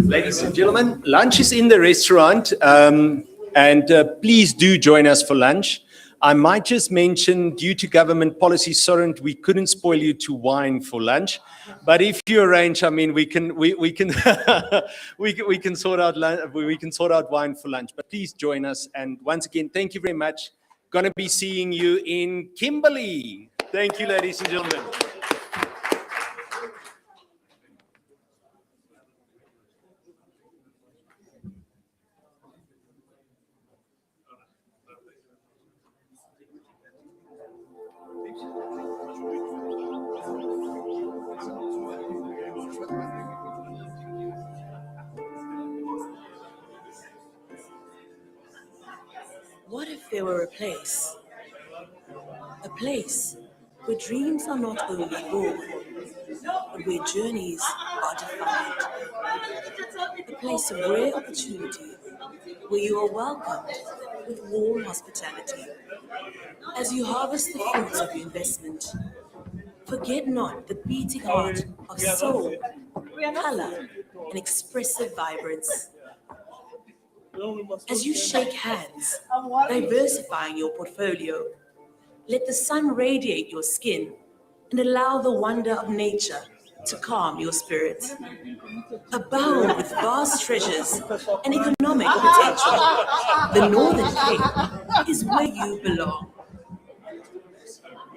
Ladies and gentlemen, lunch is in the restaurant, and please do join us for lunch. I might just mention, due to government policy, sorry, we couldn't spoil you to wine for lunch. But if you arrange, I mean, we can we can sort out wine for lunch. But please join us. And once again, thank you very much. Going to be seeing you in Kimberley. Thank you, ladies and gentlemen. What if there were a place where dreams are not only born, but where journeys are defined, a place of rare opportunity where you are welcomed with warm hospitality. As you harvest the fruits of your investment, forget not the beating heart of soul, color, and expressive vibrance. As you shake hands, diversifying your portfolio, let the sun radiate your skin and allow the wonder of nature to calm your spirit. Abound with vast treasures and economic potential, the Northern Cape is where you belong.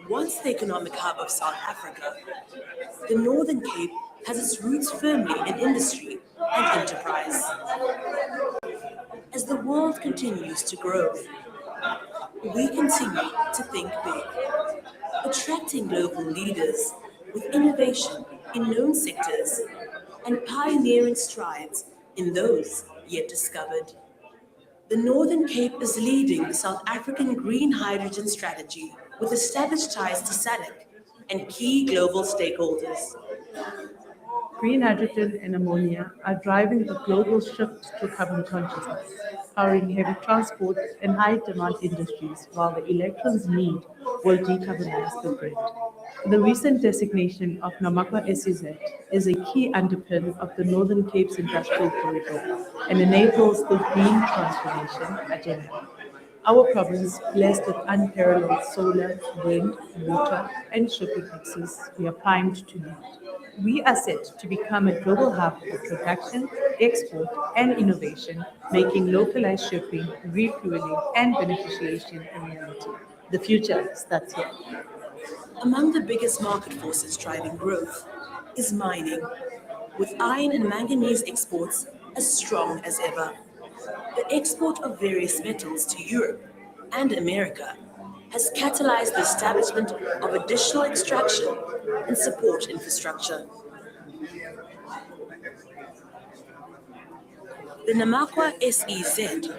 Once the economic hub of South Africa, the Northern Cape has its roots firmly in industry and enterprise. As the world continues to grow, we continue to think big, attracting global leaders with innovation in known sectors and pioneering strides in those yet discovered. The Northern Cape is leading the South African green hydrogen strategy with established ties to SADC and key global stakeholders. Green hydrogen and ammonia are driving the global shift to carbon consciousness, powering heavy transport and high-demand industries, while the electrons need will decarbonize the grid. The recent designation of Namakwa SEZ is a key underpin of the Northern Cape's industrial corridor and enables the green transformation agenda. Our province, blessed with unparalleled solar, wind, water, and shipping access, we are primed to lead. We are set to become a global hub for production, export, and innovation, making localized shipping, refueling, and beneficiation a reality. The future starts here. Among the biggest market forces driving growth is mining, with iron and manganese exports as strong as ever. The export of various metals to Europe and America has catalyzed the establishment of additional extraction and support infrastructure. The Namakwa SEZ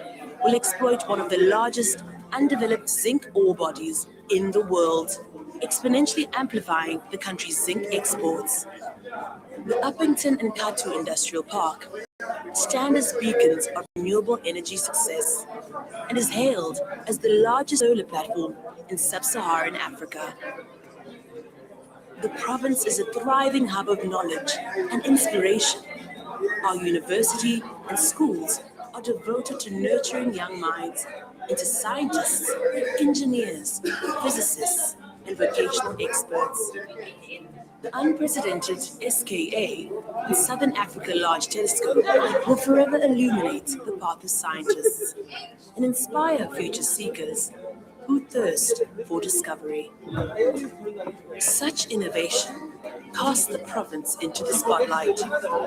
will exploit one of the largest undeveloped zinc ore bodies in the world, exponentially amplifying the country's zinc exports. The Uppington and Katu Industrial Park stand as beacons of renewable energy success and is hailed as the largest solar platform in sub-Saharan Africa. The province is a thriving hub of knowledge and inspiration. Our university and schools are devoted to nurturing young minds into scientists, engineers, physicists, and vocational experts. The unprecedented SKA and Southern Africa Large Telescope will forever illuminate the path of scientists and inspire future seekers who thirst for discovery. Such innovation casts the province into the spotlight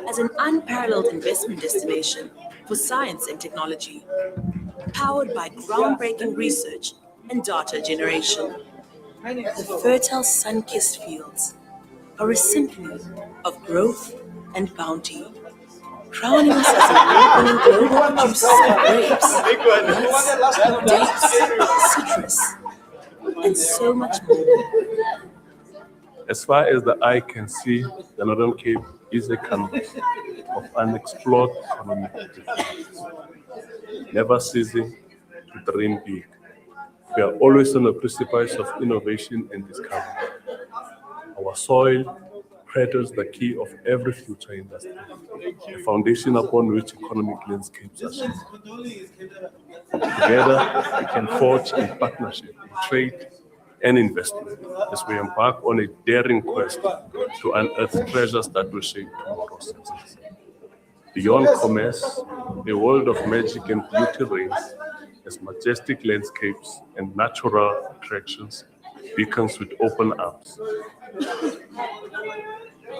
as an unparalleled investment destination for science and technology, powered by groundbreaking research and data generation. The fertile sun-kissed fields are a symphony of growth and bounty, crowning us as an award-winning global producer of grapes, nuts, dates, citrus, and so much more. As far as the eye can see, the Northern Cape is a canvas of unexplored economic opportunities, never ceasing to dream big. We are always on the precipice of innovation and discovery. Our soil cradles the key of every future industry, a foundation upon which economic landscapes are shaped. Together, we can forge in partnership in trade and investment as we embark on a daring quest to unearth treasures that will shape tomorrow's success. Beyond commerce, a world of magic and beauty reigns as majestic landscapes and natural attractions beacons with open arms.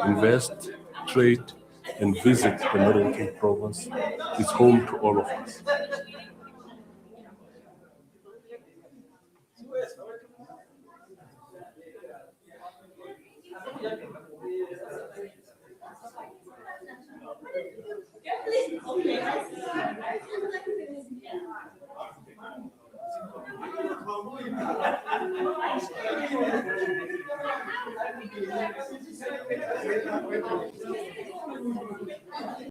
Invest, trade, and visit the Northern Cape Province. It's home to all of us.